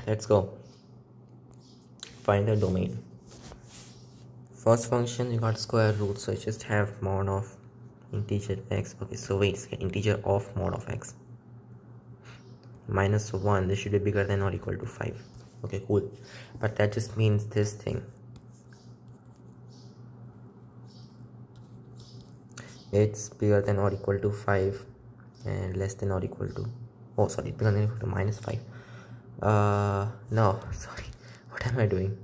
let's go. Find the domain. First function, you got square root, so you just have mod of integer x. Okay, so wait, integer of mod of x minus 1. This should be bigger than or equal to 5. Okay, cool. But that just means this thing. It's bigger than or equal to 5 and less than or equal to, oh sorry, bigger than or equal to minus 5. No, sorry, what am I doing?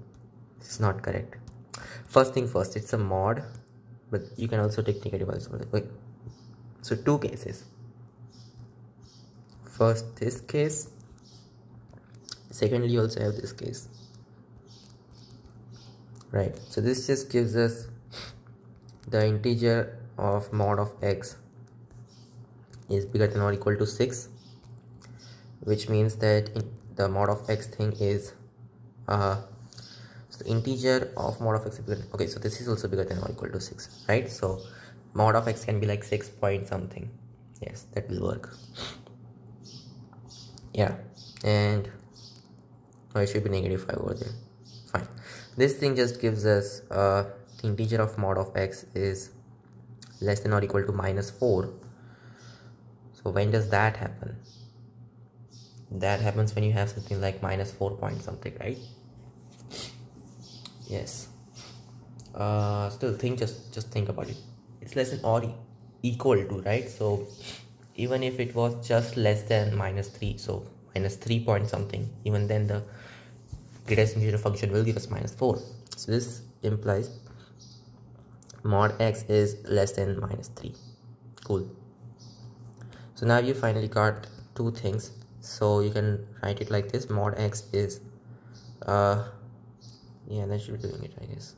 This is not correct. First thing first, it's a mod, but you can also take negative also. Wait, so two cases. First this case, secondly you also have this case, right? So this just gives us the integer of mod of x is bigger than or equal to 6, which means that the mod of x thing is so the integer of mod of x is bigger. Okay, so this is also bigger than or equal to 6, right? So mod of x can be like 6 point something. Yes, that will work. Yeah, and it should be negative 5 over there. Fine. This thing just gives us the integer of mod of x is less than or equal to minus 4. So when does that happen? That happens when you have something like minus 4 point something, right? Yes. Still just think about it. It's less than or equal to, right? So even if it was just less than minus 3, so minus 3 point something, even then the greatest integer function will give us minus 4. So this implies mod x is less than minus 3. Cool. So now you finally got two things, so you can write it like this: mod x is yeah, that should be doing it, I guess,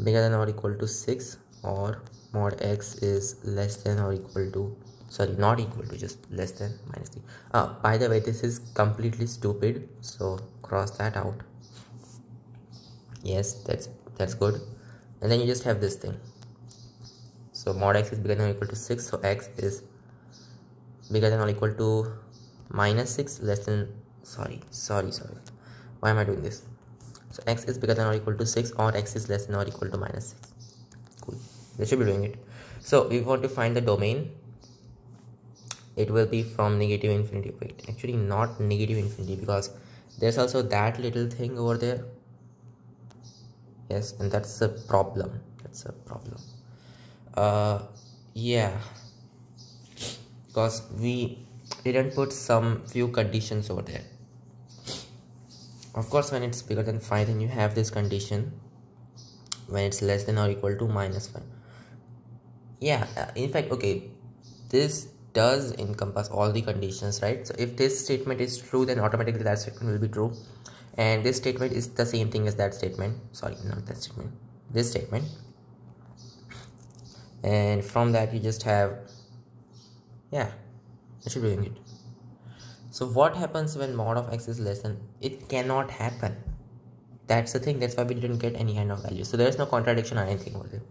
bigger than or equal to 6, or mod x is less than or equal to, sorry, not equal to, just less than minus 3. By the way, this is completely stupid, so cross that out. Yes, that's good. And then you just have this thing. So mod x is bigger than or equal to 6, so x is bigger than or equal to minus 6, less than, sorry, why am I doing this? So x is bigger than or equal to 6, or x is less than or equal to minus 6. Cool, they should be doing it. So we want to find the domain. It will be from negative infinity. Wait, actually not negative infinity, because there's also that little thing over there. Yes, and that's a problem. Yeah, because we didn't put some few conditions over there. Of course, when it's bigger than 5, then you have this condition. When it's less than or equal to minus 5, yeah, in fact, okay, this does encompass all the conditions, right? So if this statement is true, then automatically that statement will be true, and this statement is the same thing as that statement. Sorry, not that statement, this statement. And from that you just have, yeah, I should be doing it. So what happens when mod of x is less than, it cannot happen. That's the thing, that's why we didn't get any kind of value. So there is no contradiction or anything over there.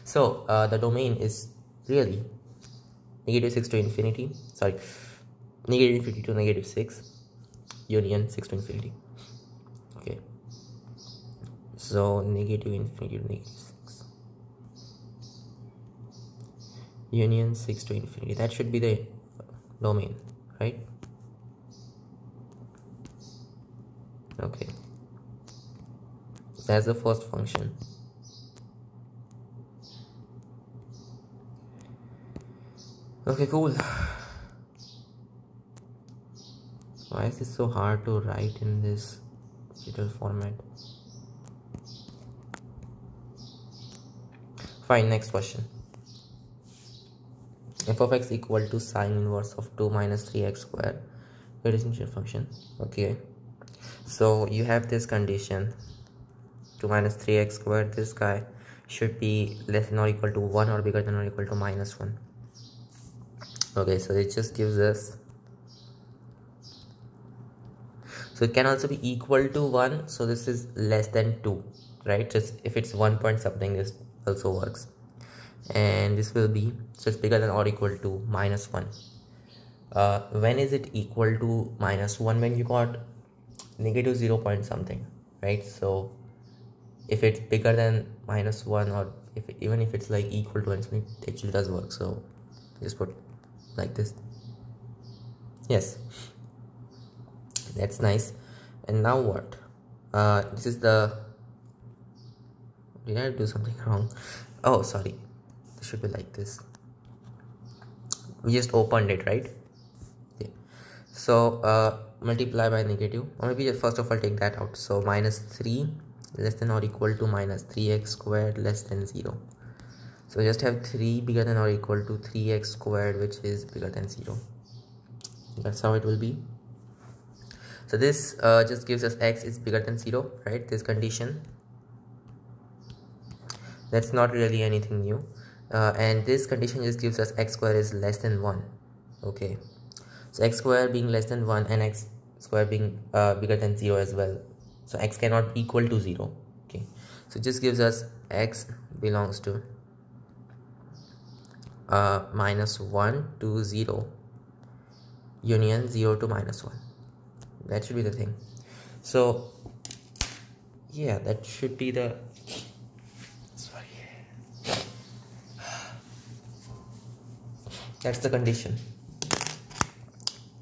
So the domain is really negative 6 to infinity, sorry, negative infinity to negative 6 union 6 to infinity. Okay, so negative infinity to negative 6 union 6 to infinity, that should be the domain, right? Okay, that's the first function. Okay, cool. Why is it so hard to write in this digital format? Fine, next question. F of x equal to sine inverse of 2 minus 3x square, greatest integer function. Okay, so you have this condition, 2 minus 3x squared, this guy should be less than or equal to 1 or bigger than or equal to minus 1. Okay, so it just gives us, so it can also be equal to 1, so this is less than 2, right? Just if it's 1 point something, this also works. And this will be just bigger than or equal to minus 1. when is it equal to -1? When you got negative 0 point something, right? So if it's bigger than -1, or even if it's like equal to infinity, it actually does work. So just put like this. Yes, that's nice. And now what? This is the, did I do something wrong? Oh, sorry, this should be like this. We just opened it, right? Okay. So multiply by negative, or maybe just first of all take that out. So -3 less than or equal to -3x squared less than 0. So just have 3 bigger than or equal to 3x squared, which is bigger than 0. That's how it will be. So this just gives us x is bigger than 0, right? This condition, that's not really anything new. And this condition just gives us x square is less than 1. Okay, so x square being less than 1 and x square being bigger than 0 as well. So x cannot be equal to 0. Okay, so it just gives us x belongs to -1 to 0 union 0 to -1. That should be the thing. So yeah, that should be the, sorry, that's the condition.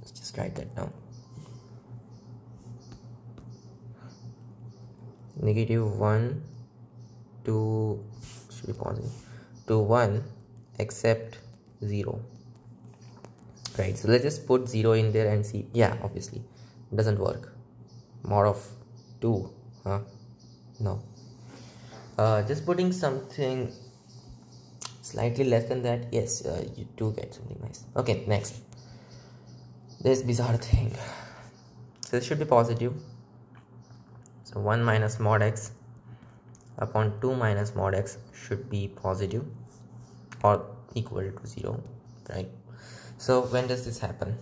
Let's just write that down. -1 to, should be positive, to 1 except 0, right? So let's just put 0 in there and see. Yeah, obviously it doesn't work. Mod of 2, huh? No. Just putting something slightly less than that. Yes, you do get something nice. Okay, next, this bizarre thing. So this should be positive. So 1 minus mod x upon 2 minus mod x should be positive or equal to 0, right? So when does this happen?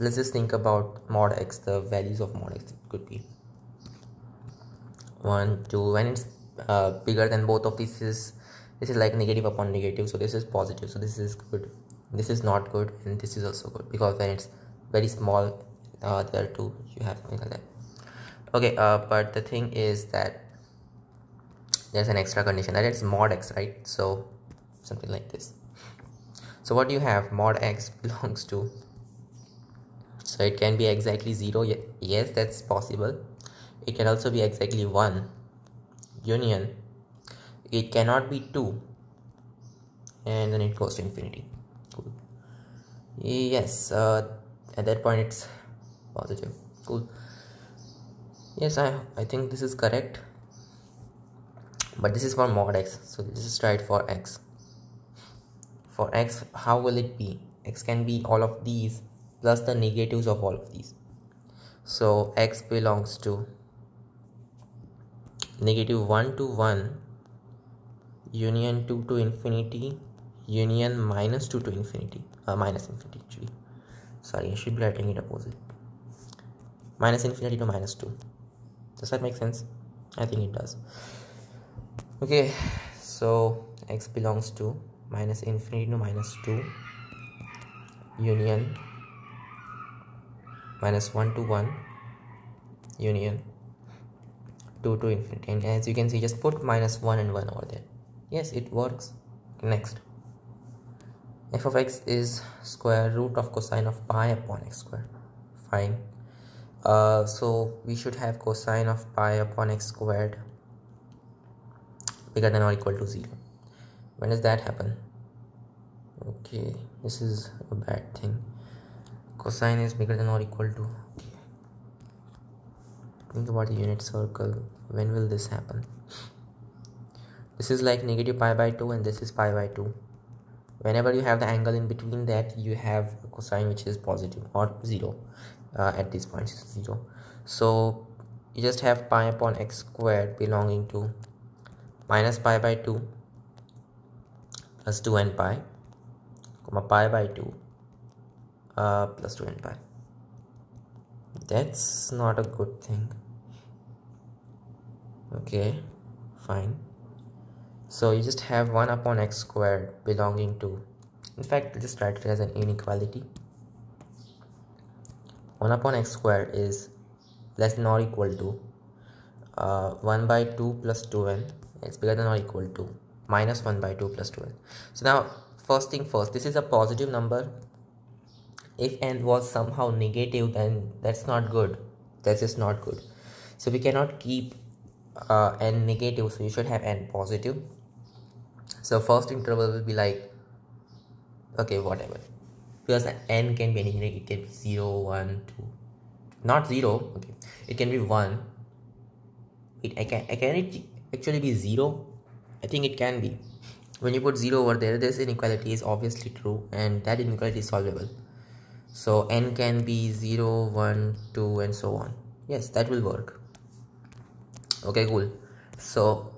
Let's just think about mod x, the values of mod x. It could be 1, 2. When it's bigger than both of these, this is like negative upon negative, so this is positive, so this is good, this is not good, and this is also good, because when it's very small, there too you have something like that. Okay, but the thing is that there's an extra condition, that it's mod x, right? So something like this. So what do you have? Mod x belongs to, so it can be exactly 0. Yes, that's possible. It can also be exactly 1 union, it cannot be 2, and then it goes to infinity. Cool. Yes, at that point it's positive. Cool. Yes, I think this is correct, but this is for mod x, so let's just try it for x. For x, how will it be? X can be all of these plus the negatives of all of these. So x belongs to -1 to 1 union 2 to infinity union -2 to infinity, minus infinity actually. Sorry, I should be writing it opposite. Minus infinity to -2. Does that make sense? I think it does. Okay, so x belongs to minus infinity to -2 union -1 to 1 union 2 to infinity, and as you can see, just put -1 and 1 over there. Yes, it works. Next, f of x is square root of cosine of pi upon x squared. Fine. So we should have cosine of pi upon x squared bigger than or equal to 0. When does that happen? Okay, this is a bad thing. Cosine is bigger than or equal to, okay. Think about the unit circle. When will this happen? This is like negative pi by 2 and this is pi by 2. Whenever you have the angle in between that, you have a cosine which is positive or 0. At this point it's 0. So you just have pi upon x squared belonging to minus pi by 2 plus 2n pi, comma pi by 2 plus 2n pi. That's not a good thing. Okay, fine. So you just have 1 upon x squared belonging to, in fact just write it as an inequality. 1 upon x square is less than or equal to 1 by 2 plus 2n. It's bigger than or equal to minus 1 by 2 plus 2n. So now first thing first, this is a positive number. If n was somehow negative, then that's not good. That's just not good. So we cannot keep n negative, so you should have n positive. So first interval will be like, okay, whatever, because n can be anything. It can be 0, 1, 2, not 0, okay, it can be 1. Can it actually be 0? I think it can be. When you put 0 over there, this inequality is obviously true, and that inequality is solvable. So n can be 0, 1, 2 and so on. Yes, that will work. Okay, cool. So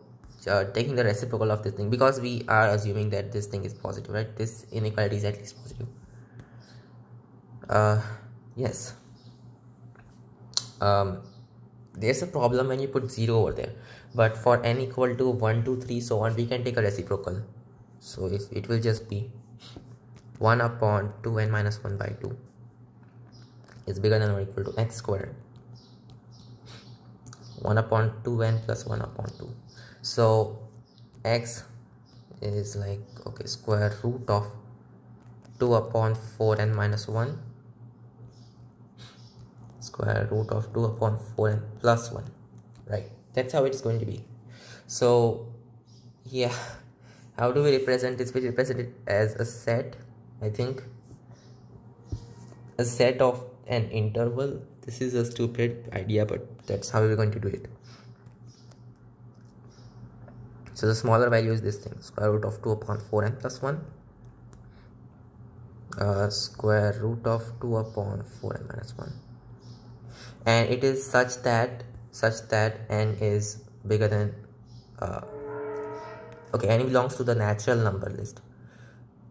taking the reciprocal of this thing, because we are assuming that this thing is positive, right? This inequality is at least positive. Yes. There's a problem when you put 0 over there, but for n equal to 1, 2, 3 so on, we can take a reciprocal. So it will just be 1 upon 2n minus 1 by 2 is bigger than or equal to x squared 1 upon 2n plus 1 upon 2. So x is like, okay, square root of 2 upon 4n minus 1 square root of 2 upon 4n plus 1, right? That's how it's going to be. So yeah, how do we represent this? We represent it as a set, I think, a set of an interval. This is a stupid idea, but that's how we're going to do it. So the smaller value is this thing, square root of 2 upon 4n plus 1 square root of 2 upon 4n minus 1, and it is such that n is bigger than okay, n belongs to the natural number list.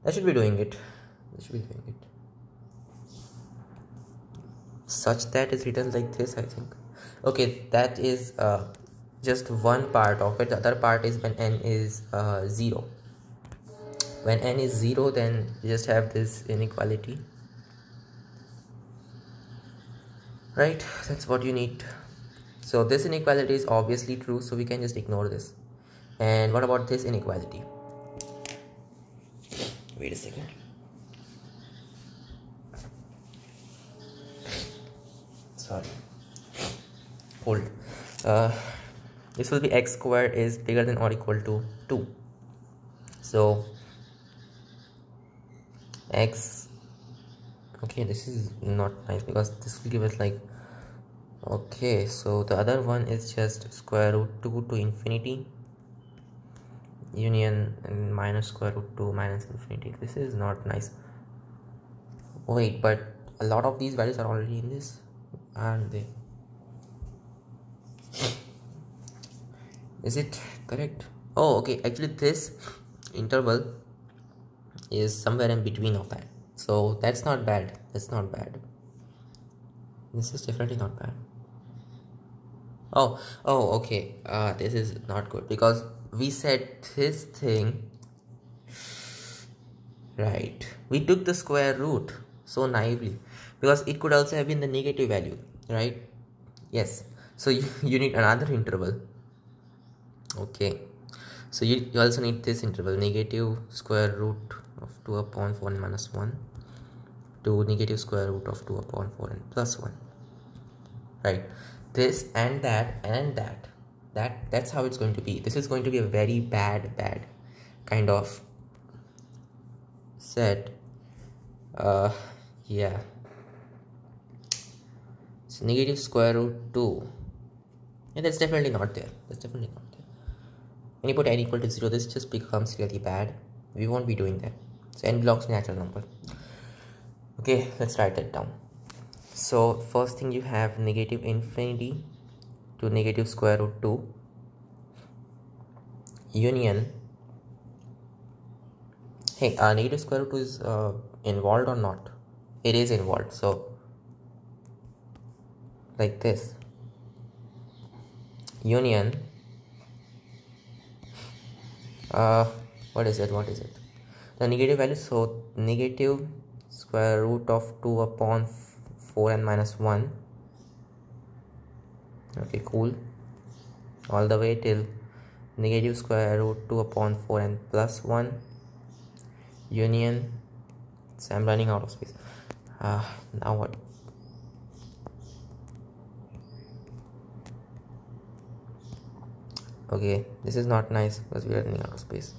That should be doing it. Such that is written like this, I think. Okay, that is just one part of it. The other part is when n is 0. When n is 0, then you just have this inequality, right? That's what you need. So this inequality is obviously true, so we can just ignore this. And what about this inequality? Wait a second. Sorry, hold. This will be x squared is bigger than or equal to 2. So x, okay, this is not nice because this will give us like, okay, so the other one is just square root 2 to infinity union and minus square root 2 minus infinity. This is not nice. Wait, but a lot of these values are already in this, aren't they? Is it correct? Oh, okay, actually this interval is somewhere in between of that, so that's not bad. This is definitely not bad. Oh, okay, this is not good because we said this thing, right? We took the square root so naively because it could also have been the negative value, right? Yes, so you need another interval. Okay, so you also need this interval, negative square root of 2 upon 4n minus 1 to negative square root of 2 upon 4n plus 1, right? This and that's how it's going to be. This is going to be a very bad kind of set. Yeah, so negative square root 2, yeah, that's definitely not there. When you put n equal to 0, this just becomes really bad. We won't be doing that. So n belongs to natural number. Okay, let's write that down. So first thing, you have negative infinity to negative square root 2 union. Hey, negative square root 2 is involved or not? It is involved, so like this, union what is it, the negative value. So negative square root of 2 upon 4n minus 1. Okay, cool. All the way till negative square root 2 upon 4n plus 1 union. So I'm running out of space. Now what? Okay, this is not nice because we are running out of space.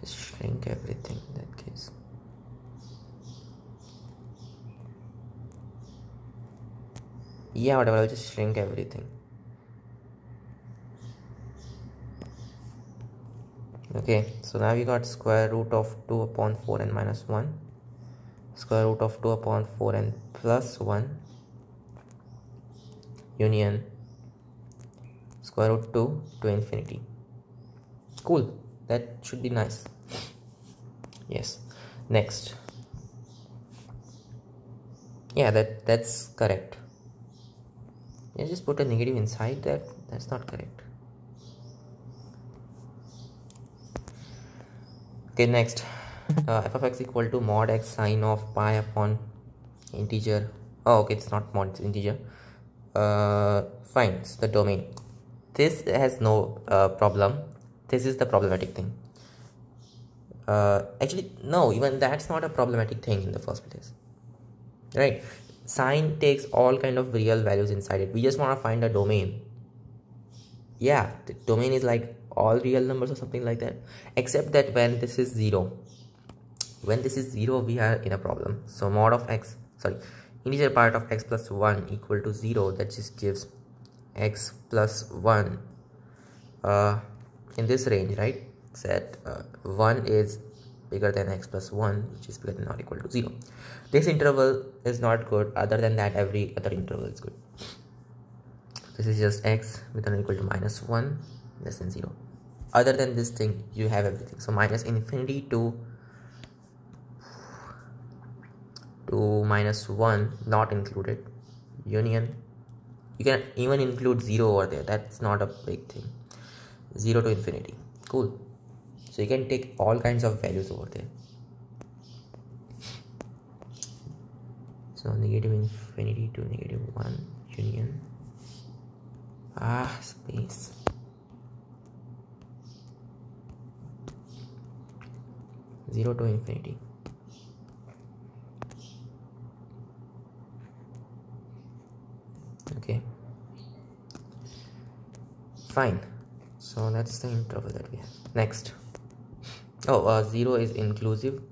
Just shrink everything in that case. Yeah, whatever, I'll just shrink everything. Okay, so now we got square root of 2 upon 4n minus 1, square root of 2 upon 4n plus 1 union square root 2 to infinity. Cool, that should be nice. Yes, next. Yeah, that's correct. Yeah, just put a negative inside that. That's not correct. Okay, next. F of x equal to mod x sine of pi upon integer. Oh, okay, it's not mod, it's integer. Fine, it's the domain. This has no problem. This is the problematic thing. Actually, no, even that's not a problematic thing in the first place, right? Sine takes all kind of real values inside it. We just want to find a domain. Yeah, the domain is like all real numbers or something like that, except that when this is 0, we are in a problem. So mod of x, sorry, integer part of x plus 1 equal to 0, that just gives x plus 1 in this range, right? Set 1 is bigger than x plus 1, which is bigger than or equal to 0. This interval is not good. Other than that, every other interval is good. This is just x bigger than or equal to minus 1 less than 0. Other than this thing, you have everything. So minus infinity to minus 1 not included, union. You can even include 0 over there. That's not a big thing. 0 to infinity. Cool. So you can take all kinds of values over there. So negative infinity to negative 1 union. Space. Zero to infinity. Okay. Fine. So that's the interval that we have. Next. 0 is inclusive.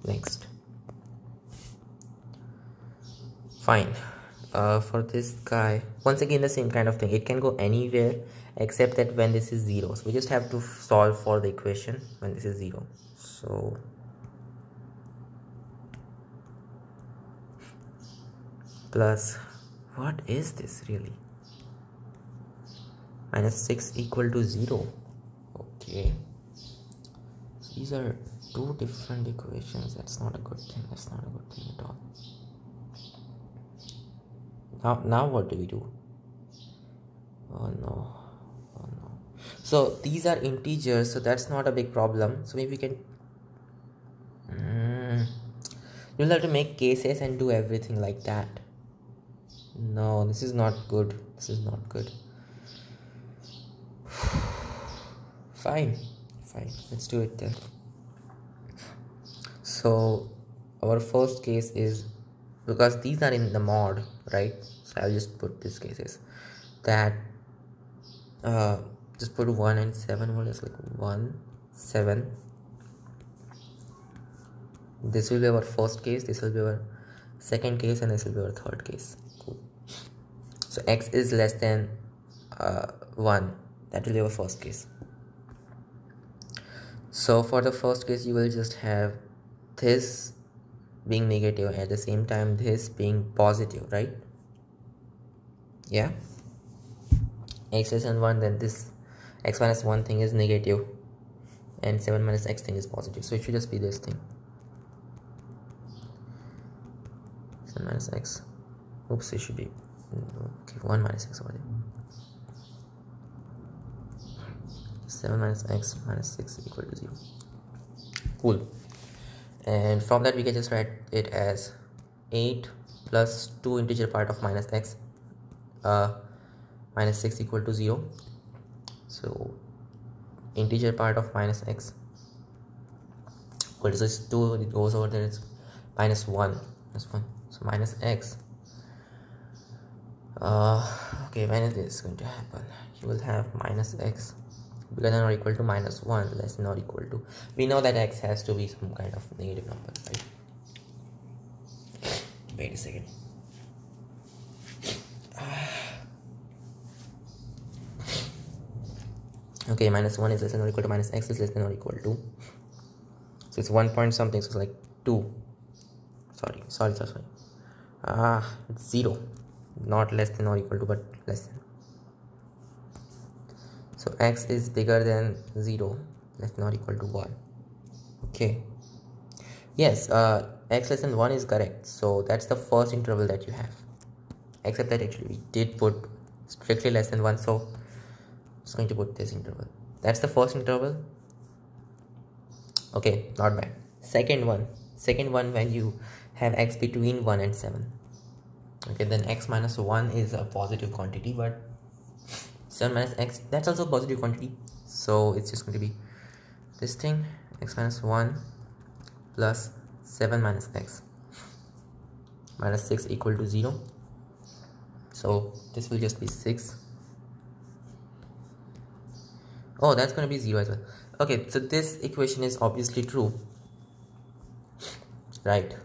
Next. Fine. For this guy, once again the same kind of thing. It can go anywhere except that when this is 0. So we just have to solve for the equation when this is 0. So plus, what is this really? Minus 6 equal to 0. Okay. So these are two different equations. That's not a good thing. That's not a good thing at all. Now what do we do? Oh no. Oh no. So these are integers, so that's not a big problem. So maybe we can you'll have to make cases and do everything like that. No, this is not good. This is not good. Fine, let's do it then. So our first case is, because these are in the mod, right? So I'll just put these cases that just put 1 and 7 more, just like 1 7. This will be our first case, this will be our second case, and this will be our third case. Cool. So x is less than 1. That will be our first case. So for the first case, you will just have this being negative, at the same time this being positive, right? Yeah, x less than 1, then this x minus 1 thing is negative and 7 minus x thing is positive. So it should just be this thing, 7 minus x. Oops, it should be okay, 1 minus x over there. 7 minus x minus 6 equal to 0. Cool. and from that we can just write it as 8 plus 2 integer part of minus x minus 6 equal to 0. So integer part of minus x equal to this 2, it goes over there, it's minus 1, so minus x. Okay, when is this going to happen? You will have minus x bigger than or equal to minus 1 less than or equal to, we know that x has to be some kind of negative number, right? Wait a second. Okay, minus 1 is less than or equal to minus x is less than or equal to, so it's 1 point something, so it's like 2, sorry, it's 0, not less than or equal to but less than. So x is bigger than 0, less than or equal to 1. Okay, yes, x less than 1 is correct, so that's the first interval that you have, except that actually we did put strictly less than 1, so it's going to put this interval. That's the first interval. Okay, not bad. Second one when you have x between 1 and 7. Okay, then x minus 1 is a positive quantity, but 7 minus x, that's also a positive quantity, so it's just going to be this thing, x minus 1 plus 7 minus x minus 6 equal to 0. So this will just be 6. Oh, that's going to be 0 as well. Okay, so this equation is obviously true, right?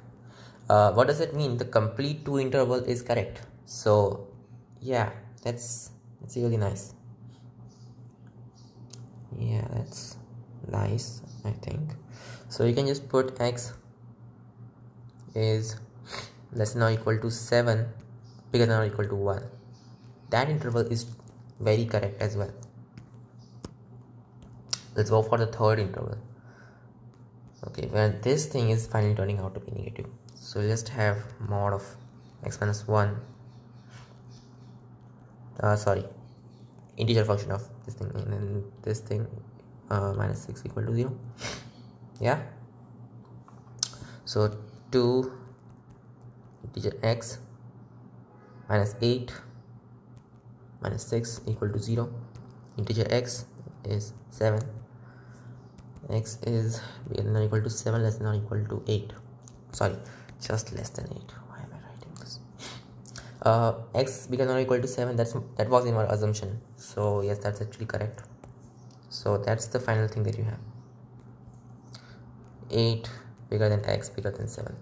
What does it mean? The complete 2 interval is correct. So yeah, that's really nice. Yeah, that's nice, I think. So you can just put x is less than or equal to 7, bigger than or equal to 1. That interval is very correct as well. Let's go for the third interval. Okay, where this thing is finally turning out to be negative. So we'll just have mod of x minus 1, integer function of this thing, and then this thing minus 6 equal to 0. Yeah, so 2 integer x minus 8 minus 6 equal to 0. Integer x is 7. X is bigger than or equal to 7, less than or equal to 8. Sorry, just less than 8. Why am I writing this? X bigger than or equal to 7, that was in our assumption. So yes, that's actually correct. So that's the final thing that you have. 8 bigger than x bigger than 7.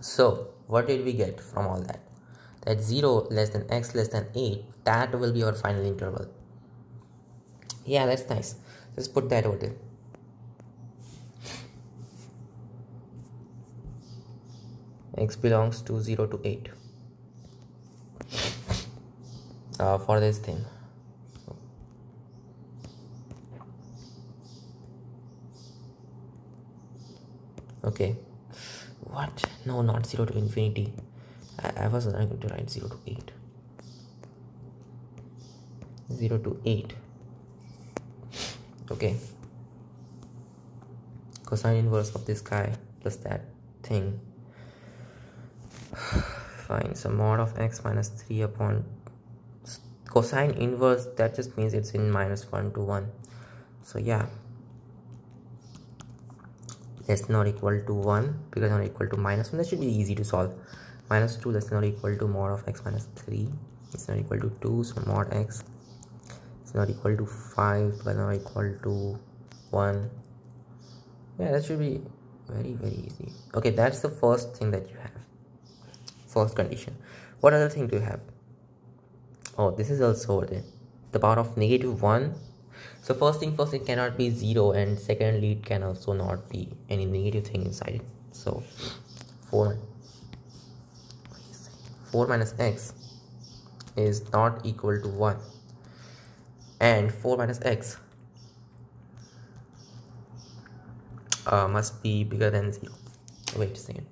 So what did we get from all that? That 0 less than x less than 8, that will be our final interval. Yeah, that's nice. Just put that over there. X belongs to 0 to 8 for this thing. Okay, what? No, not 0 to infinity. I was not going to write 0 to 8. 0 to 8. Okay, cosine inverse of this guy plus that thing. Fine, so mod of x minus 3 upon cosine inverse, that just means it's in minus 1 to 1. So yeah, less than or equal to 1, bigger than or equal to minus 1. That should be easy to solve. Minus 2 less than or equal to mod of x minus 3 is not equal to 2, so mod x is not equal to 5, but not equal to 1. Yeah, that should be very easy. Okay, that's the first thing that you have, first condition. What other thing do you have? Oh, this is also over there, the power of negative 1. So first thing first, it cannot be 0, and secondly it can also not be any negative thing inside it. So 4 minus x is not equal to 1, and 4 minus x must be bigger than 0. Wait a second.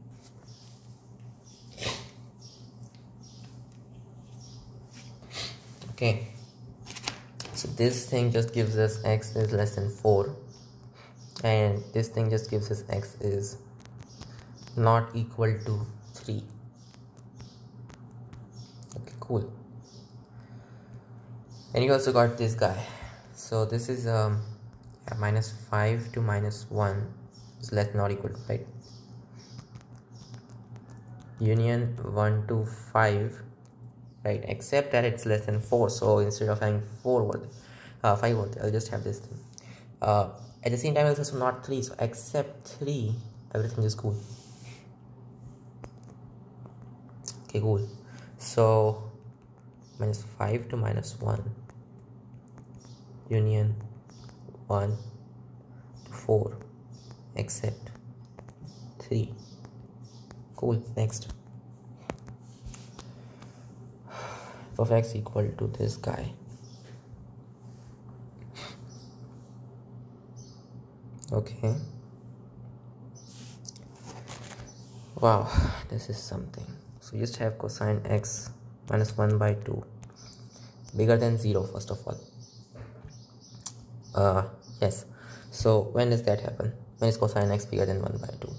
Okay, so this thing just gives us x is less than 4, and this thing just gives us x is not equal to 3. Okay, cool. And you also got this guy. So this is minus 5 to minus 1 is less than or equal to, right? Union 1 to 5, right? Except that it's less than 4. So instead of having 5 worth, I'll just have this thing. At the same time, it's also not 3. So except 3, everything is cool. Okay, cool. So minus 5 to minus 1 union 1 to 4 except 3. Cool. Next, f of x equal to this guy. Okay, wow, this is something. So you just have cosine x minus 1 by 2 bigger than 0 first of all. Yes, so when does that happen? When is cosine x bigger than 1 by 2?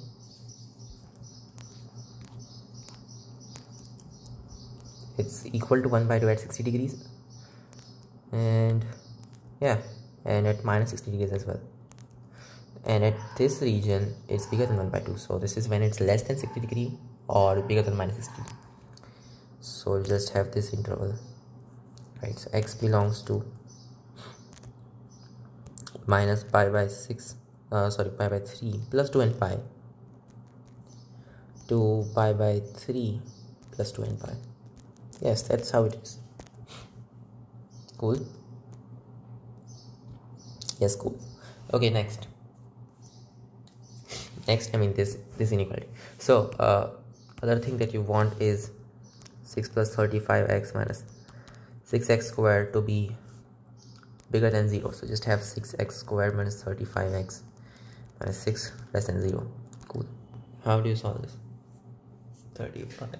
It's equal to 1 by 2 at 60 degrees, and yeah, and at minus 60 degrees as well. And at this region it's bigger than 1 by 2, so this is when it's less than 60 degree or bigger than minus 60. So you just have this interval, right? So x belongs to minus pi by 6, pi by 3 plus 2 and pi to pi by 3 plus 2 and pi. Yes, that's how it is. Cool. Yes, cool. Okay, next, I mean this inequality. So other thing that you want is 6 plus 35x minus 6x squared to be bigger than 0. So just have 6x squared minus 35x minus 6 less than 0. Cool. How do you solve this? 35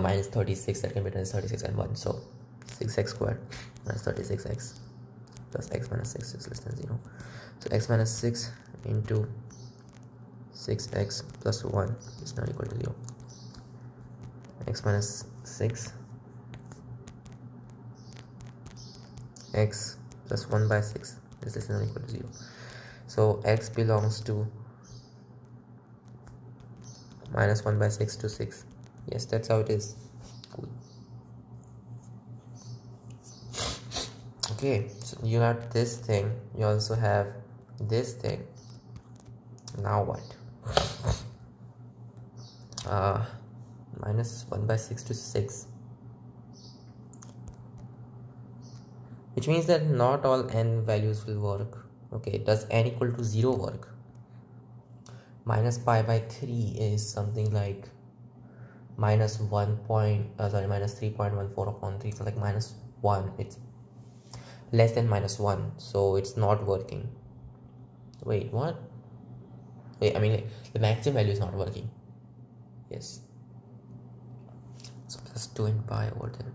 minus 36, that can be written as 36 and 1. So 6x squared minus 36x plus x minus 6 is less than 0. So x minus 6 into 6x plus 1 is not equal to 0. X minus 6 x plus 1 by 6 is less than or equal to 0. So x belongs to minus 1 by 6 to 6. Yes, that's how it is. Cool. Okay, so you have this thing, you also have this thing. Now what? Minus 1 by 6 to 6, which means that not all n values will work. Okay, does n equal to 0 work? Minus pi by 3 is something like minus 3.14 upon 3, so like minus 1. It's less than minus 1, so it's not working. Wait, what? Wait, I mean, like, the maximum value is not working. Yes. So plus 2 and pi over there.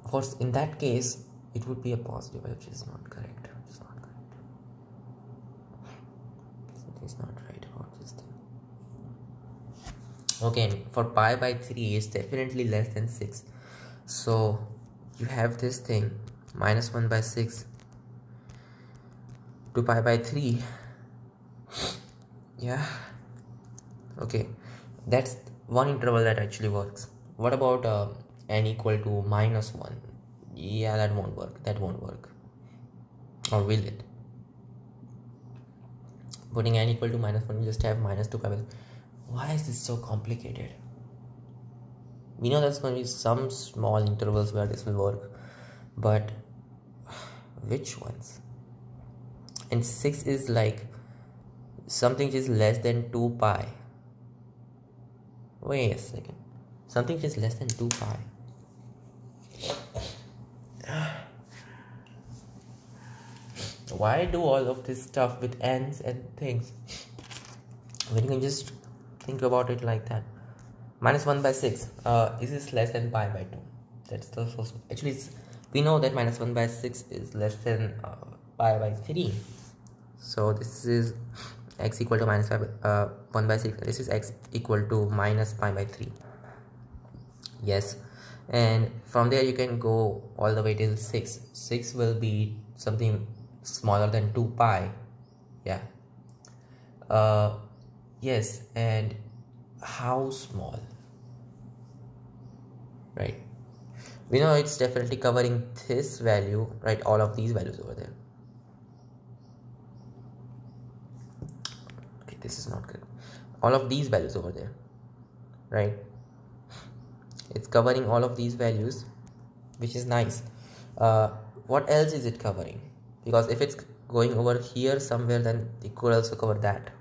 Of course, in that case, it would be a positive, which is not correct. It's not correct. Something is not right about this thing. Okay, for pi by 3, it's definitely less than 6. So you have this thing, minus 1 by 6 to pi by 3. Yeah. Okay, that's one interval that actually works. What about n equal to minus 1? Yeah, that won't work. Or will it? Putting n equal to minus 1, you just have minus 2 pi by. Why is this so complicated? We know there's going to be some small intervals where this will work, but which ones? And 6 is like something which is less than 2 pi. Wait a second. Something which is less than 2 pi. Why do all of this stuff with n's and things when you can just think about it like that? Minus 1 by 6 is this less than pi by 2? That's the first. Actually, we know that minus 1 by 6 is less than pi by 3. So this is x equal to minus 1 by 6. This is x equal to minus pi by 3. Yes, and from there you can go all the way till 6. 6 will be something smaller than 2 pi. Yeah. Yes, and how small? Right, we know it's definitely covering this value, right? All of these values over there. Okay, this is not good. All of these values over there, right? It's covering all of these values, which is nice. What else is it covering? Because if it's going over here somewhere, then it could also cover that.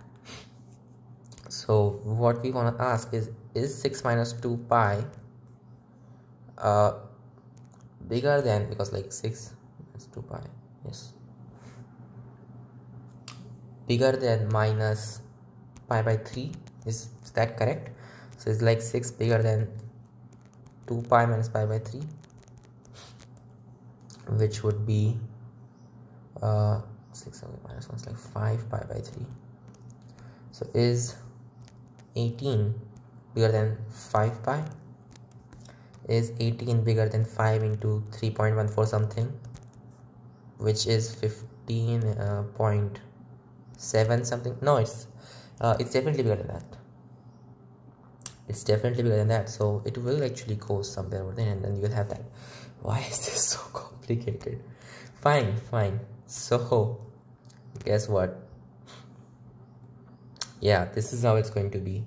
So what we want to ask is 6 minus 2 pi bigger than, because like 6 minus 2 pi, yes, bigger than minus pi by 3? Is that correct? So it's like 6 bigger than 2 pi minus pi by 3, which would be 6 minus 1 is like 5 pi by 3. So is 18 bigger than 5 pi? Is 18 bigger than 5 into 3.14 something, which is 15.7 something? No, it's definitely bigger than that. It's definitely bigger than that. So it will actually go somewhere over there, and then you will have that. Why is this so complicated? Fine. So guess what? Yeah, this is how it's going to be.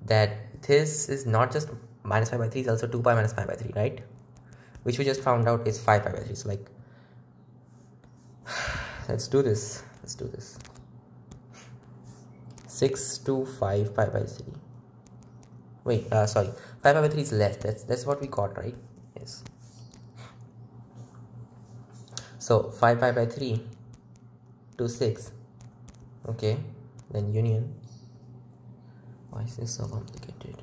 That this is not just minus pi by 3, is also 2 pi minus pi by 3, right? Which we just found out is 5 pi by 3. So like, let's do this. 6 to 5 pi by 3. Wait, sorry, 5 pi by 3 is less. That's what we got, right? Yes. So 5 pi by 3 to 6. Okay, then union. Why is this so complicated?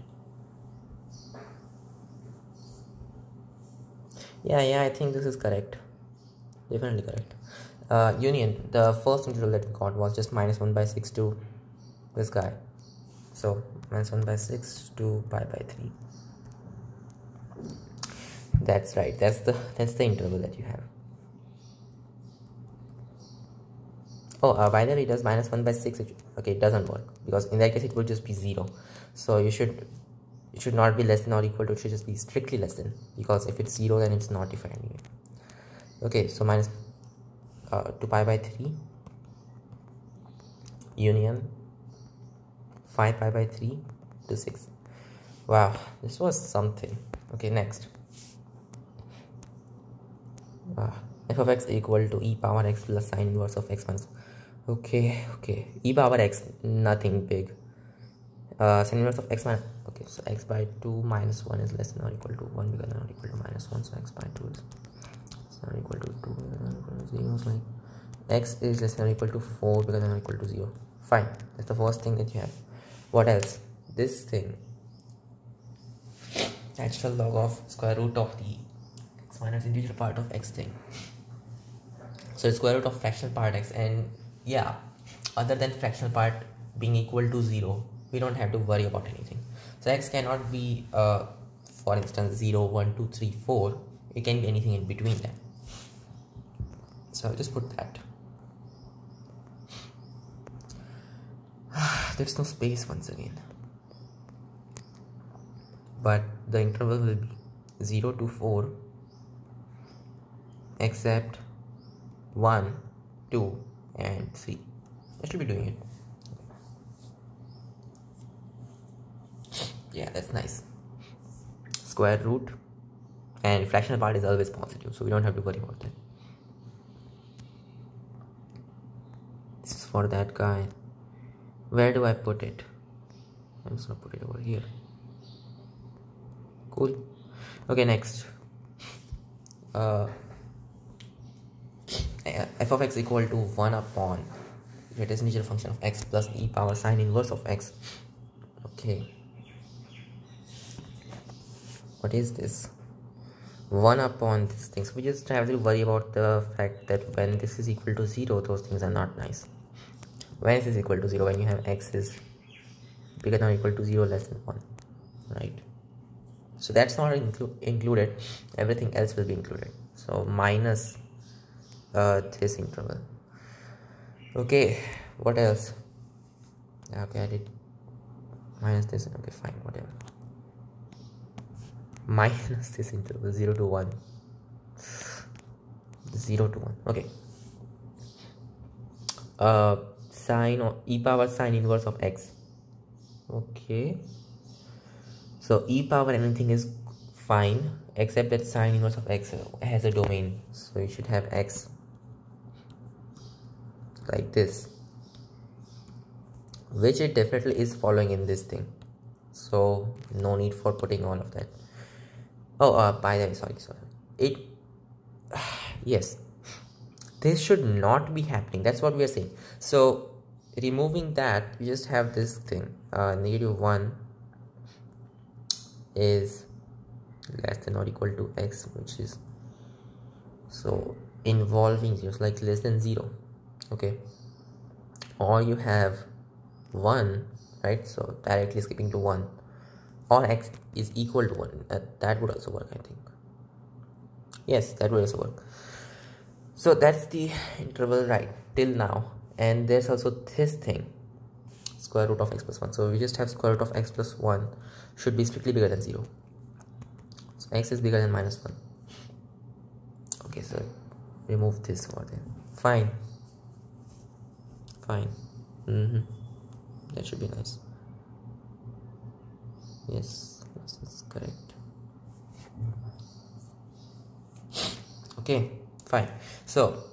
Yeah, I think this is correct. Definitely correct. Union, the first integral that we got was just minus 1 by 6 to this guy. So minus 1 by 6 to pi by 3. That's right. That's the interval that you have. Oh, by the way, it does minus 1 by 6. Okay, it doesn't work, because in that case it will just be 0. So it should not be less than or equal to, it should just be strictly less than, because if it's 0 then it's not defined anyway. Okay, so minus 2 pi by 3 union 5 pi by 3 to 6. Wow, this was something. Okay, next. F of x equal to e power x plus sine inverse of x minus. Okay, e power x, nothing big. Sine inverse of x minus. Okay, so x by 2 minus 1 is less than or equal to 1 bigger than or equal to minus 1. So x by 2 is less than or equal to 2 bigger than or equal to 0. So like x is less than or equal to 4 bigger than or equal to 0. Fine, that's the first thing that you have. What else? This thing, natural log of square root of the x minus integer part of x thing. So it's square root of fractional part x, and yeah, other than fractional part being equal to 0, we don't have to worry about anything. So x cannot be for instance 0, 1, 2, 3, 4. It can be anything in between them. So I'll just put that. There's no space once again, but the interval will be 0 to 4 except 1, 2 and 3. I should be doing it. Yeah, that's nice. Square root, and fractional part is always positive, so we don't have to worry about that. This is for that guy. Where do I put it? I'm just gonna put it over here. Cool. Okay, next. F of x equal to 1 upon greatest integer function of x plus e power sine inverse of x. Okay. What is this? 1 upon this thing. So we just have to worry about the fact that when this is equal to 0, those things are not nice. When this is equal to 0, when you have x is bigger than or equal to 0 less than 1, right? So that's not included, everything else will be included. So minus this interval. Okay, what else? Okay, I did minus this. Okay, fine, whatever. Minus this interval 0 to 1. 0 to 1. Okay. Sine or e power sine inverse of x. Okay. So e power anything is fine except that sine inverse of x has a domain. So you should have x like this, which it definitely is following in this thing. So no need for putting all of that. Oh, by the way, sorry. It yes, this should not be happening. That's what we are saying. So removing that, we just have this thing. Negative 1 is less than or equal to x, which is so involving zeros, like less than 0. Okay, or you have 1, right? So directly skipping to 1, or x is equal to 1. That would also work, I think. Yes, that would also work. So that's the interval right till now. And there's also this thing, square root of x plus 1. So we just have square root of x plus 1 should be strictly bigger than 0. So x is bigger than minus 1. Okay, so remove this over there. Fine. That should be nice. Yes, that's correct. Okay, fine. So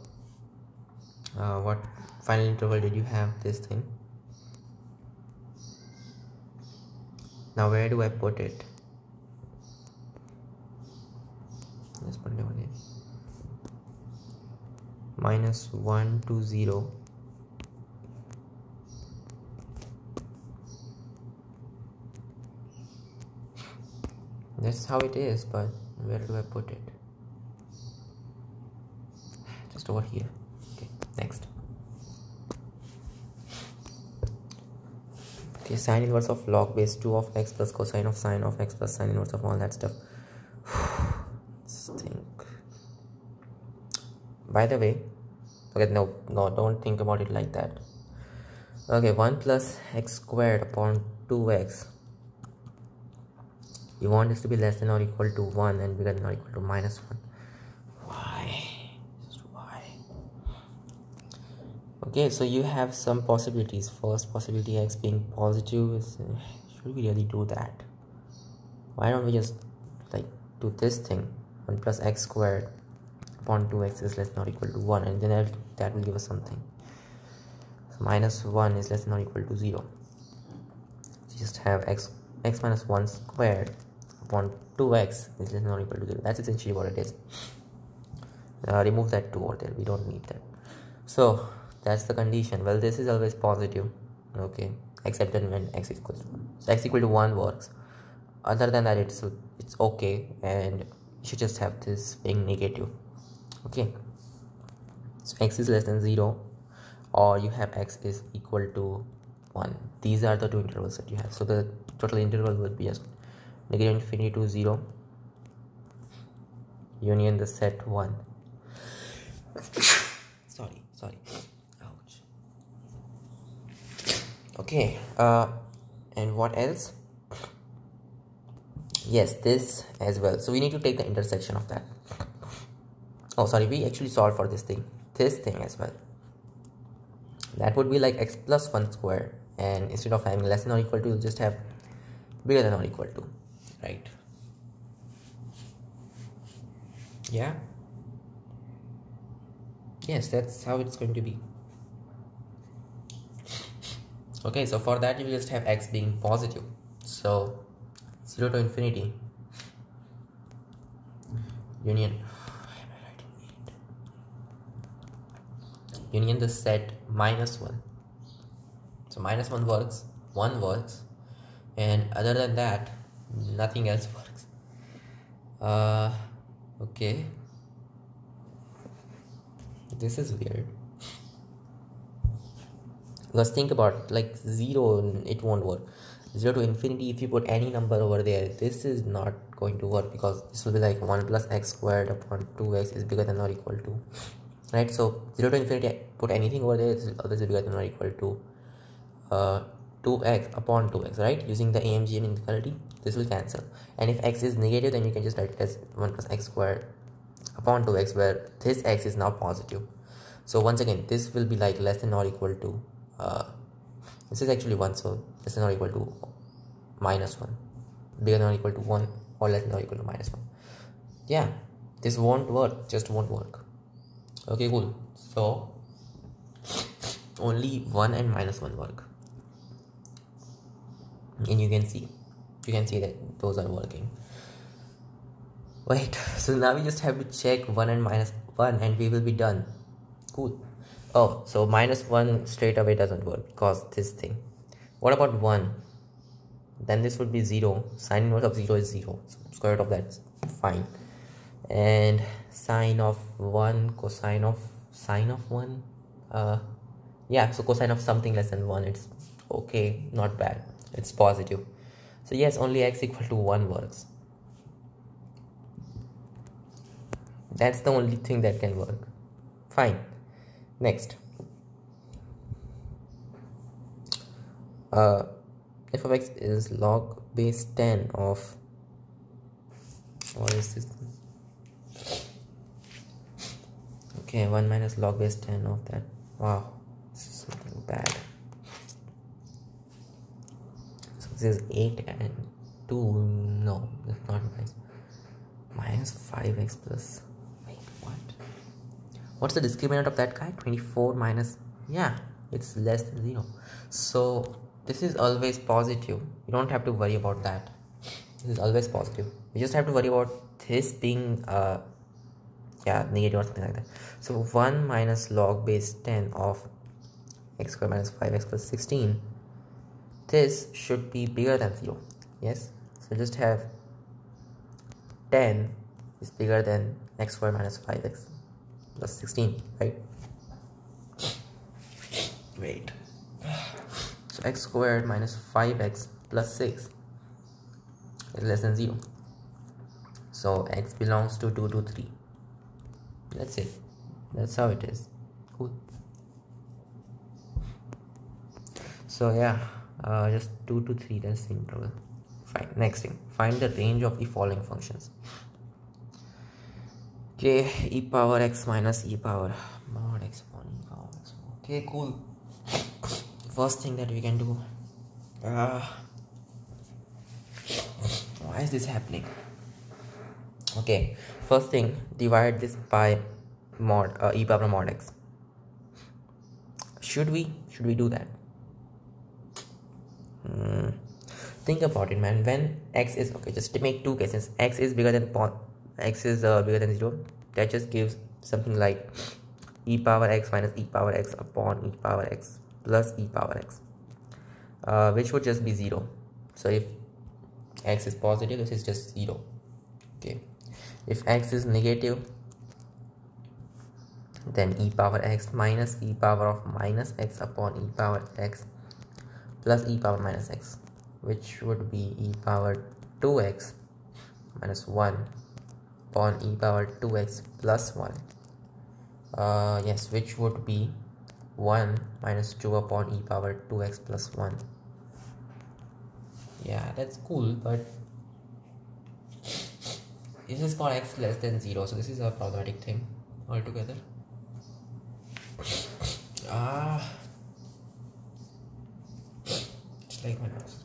what final interval did you have? This thing. Now where do I put it? Let's put it over here. Minus 1 to 0. That's how it is, but where do I put it? Just over here. Okay, next. Okay, sine inverse of log base 2 of x plus cosine of sine of x plus sine inverse of all that stuff. Let's think. By the way, okay, no, don't think about it like that. Okay, 1 plus x squared upon 2x. You want this to be less than or equal to 1 and bigger than or equal to minus 1. Why? Just why? Okay, so you have some possibilities. First possibility, x being positive is, should we really do that? Why don't we just like do this thing? 1 plus x squared upon 2x is less than or equal to 1, and then that will give us something. So minus 1 is less than or equal to 0. So just have x minus 1 squared upon 2x is less than or equal to 0. That's essentially what it is. Remove that 2 over there, we don't need that. So that's the condition. Well, this is always positive, okay, except when x equals to 1. So x equal to 1 works. Other than that, it's okay, and you should just have this being negative. Okay, so x is less than 0, or you have x is equal to 1. These are the two intervals that you have. So the total interval would be just negative infinity to 0 union the set 1. sorry ouch. Okay, and what else? Yes, this as well. So we need to take the intersection of that. Oh, sorry, we actually solved for this thing as well. That would be like x plus 1 square, and instead of having less than or equal to, you'll just have bigger than or equal to, right? Yeah, yes, that's how it's going to be. Okay, so for that you will just have x being positive. So 0 to infinity union the set minus 1. So minus 1 works, 1 works, and other than that nothing else works. Okay, this is weird. Because think about it, like 0, it won't work. 0 to infinity, if you put any number over there, this is not going to work, because this will be like 1 plus x squared upon 2x is bigger than or equal to, right? So 0 to infinity, put anything over there, this is bigger than or equal to 2x upon 2x, right? Using the AMGM inequality, this will cancel. And if x is negative, then you can just write it as 1 plus x squared upon 2x, where this x is now positive. So once again, this will be like less than or equal to this is actually 1, so less than or equal to -1, bigger than or equal to 1, or less than or equal to -1. Yeah, this won't work, just won't work. Okay, cool. So only 1 and -1 work, and you can see that those are working. Wait, so now we just have to check 1 and -1 and we will be done. Cool. Oh, so -1 straight away doesn't work because this thing. What about 1? Then this would be 0. Sine inverse of 0 is 0. So square root of that is fine. And sine of 1, cosine of sine of 1. Yeah, so cosine of something less than 1, it's okay, not bad. It's positive. So yes, only x equal to 1 works. That's the only thing that can work. Fine. Next, f of x is log base 10 of, what is this? Okay, 1 minus log base 10 of that. Wow, this is something bad. So this is 8 and 2. No, that's not nice. Minus 5x plus. What's the discriminant of that guy? 24 minus, yeah, it's less than 0. So this is always positive. You don't have to worry about that. This is always positive. You just have to worry about this being yeah, negative or something like that. So 1 minus log base 10 of x squared minus 5x plus 16, this should be bigger than 0. Yes, so just have 10 is bigger than x squared minus 5x plus 16, right? Wait, so x squared minus 5x plus 6 is less than 0. So x belongs to 2 to 3. That's it. That's how it is. Cool. So yeah, just 2 to 3, that's the interval. Fine. Next thing, find the range of the following functions. Okay, e power x minus e power mod x upon e power x. Okay, cool. First thing that we can do, why is this happening? Okay, first thing, divide this by mod e power mod x. Should we do that? Think about it, man. When x is, okay, just to make two cases, x is bigger than x is bigger than 0, that just gives something like e power x minus e power x upon e power x plus e power x, which would just be 0. So if x is positive, this is just 0. Okay, if x is negative, then e power x minus e power of minus x upon e power x plus e power minus x, which would be e power 2x minus 1 upon e power 2x plus 1. Yes, which would be 1 minus 2 upon e power 2x plus 1. Yeah, that's cool, but this is for x less than 0, so this is a problematic thing altogether. It's like my nose.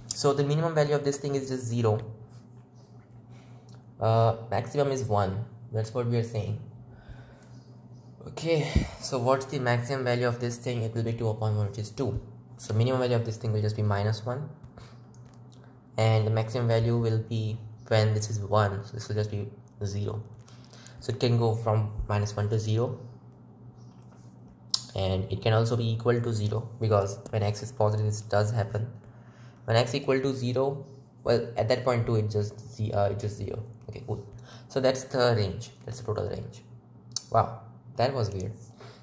So the minimum value of this thing is just 0. Maximum is 1. That's what we are saying. Okay, so what's the maximum value of this thing? It will be 2 upon 1, which is 2. So minimum value of this thing will just be minus 1, and the maximum value will be when this is 1, so this will just be 0. So it can go from minus 1 to 0, and it can also be equal to 0, because when x is positive, this does happen. When x equal to 0, well, at that point too, it's just 0. Okay, cool. So that's the range, that's the total range. Wow, that was weird.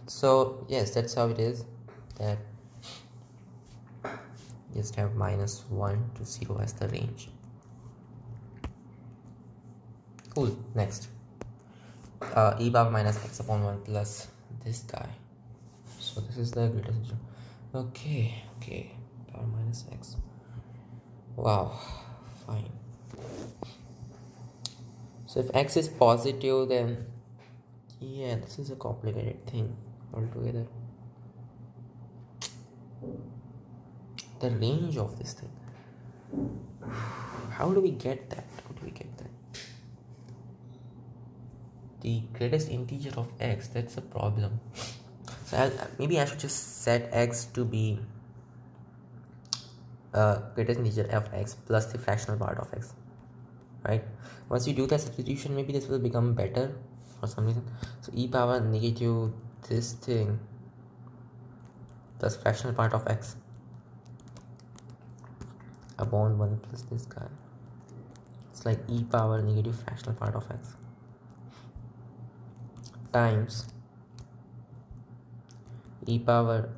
So yes, that's how it is, that just have -1 to 0 as the range. Cool. Next, e power minus x upon 1 plus this guy. So this is the greatest integer. Okay, power minus x. Wow, fine. So if x is positive, then yeah, this is a complicated thing altogether. The range of this thing, how do we get that? The greatest integer of x, that's a problem. So maybe I should just set x to be greatest integer of x plus the fractional part of x, right? Once you do that substitution, maybe this will become better for some reason. So e power negative this thing plus fractional part of x upon 1 plus this guy. It's like e power negative fractional part of x times e power,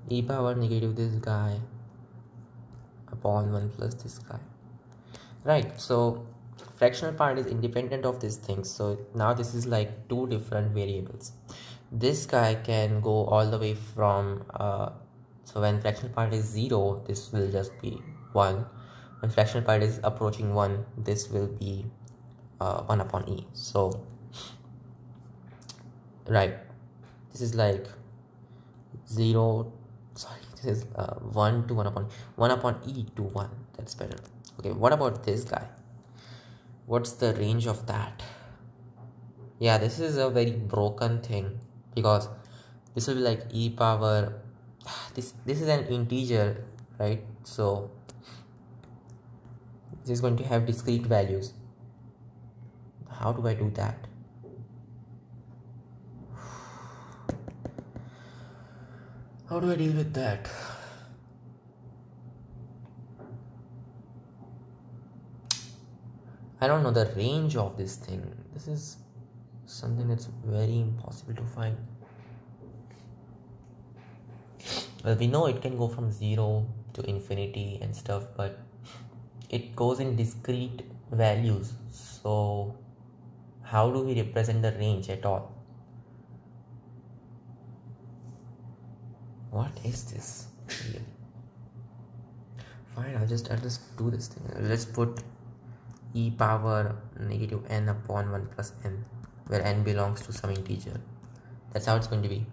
e power negative this guy upon 1 plus this guy, right? So fractional part is independent of these things. So now this is like two different variables. This guy can go all the way from so when fractional part is 0, this will just be 1. When fractional part is approaching 1, this will be 1 upon e. So right, this is like 0, sorry, this is 1 to 1 upon e to 1. That's better. Okay, what about this guy? What's the range of that? Yeah, this is a very broken thing, because this will be like e power, this is an integer, right? So this is going to have discrete values. How do I do that? How do I deal with that? I don't know the range of this thing. This is something that's very impossible to find. Well, we know it can go from 0 to infinity and stuff, but it goes in discrete values. So how do we represent the range at all? What is this? Fine, I'll just do this thing. Let's put e power negative n upon 1 plus n, where n belongs to some integer. That's how it's going to be.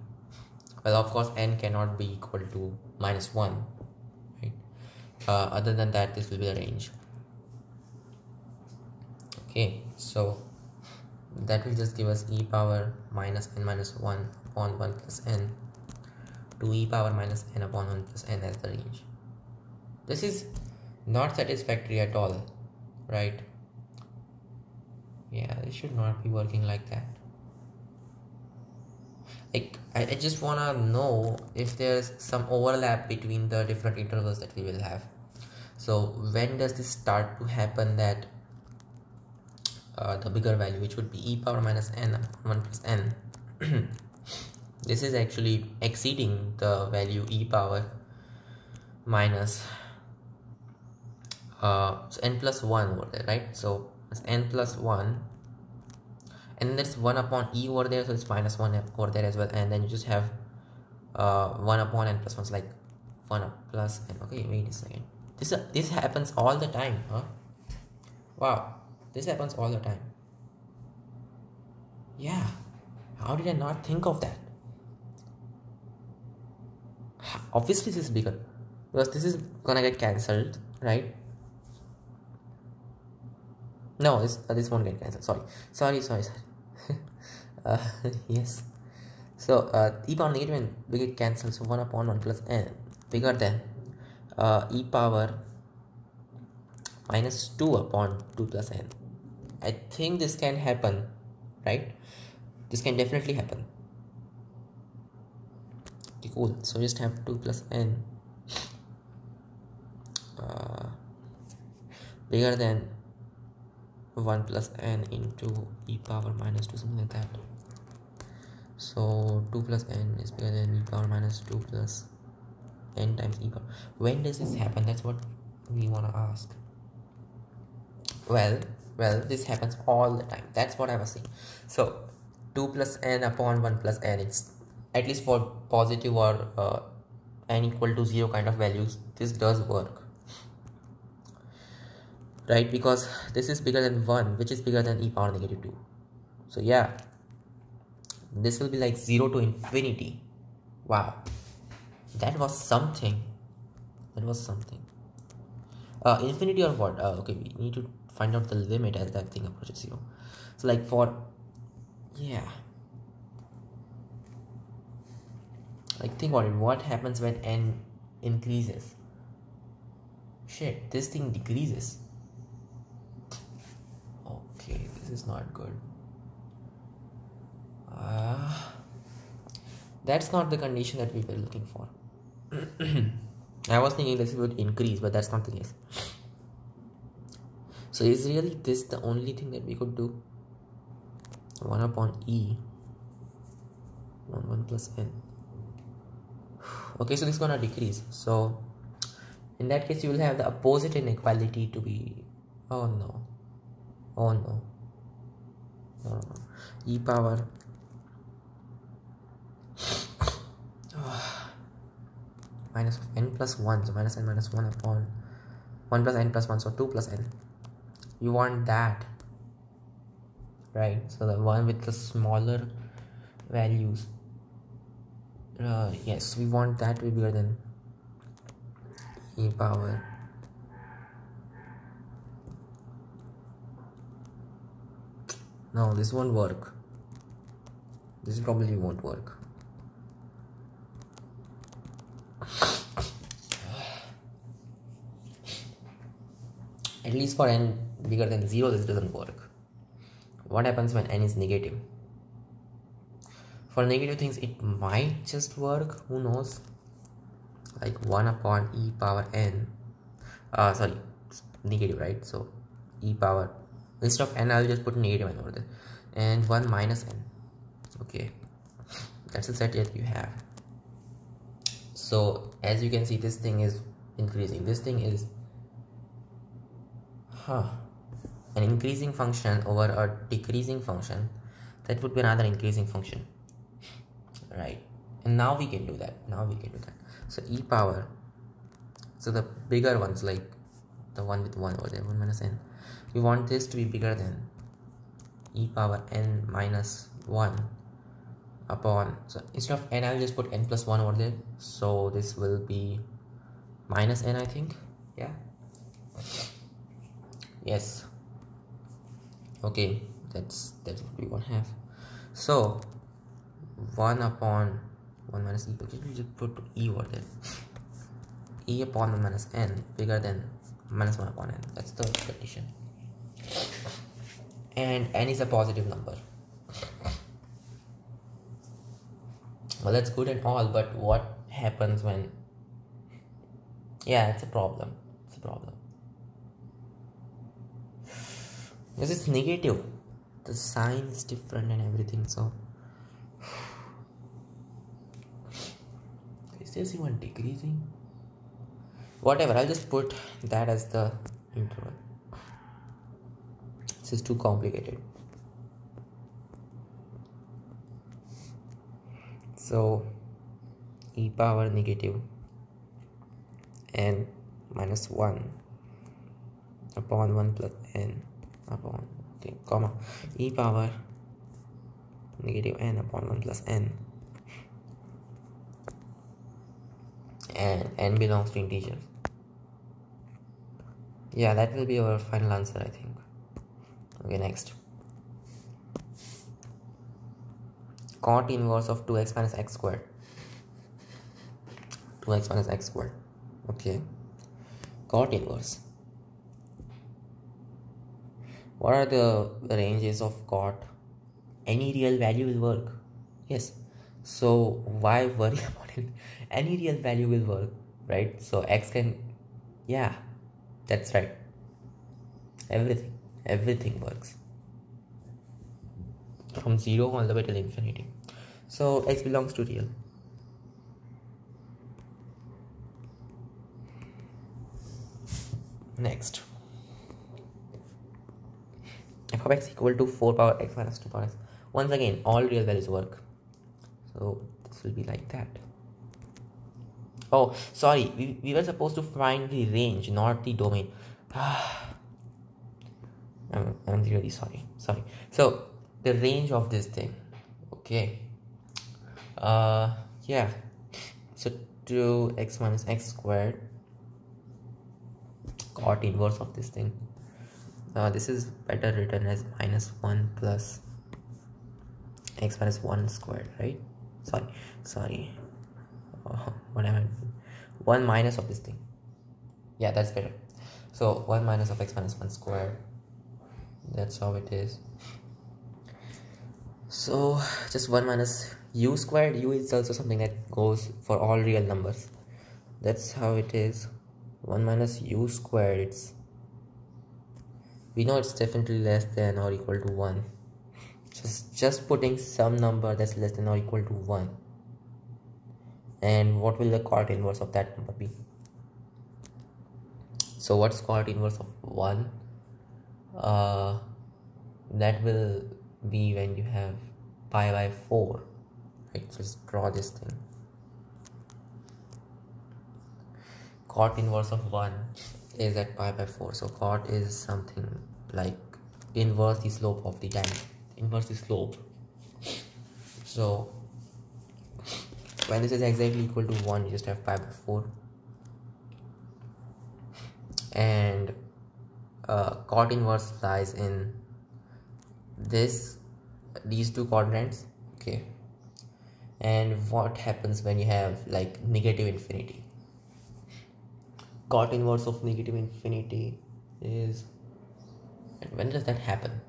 Well, of course, n cannot be equal to -1, right? Other than that, this will be the range. Okay, so that will just give us e power minus n minus 1 upon 1 plus n to e power minus n upon 1 plus n as the range. This is not satisfactory at all, right? Yeah, it should not be working like that. Like, I just wanna know if there's some overlap between the different intervals that we will have. So when does this start to happen, that the bigger value, which would be e power minus n upon 1 plus n, this is actually exceeding the value e power minus so n plus 1 over there, right? So it's n plus 1, and then there's 1 upon e over there, so it's minus 1 over there as well, and then you just have 1 upon n plus 1, so like 1 plus n. Okay, wait a second, this happens all the time, huh? Wow, this happens all the time. Yeah, how did I not think of that? Obviously this is bigger, because this is gonna get cancelled, right? No, this won't get cancelled. Sorry. Yes. So e power negative n will get cancelled. So 1 upon 1 plus n bigger than e power minus 2 upon 2 plus n. I think this can happen, right? This can definitely happen. Okay, cool. So just have 2 plus n bigger than 1 plus n into e power minus 2, something like that. So 2 plus n is bigger than e power minus 2 plus n times e power. When does this happen? That's what we want to ask. Well, this happens all the time. That's what I was saying. So 2 plus n upon 1 plus n, it's at least for positive or n equal to 0 kind of values, this does work, right? Because this is bigger than 1, which is bigger than e power negative 2. So yeah, this will be like 0 to infinity. Wow, that was something. Infinity or what? Okay, we need to find out the limit as that thing approaches 0. So like for, yeah, like think about it. What happens when n increases? Shit, this thing decreases. Okay, this is not good. That's not the condition that we were looking for. I was thinking this would increase, but that's not the case. So is really this the only thing that we could do? 1 upon e 1 plus n. Okay, so this is gonna decrease. So in that case you will have the opposite inequality to be, oh no, e power minus of n plus 1, so minus n minus 1 upon 1 plus n plus 1, so 2 plus n. You want that, right? So the one with the smaller values, yes, we want that to be bigger than e power. No, this won't work. This probably won't work. At least for n bigger than 0, this doesn't work. What happens when n is negative? For negative things, it might just work. Who knows? Like 1 upon e power n. Sorry, negative, right? So e power, instead of n, I'll just put negative n over there. And 1 minus n. Okay, that's the set that you have. So as you can see, this thing is increasing. This thing is an increasing function over a decreasing function. That would be another increasing function, right? And now we can do that. So e power, so the bigger ones, like the one with 1 over there, 1 minus n, we want this to be bigger than e power n minus 1 upon, so instead of n, I'll just put n plus 1 over there. So this will be minus n, I think. Yeah, yes, okay, that's what we want to have. So 1 upon 1 minus e, we just put e over there. E upon 1 minus n bigger than minus 1 upon n. That's the condition. And n is a positive number. Well, that's good and all, but what happens when, yeah, it's a problem. Because it's negative, the sign is different and everything. So is this even decreasing? Whatever, I'll just put that as the interval. This is too complicated. So e power negative n minus 1 upon 1 plus n upon, okay, comma, e power negative n upon 1 plus n, and n belongs to integers. Yeah, that will be our final answer, I think. Okay, next. Cot inverse of 2x minus x squared. 2x minus x squared. Okay. Cot inverse. What are the ranges of cot? Any real value will work. Yes. So why worry about it? Any real value will work, right? So x can, yeah, that's right. Everything everything works from 0 all the way till infinity. So x belongs to real. Next, f of x equal to 4 power x minus 2 power x. Once again, all real values work. So this will be like that. Oh, sorry, we were supposed to find the range, not the domain. I'm really sorry. So the range of this thing, okay. Yeah. So 2x minus x squared, cot inverse of this thing. This is better written as minus 1 plus x minus 1 squared, right? Sorry. What am I doing? 1 minus of this thing. Yeah, that's better. So 1 minus of x minus 1 squared. That's how it is. So just 1 minus u squared. U is also something that goes for all real numbers. That's how it is. 1 minus u squared. We know it's definitely less than or equal to 1. Just putting some number that's less than or equal to 1. And what will the cot inverse of that number be? So what's cot inverse of 1? That will be when you have pi by 4, right? So just draw this thing. Cot inverse of 1 is at pi by 4. So cot is something like inverse the slope of the tangent, inverse the slope. So when this is exactly equal to 1, you just have pi by 4. And cot inverse lies in these two quadrants, okay. And what happens when you have like negative infinity? Cot inverse of negative infinity is, when does that happen?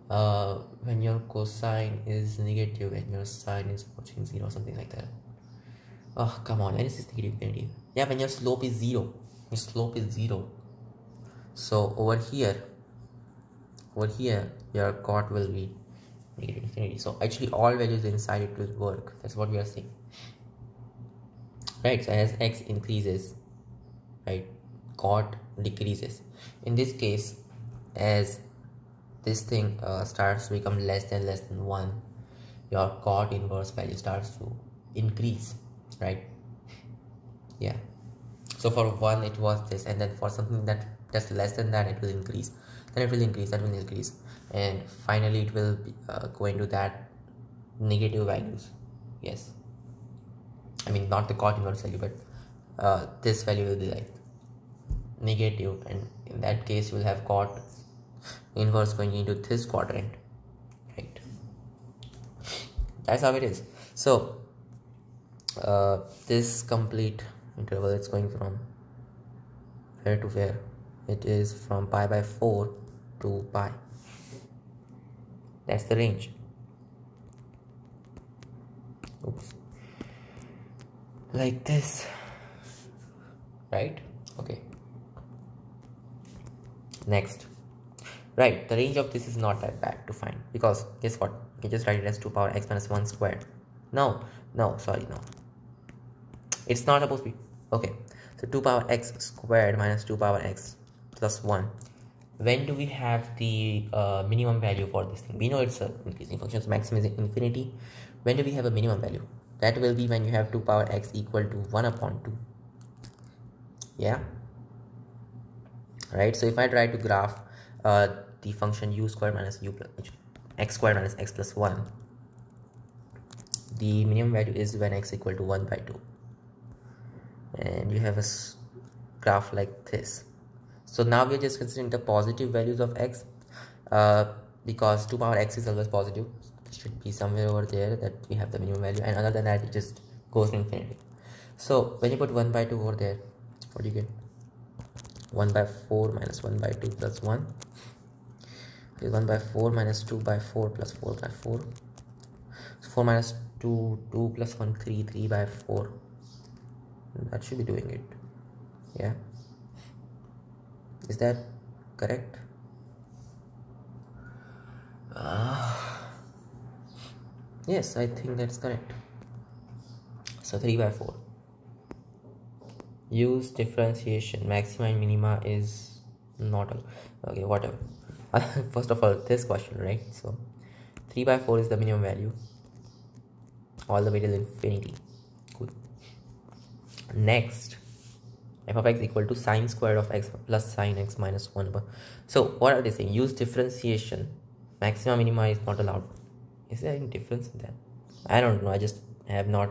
When your cosine is negative and your sine is approaching 0, something like that. Oh, come on, when is this negative infinity? Yeah, when your slope is 0. Your slope is 0. So over here your cot will be negative infinity. So actually all values inside it will work. That's what we are saying, right? So as x increases, right, cot decreases. In this case, as this thing starts to become less than 1, your cot inverse value starts to increase, right? Yeah. So for 1 it was this, and then for something that's less than that, it will increase, then it will increase, that will increase, and finally it will be, go into that negative values. Yes, I mean not the cot inverse value, but this value will be like negative, and in that case you will have cot inverse going into this quadrant, right? That's how it is. So this complete interval is going from where to where? It is from pi by 4 to pi. That's the range. Oops. Like this, right? Okay. Next, right, the range of this is not that bad to find, because guess what, you just write it as 2 power x minus 1 squared. No, it's not supposed to be. Okay, so 2 power x squared minus 2 power x plus 1. When do we have the minimum value for this thing? We know it's an increasing function, so maximum is infinity. When do we have a minimum value? That will be when you have 2 power x equal to 1 upon 2. Yeah, right? So if I try to graph the function u squared minus u plus x squared minus x plus 1, the minimum value is when x equal to 1 by 2, and you have a graph like this. So now we are just considering the positive values of x, because 2 power x is always positive. It should be somewhere over there that we have the minimum value, and other than that it just goes to infinity. So when you put 1 by 2 over there, what do you get? 1 by 4 minus 1 by 2 plus 1 is 1 by 4 minus 2 by 4 plus 4 by 4. So 4 minus 2, 2 plus 1, 3, 3 by 4. That should be doing it. Yeah, is that correct? Yes, I think that's correct. So 3 by 4. Use differentiation. Maxima and minima is not okay, whatever. First of all, this question, right? So 3 by 4 is the minimum value all the way till infinity. Cool. Next, f of x equal to sine square of x plus sine x minus 1 over. So what are they saying? Use differentiation. Maxima minima is not allowed. Is there any difference in that? I don't know. I just have not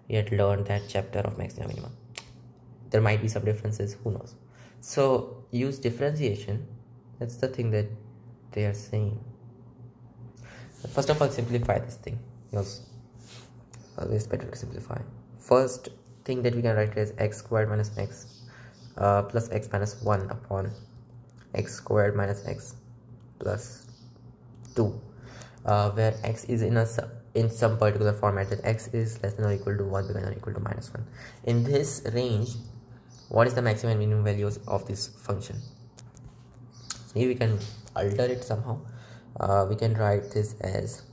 yet learned that chapter of maxima minima. There might be some differences, who knows. So use differentiation. That's the thing that they are saying. First of all, simplify this thing, because always better to simplify. First thing that we can write is x squared minus x plus x minus 1 upon x squared minus x plus 2, where x is in some particular format, that x is less than or equal to 1 bigger than or equal to minus 1. In this range, what is the maximum and minimum values of this function? Maybe we can alter it somehow. We can write this as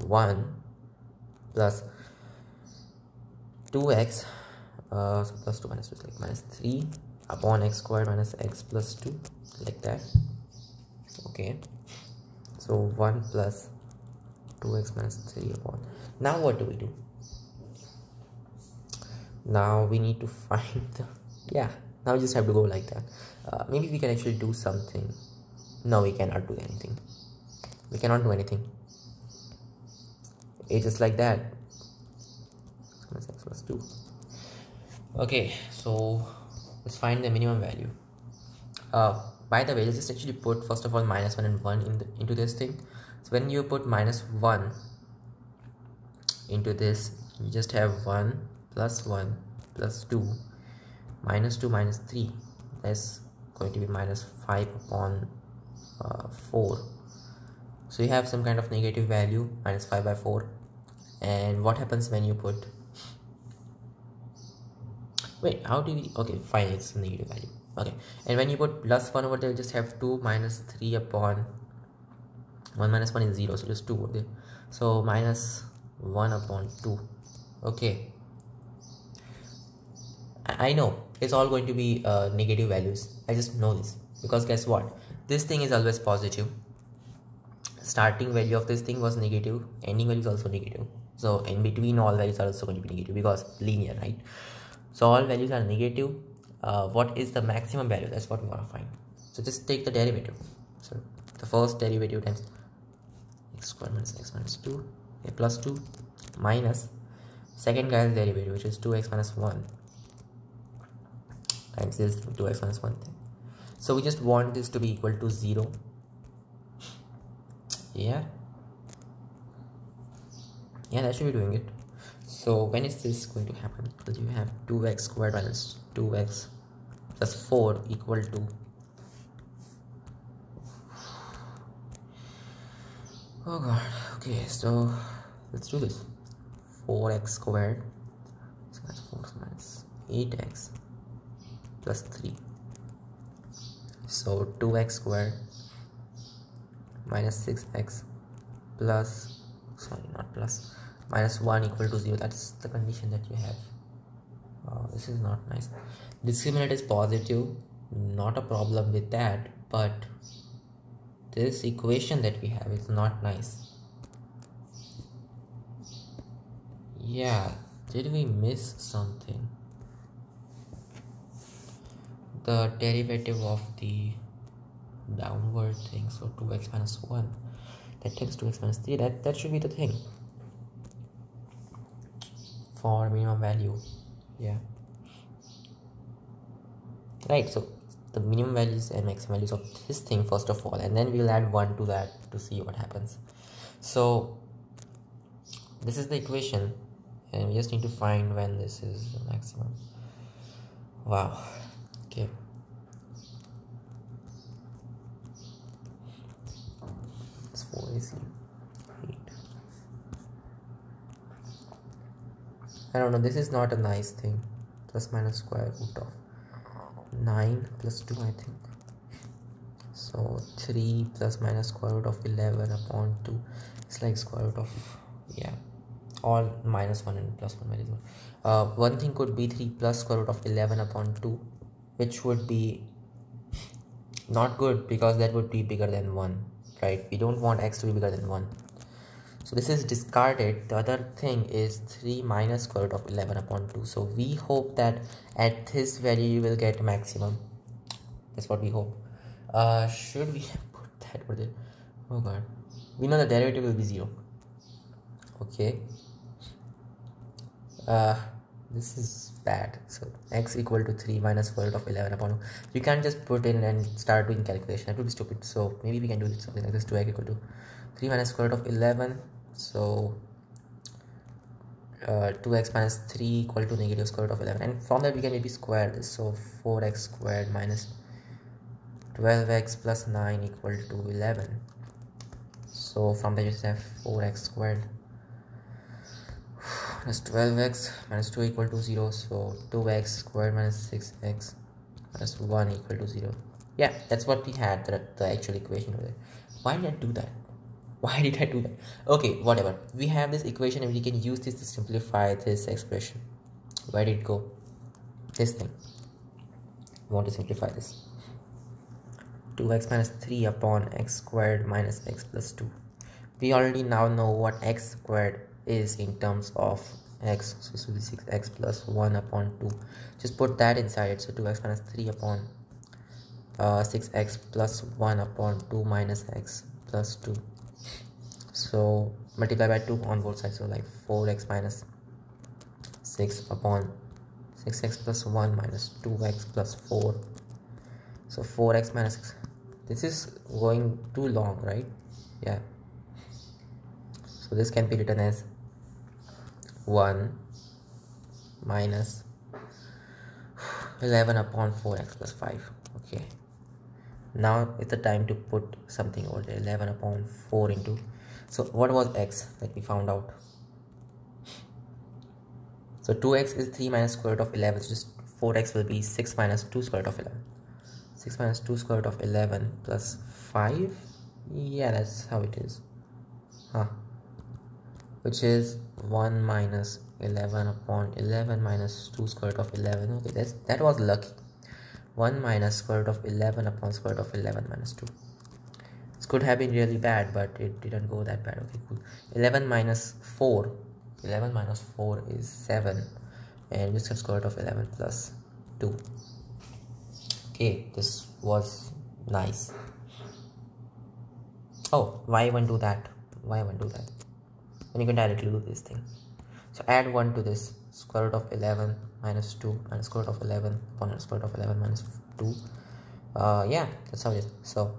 1 plus 2x, so plus 2 minus 2 is like minus 3 upon x squared minus x plus 2, like that. Okay, so 1 plus 2x minus 3 upon. Now what do we do? Now we need to find the, now we just have to go like that. Maybe we can actually do something. No, we cannot do anything. We cannot do anything. It's just like that. X plus 2. Okay, so let's find the minimum value. By the way, let's just actually put first of all minus 1 and 1 into this thing. So when you put minus 1 into this, you just have 1 plus 1 plus 2 minus 2 minus 3. That's going to be minus 5 upon 4. So you have some kind of negative value, minus 5 by 4. And what happens when you put, wait, how do we, okay, fine, it's a negative value. Okay, and when you put plus 1 over there, you just have 2 minus 3 upon 1 minus 1 is 0, so just 2 over there. So minus 1 upon 2. Okay, I know it's all going to be negative values. I just know this, because guess what, this thing is always positive. Starting value of this thing was negative, ending value is also negative. So in between, all values are also going to be negative, because linear, right? So all values are negative. What is the maximum value? That's what we want to find. So just take the derivative. So the first derivative times x squared minus x minus 2, plus 2, minus second guy's derivative, which is 2x minus 1 times this 2x minus 1 thing. So we just want this to be equal to 0. Yeah, that should be doing it. So when is this going to happen? Because you have 2x squared minus 2x plus 4 equal to, oh god, okay, so let's do this. 4x squared, so that's 4 minus 8x plus 3. So 2x squared minus 6x plus, sorry, not plus, minus 1 equal to 0. That's the condition that you have. This is not nice. Discriminant is positive, not a problem with that, but this equation that we have is not nice. Yeah, did we miss something? The derivative of the downward thing, so 2x minus 1, that takes 2x minus 3, that should be the thing for minimum value. Yeah, right. So the minimum values and maximum values of this thing first of all, and then we'll add 1 to that to see what happens. So this is the equation, and we just need to find when this is the maximum. Wow. Okay, it's 4 is 8. I don't know, this is not a nice thing. Plus minus square root of 9 plus 2, I think. So 3 plus minus square root of 11 upon 2 is like square root of, yeah, all minus 1 and plus 1 values. One thing could be 3 plus square root of 11 upon 2, which would be not good because that would be bigger than 1, right? We don't want x to be bigger than 1. So this is discarded. The other thing is 3 minus square root of 11 upon 2. So we hope that at this value you will get maximum. That's what we hope. Should we put that over there? Oh god. We know the derivative will be 0. Okay. This is bad. So x equal to 3 minus square root of 11 upon 2. You can't just put in and start doing calculation. It would be stupid. So maybe we can do something like this. 2x equal to 3 minus square root of 11. So 2x minus 3 equal to negative square root of 11. And from that we can maybe square this. So 4x squared minus 12x plus 9 equal to 11. So from there you just have 4x squared minus 12x minus 2 equal to 0. So 2x squared minus 6x minus 1 equal to 0. Yeah, that's what we had, the actual equation over there. Why did I do that? Why did I do that? Okay, whatever. We have this equation and we can use this to simplify this expression. Where did it go? This thing. We want to simplify this. 2x minus 3 upon x squared minus x plus 2. We already now know what x squared is in terms of x. So this will be 6x plus 1 upon 2. Just put that inside it. So 2x minus 3 upon 6x plus 1 upon 2 minus x plus 2. So multiply by 2 on both sides. So like 4x minus 6 upon 6x plus 1 minus 2x plus 4. So 4x minus 6. This is going too long, right? Yeah. So this can be written as 1 minus 11 upon 4x plus 5. Okay. Now it's the time to put something over there. 11 upon 4 into. So what was x that we found out? So 2x is 3 minus square root of 11. So just 4x will be 6 minus 2 square root of 11. 6 minus 2 square root of 11 plus 5. Yeah, that's how it is. Which is 1 minus 11 upon 11 minus 2 square root of 11. Okay, that was lucky. 1 minus square root of 11 upon square root of 11 minus 2. This could have been really bad, but it didn't go that bad. Okay, cool. 11 minus 4. 11 minus 4 is 7. And just have square root of 11 plus 2. Okay, this was nice. Oh, why even do that? Why even do that? Then you can directly do this thing. So add 1 to this. Square root of 11 minus 2 minus square root of 11 upon square root of 11 minus 2. Yeah, that's how it is. So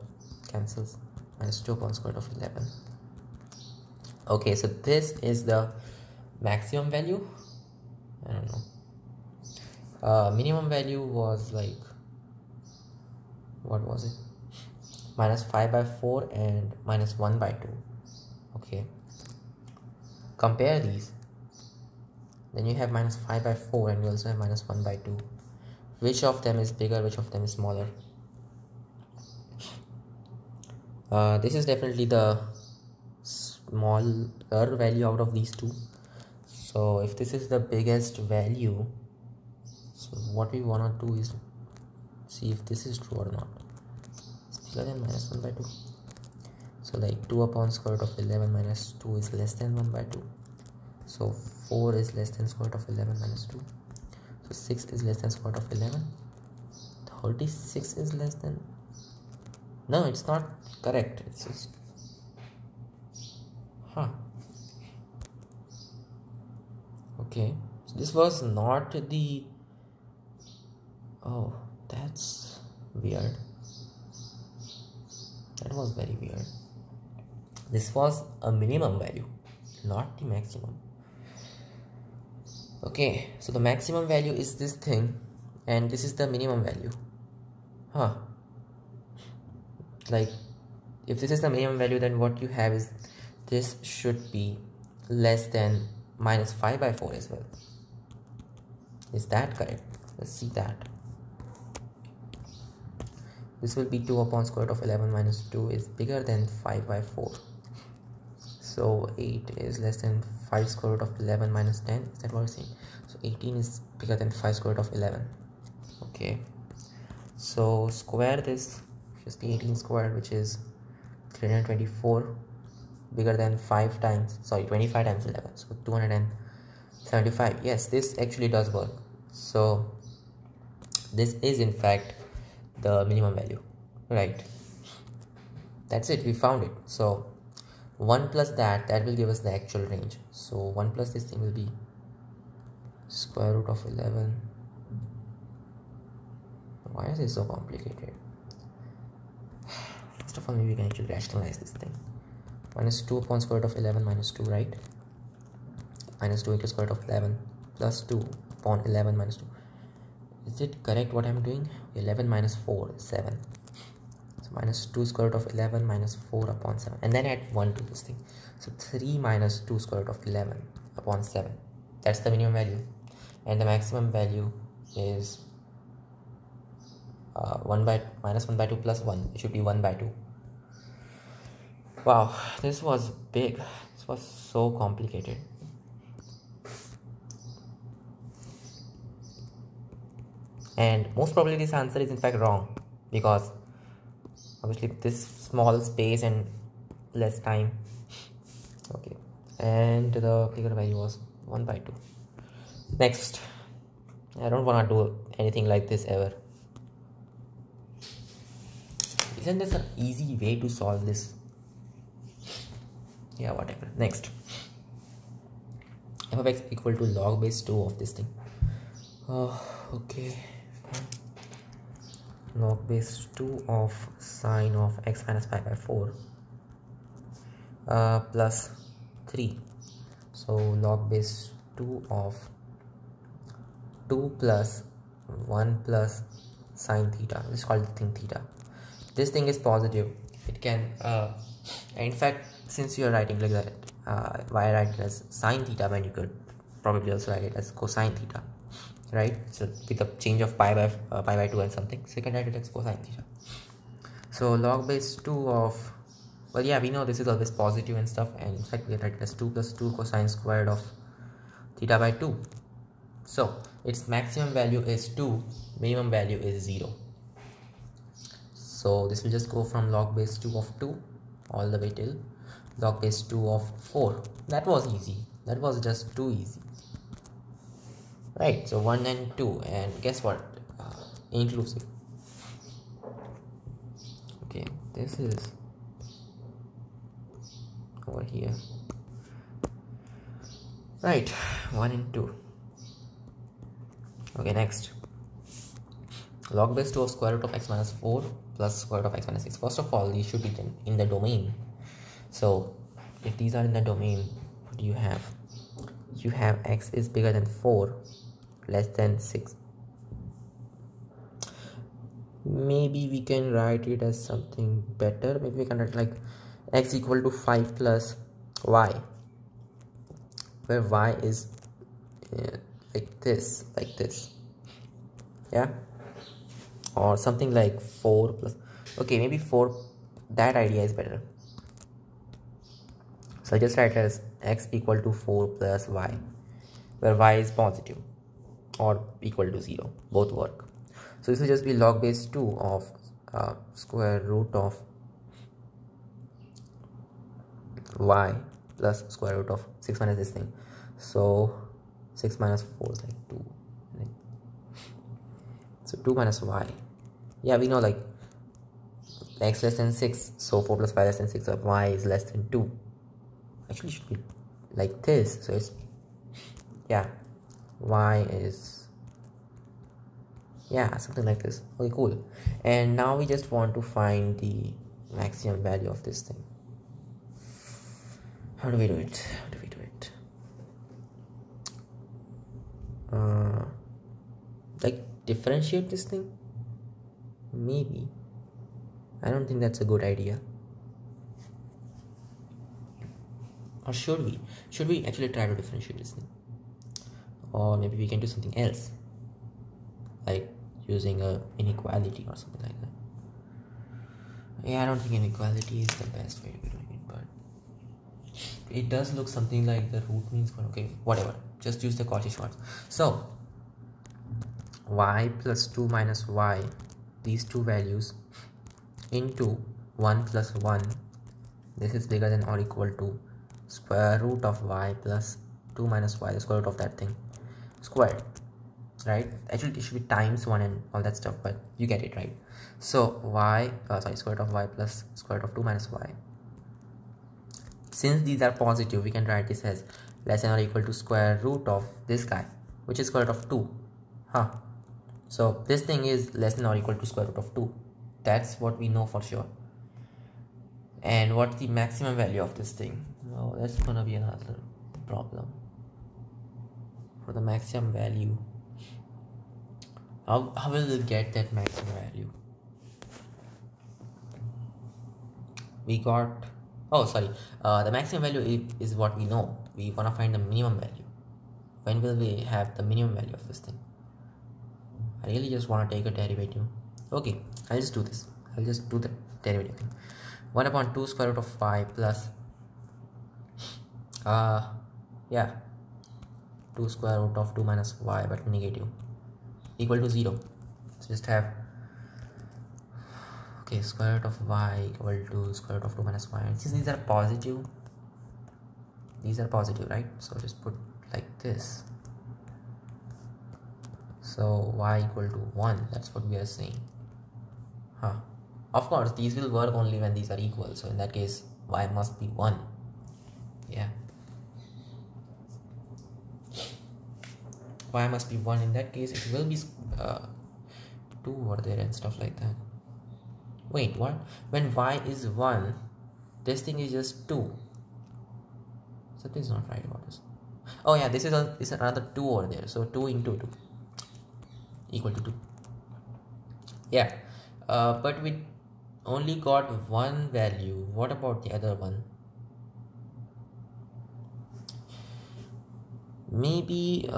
cancels. Minus 2 upon square root of 11. Okay, so this is the maximum value. I don't know. Minimum value was like, what was it? Minus 5 by 4 and minus 1 by 2. Okay. Compare these. Then you have minus 5 by 4 and you also have minus 1 by 2. Which of them is bigger? Which of them is smaller? This is definitely the smaller value out of these two. So if this is the biggest value, so what we want to do is see if this is true or not. It's bigger than minus 1 by 2. So like 2 upon square root of 11 minus 2 is less than 1 by 2. So 4 is less than square root of 11 minus 2. So 6 is less than square root of 11. 36 is less than. No, it's not correct. It's just. Okay. So this was not the. Oh, that's weird. That was very weird. This was a minimum value, not the maximum. Okay, so the maximum value is this thing, and this is the minimum value. Like, if this is the minimum value, then what you have is this should be less than minus 5 by 4 as well. Is that correct? Let's see that. this will be 2 upon square root of 11 minus 2 is bigger than 5 by 4. So 8 is less than 5 square root of 11 minus 10. Is that what we're saying? So 18 is bigger than 5 square root of 11. Okay. So square this, just be 18 squared, which is 324, bigger than 5 times, sorry, 25 times 11. So 275. Yes, this actually does work. So this is in fact the minimum value, right? That's it, we found it. So 1 plus that will give us the actual range. So 1 plus this thing will be square root of 11. Why is it so complicated? First of all, maybe we can actually rationalize this thing. Minus 2 upon square root of 11 minus 2, right? Minus 2 into square root of 11 plus 2 upon 11 minus 2. Is it correct what I'm doing? 11 minus 4 is 7. So minus 2 square root of 11 minus 4 upon 7. And then add 1 to this thing. So 3 minus 2 square root of 11 upon 7. That's the minimum value. And the maximum value is minus 1 by 2 plus 1. It should be 1 by 2. Wow, this was big. This was so complicated. And most probably this answer is in fact wrong, because obviously this small space and less time. Okay, and the bigger value was 1 by 2. Next, I don't want to do anything like this ever. Isn't this an easy way to solve this? Yeah, whatever. Next, f of x equal to log base 2 of this thing. Oh, okay. Log base 2 of sine of x minus pi by 4 plus 3. So log base 2 of 2 plus 1 plus sine theta. Let's call the thing theta. This thing is positive. It can in fact, since you are writing like that, why write it as sine theta when you could probably also write it as cosine theta, right? So with a change of pi by 2 and something, so you can write it as cosine theta. So log base 2 of, well, yeah, we know this is always positive and stuff, and in fact we write it as 2 plus 2 cosine squared of theta by 2. So its maximum value is 2, minimum value is 0. So this will just go from log base 2 of 2 all the way till log base 2 of 4. That was easy. That was just too easy. Right, so 1 and 2, and guess what? Inclusive. Okay, this is over here. Right, 1 and 2. Okay, next. Log base 2 of square root of x minus 4 plus square root of x minus 6. First of all, these should be in the domain. So if these are in the domain, what do you have? You have x is bigger than 4, less than 6. Maybe we can write it as something better. Maybe we can write like x equal to 5 plus y, where y is like this, yeah, or something like 4 plus, okay, maybe 4. That idea is better. So I just write as x equal to 4 plus y, where y is positive or equal to 0. Both work. So this will just be log base 2 of square root of y plus square root of 6 minus this thing. So 6 minus 4 is like 2. So 2 minus y. Yeah, we know like x less than 6. So 4 plus 5 less than 6. So y is less than 2. Actually, it should be like this. So it's, yeah, y is, yeah, something like this. Okay, cool. And now we just want to find the maximum value of this thing. How do we do it? Like differentiate this thing? Maybe. I don't think that's a good idea. Or should we? Should we actually try to differentiate this thing? Or maybe we can do something else, like using a inequality or something like that. Yeah, I don't think inequality is the best way to be doing it, but it does look something like the root means one. Okay, whatever, just use the Cauchy-Schwarz. So y plus 2 minus y, these two values, into 1 plus 1, this is bigger than or equal to square root of y plus 2 minus y, the square root of that thing squared, right? Actually it should be times 1 and all that stuff, but you get it, right? So y square root of y plus square root of 2 minus y. Since these are positive, we can write this as less than or equal to square root of this guy, which is square root of 2. So this thing is less than or equal to square root of 2. That's what we know for sure. And what's the maximum value of this thing? Oh, that's gonna be another problem. For the maximum value, how will we get that maximum value? We got, the maximum value is what we know. We want to find the minimum value. When will we have the minimum value of this thing? I really just want to take a derivative. Okay, I'll just do this. I'll just do the derivative thing. 1 upon 2 square root of y plus 2 square root of 2 minus y, but negative, equal to 0. So just have square root of y equal to square root of 2 minus y. Since these are positive, right? So just put like this. So y equal to 1, that's what we are saying. Of course these will work only when these are equal, so in that case y must be 1. Yeah, y must be 1. In that case it will be 2 over there and stuff like that. Wait, what? When y is 1, this thing is just 2. Something's not right about this. Oh yeah, this is another 2 over there, so 2 into 2 equal to 2. Yeah, but we only got one value. What about the other one? Maybe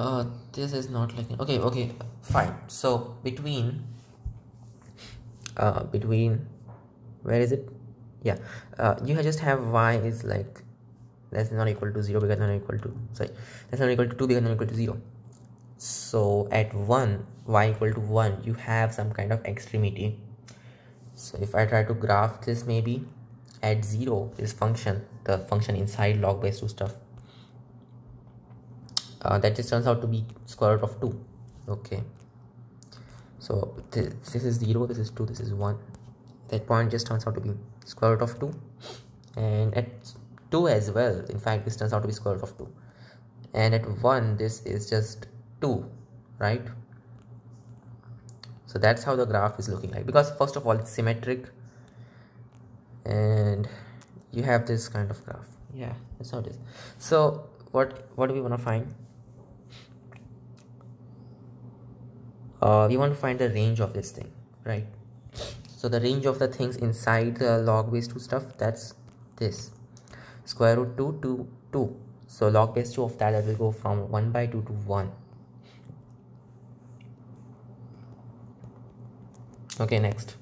this is not like okay, fine. So between where is it? Yeah, you just have y is like less than or equal to 0, bigger than or equal to less than or equal to 2, bigger than or equal to 0. So at 1, y equal to 1, you have some kind of extremity. So if I try to graph this, maybe at 0, this function, the function inside log base 2 stuff, that just turns out to be square root of 2. Okay, so this is 0, this is 2, this is 1. That point just turns out to be square root of 2, and at 2 as well, in fact this turns out to be square root of 2, and at 1 this is just 2, right? So that's how the graph is looking like, because first of all it's symmetric and you have this kind of graph. Yeah, that's how it is. So what do we want to find? We want to find the range of this thing, right? So the range of the things inside the log base 2 stuff, that's this square root 2 to 2. So log base 2 of that will go from 1 by 2 to 1. Okay, next,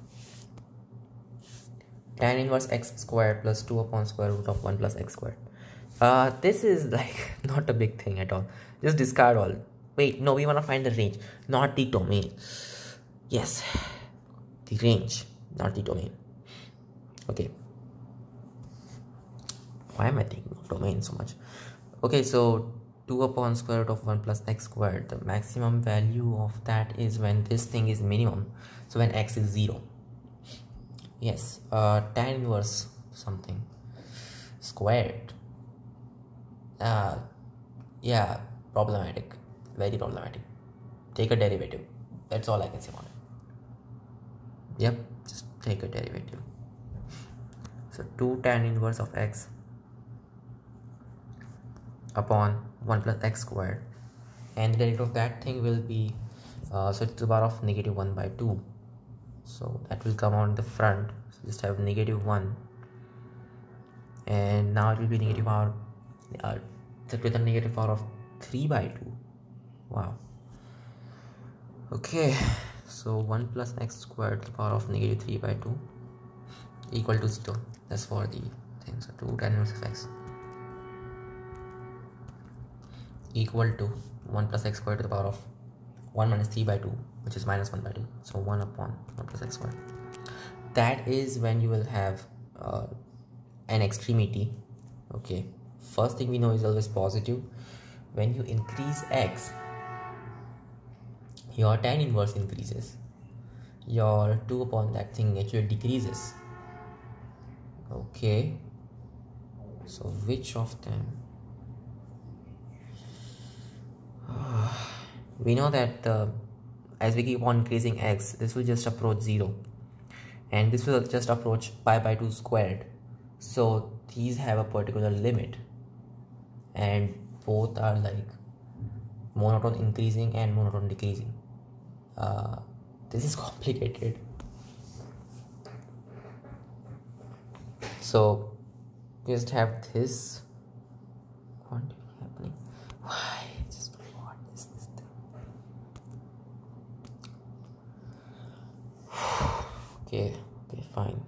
tan inverse x squared plus 2 upon square root of 1 plus x squared. This is like not a big thing at all. Just discard all. Wait, no, we want to find the range, not the domain. Yes, the range, not the domain. Okay, why am I thinking of domain so much? Okay, so 2 upon square root of 1 plus x squared, the maximum value of that is when this thing is minimum, so when x is 0. Yes, tan inverse something squared. Yeah, problematic, very problematic. Take a derivative, that's all I can say about it. Yep, just take a derivative. So 2 tan inverse of x upon 1 plus x squared, and the derivative of that thing will be so it's to the power of negative 1 by 2, so that will come on the front. So just have negative 1, and now it will be negative power with a negative power of 3 by 2. Wow. Okay, so 1 plus x squared to the power of negative 3 by 2 equal to 0. That's for the thing. So 2 tan inverse of x equal to 1 plus x squared to the power of 1 minus 3 by 2, which is minus 1 by 2. So 1 upon 1 plus x squared. That is when you will have an extremity. Okay, first thing we know is always positive. When you increase x, your tan inverse increases, your 2 upon that thing actually decreases. Okay, so which of them? We know that as we keep on increasing x, this will just approach 0, and this will just approach pi by 2 squared. So these have a particular limit, and both are like monotone increasing and monotone decreasing. This is complicated. So we just have this quantity happening. Why? Just what is this thing? Okay, fine.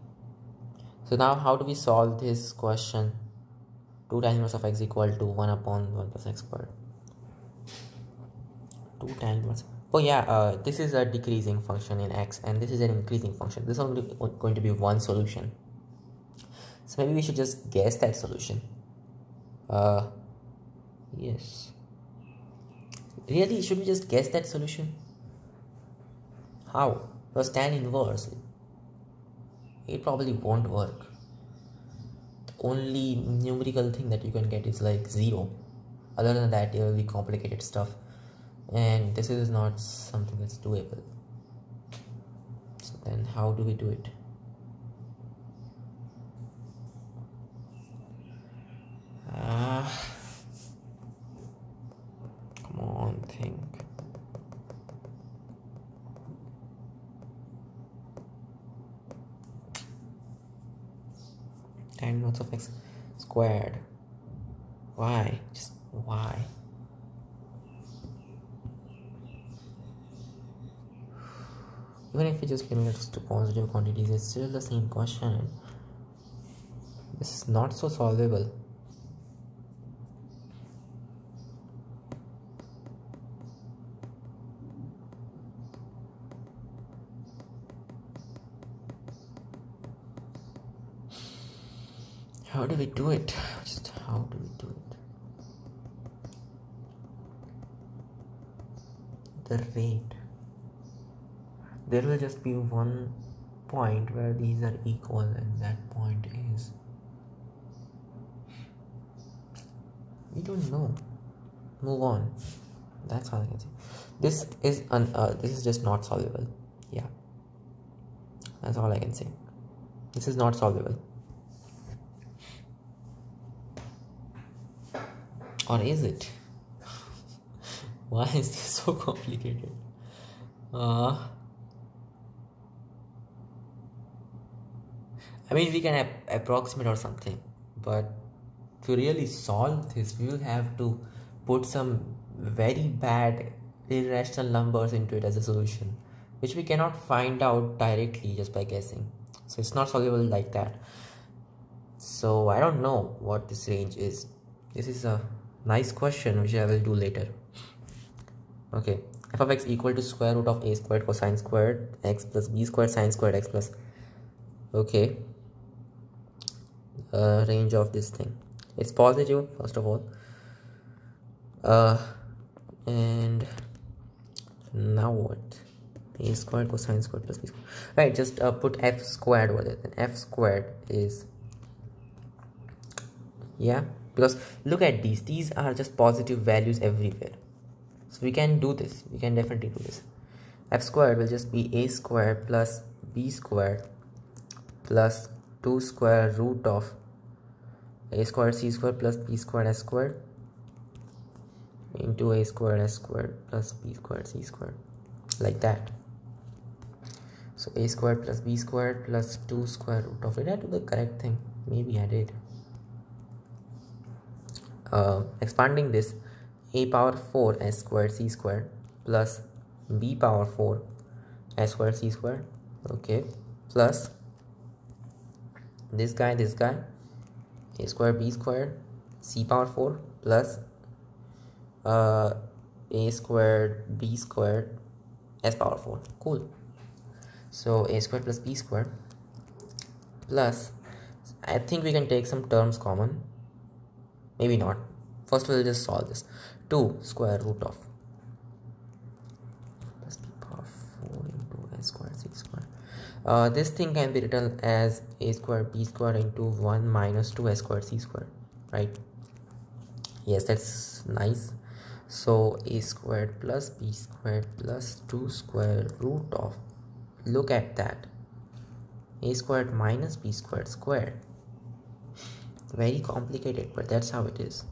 So now how do we solve this question? 2 tan inverse of x equal to 1 upon 1 plus x squared. 2 tan inverse. Oh yeah, this is a decreasing function in x, and this is an increasing function. This is only going to be one solution. So maybe we should just guess that solution. Yes. Really, should we just guess that solution? How? Because tan inverse, it probably won't work. The only numerical thing that you can get is like 0. Other than that, it will be complicated stuff, and this is not something that's doable. So then how do we do it? Come on, think. Tan inverse of x squared. Why? Just why? Even if we just limit it to positive quantities, it's still the same question. This is not so solvable. How do we do it? Just how do we do it? The rate. There will just be one point where these are equal, and that point is, we don't know. Move on. That's all I can say. This is just not solvable. Yeah, that's all I can say. This is not solvable. Or is it? Why is this so complicated? I mean, we can approximate or something, but to really solve this, we will have to put some very bad irrational numbers into it as a solution, which we cannot find out directly just by guessing. So it's not solvable like that. So I don't know what this range is. This is a nice question which I will do later. Okay, f of x equal to square root of a squared cosine squared x plus b squared sine squared x plus. Okay, range of this thing, it's positive first of all, and now what? A squared cosine squared plus b squared, right? Just put f squared over there. Then f squared is, yeah, because look at these are just positive values everywhere, so we can do this. We can definitely do this. F squared will just be a squared plus b squared plus 2 square root of a squared c squared plus b squared s squared into a squared s squared plus b squared c squared, like that. So a squared plus b squared plus 2 square root of it. Did I do the correct thing? Maybe I did. Expanding this, a power 4 s squared c squared plus b power 4 s squared c squared, okay, plus this guy, a square b squared c power 4 plus a squared b squared s power 4. Cool. So a squared plus b squared plus, I think we can take some terms common, maybe not. First we'll just solve this. 2 square root of plus b power 4 into a squared c squared. This thing can be written as a squared b squared into 1 minus 2 a squared c squared, right? Yes, that's nice. So a squared plus b squared plus 2 square root of, look at that, a squared minus b squared squared. Very complicated, but that's how it is,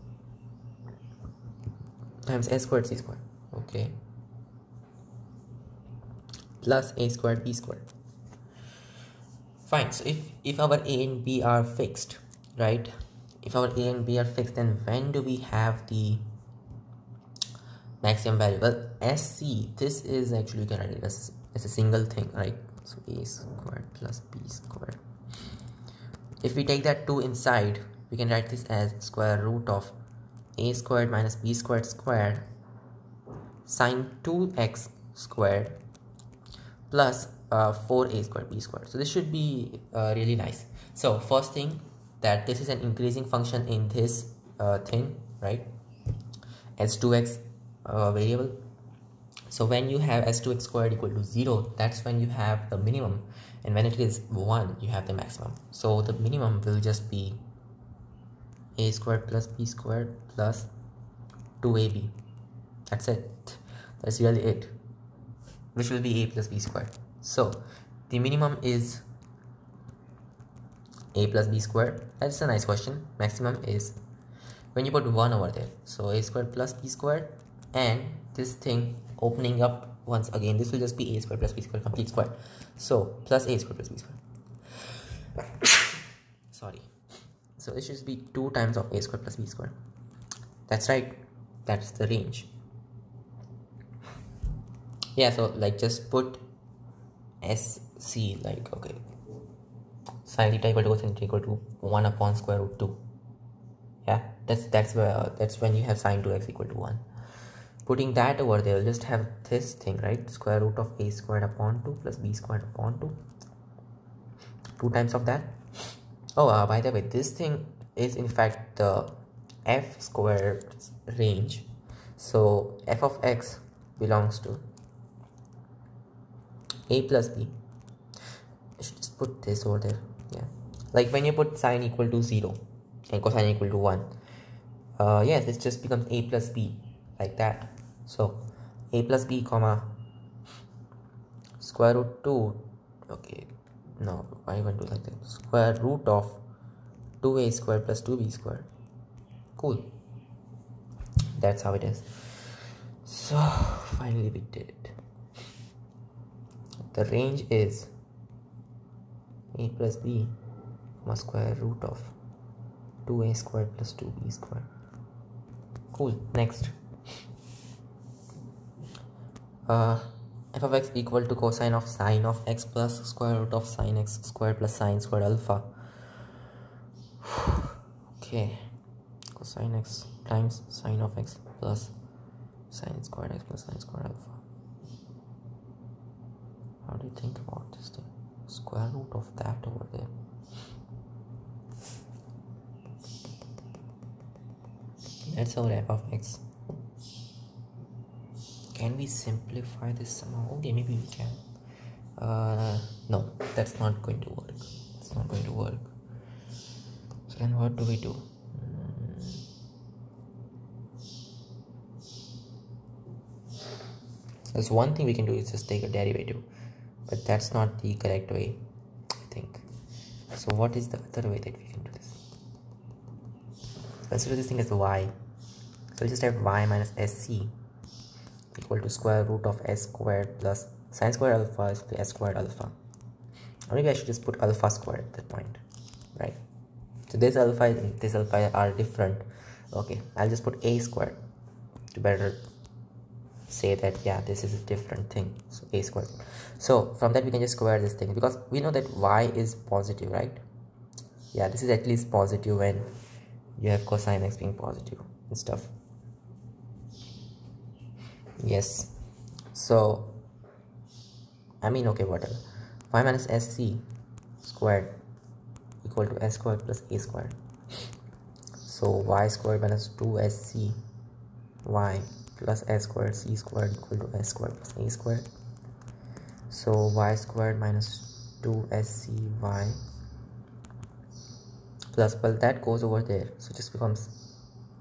times a squared c squared. Okay, plus a squared b squared. Fine. So if our a and b are fixed, right, if our a and b are fixed, then when do we have the maximum value? Well, sc, this is actually, you can write it as a single thing, right? So a squared plus b squared. If we take that 2 inside, we can write this as square root of a squared minus b squared squared sine 2x squared plus 4a squared b squared. So this should be really nice. So first thing, that this is an increasing function in this thing, right, as 2x variable. So when you have s2x squared equal to 0, that's when you have the minimum, and when it is 1, you have the maximum. So the minimum will just be a squared plus b squared plus 2ab. That's it. That's really it, which will be a plus b squared. So the minimum is a plus b squared. That's a nice question. Maximum is when you put 1 over there. So a squared plus b squared, and this thing opening up once again, this will just be a squared plus b squared complete square. So plus a squared plus b squared. Sorry. So it should be 2 times of a squared plus b squared. That's right. That's the range. Yeah, so like just put sc, like, okay, sin theta equal to cosine theta equal to 1 upon square root 2. Yeah, that's when you have sin 2x equal to 1. Putting that over there, we'll just have this thing, right? Square root of a squared upon 2 plus b squared upon 2. 2 times of that. Oh, by the way, this thing is in fact the f squared range. So f of x belongs to a plus b. I should just put this over there. Yeah, like when you put sine equal to 0 and cosine equal to 1, yes, it just becomes a plus b, like that. So a plus b comma square root 2, okay, no, I won't do like that, square root of 2a squared plus 2b squared. Cool. That's how it is. So finally we did it. The range is a plus b comma square root of 2a squared plus 2b squared. Cool. Next, f of x equal to cosine of sine of x plus square root of sine x squared plus sine squared alpha. Okay, cosine x times sine of x plus sine squared x plus sine squared alpha. How do you think about this thing? Square root of that over there. That's our f of x. Can we simplify this somehow? Okay, maybe we can. No, that's not going to work. It's not going to work. So then what do we do? There's one thing we can do, is just take a derivative, but that's not the correct way, I think. So what is the other way that we can do this? Consider this thing as y. So we'll just have y minus sc equal to square root of s squared plus sine squared alpha is to s squared alpha. Or maybe I should just put alpha squared at that point, right? So this alpha and this alpha are different. Okay, I'll just put a squared to better say that, yeah, this is a different thing. So a squared. So from that we can just square this thing, because we know that y is positive, right? Yeah, this is at least positive when you have cosine x being positive and stuff. Yes, so I mean, okay, whatever. Y minus sc squared equal to s squared plus a squared. So y squared minus 2sc y plus s squared c squared equal to s squared plus a squared. So y squared minus 2sc y plus, well, that goes over there, so it just becomes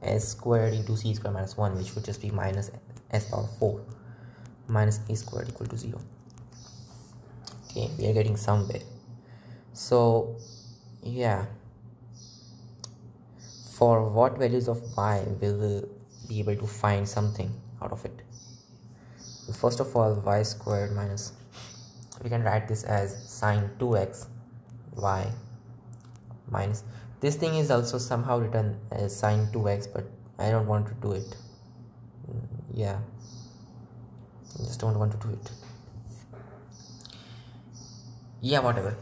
s squared into c squared minus 1, which would just be minus s power 4 minus a squared equal to 0. Okay, we are getting somewhere. So yeah, for what values of y we will be able to find something out of it? So first of all, y squared minus, we can write this as sine 2x y minus, this thing is also somehow written as sine 2x, but I don't want to do it. Yeah, I just don't want to do it. Yeah, whatever.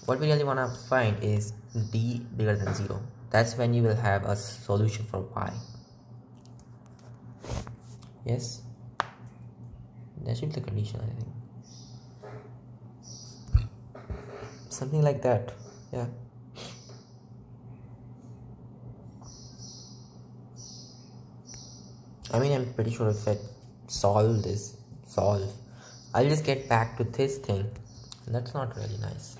What we really want to find is d bigger than 0. That's when you will have a solution for y. Yes, that should be the condition, I think. Something like that. Yeah. I mean, I'm pretty sure if I solve, I'll just get back to this thing. That's not really nice.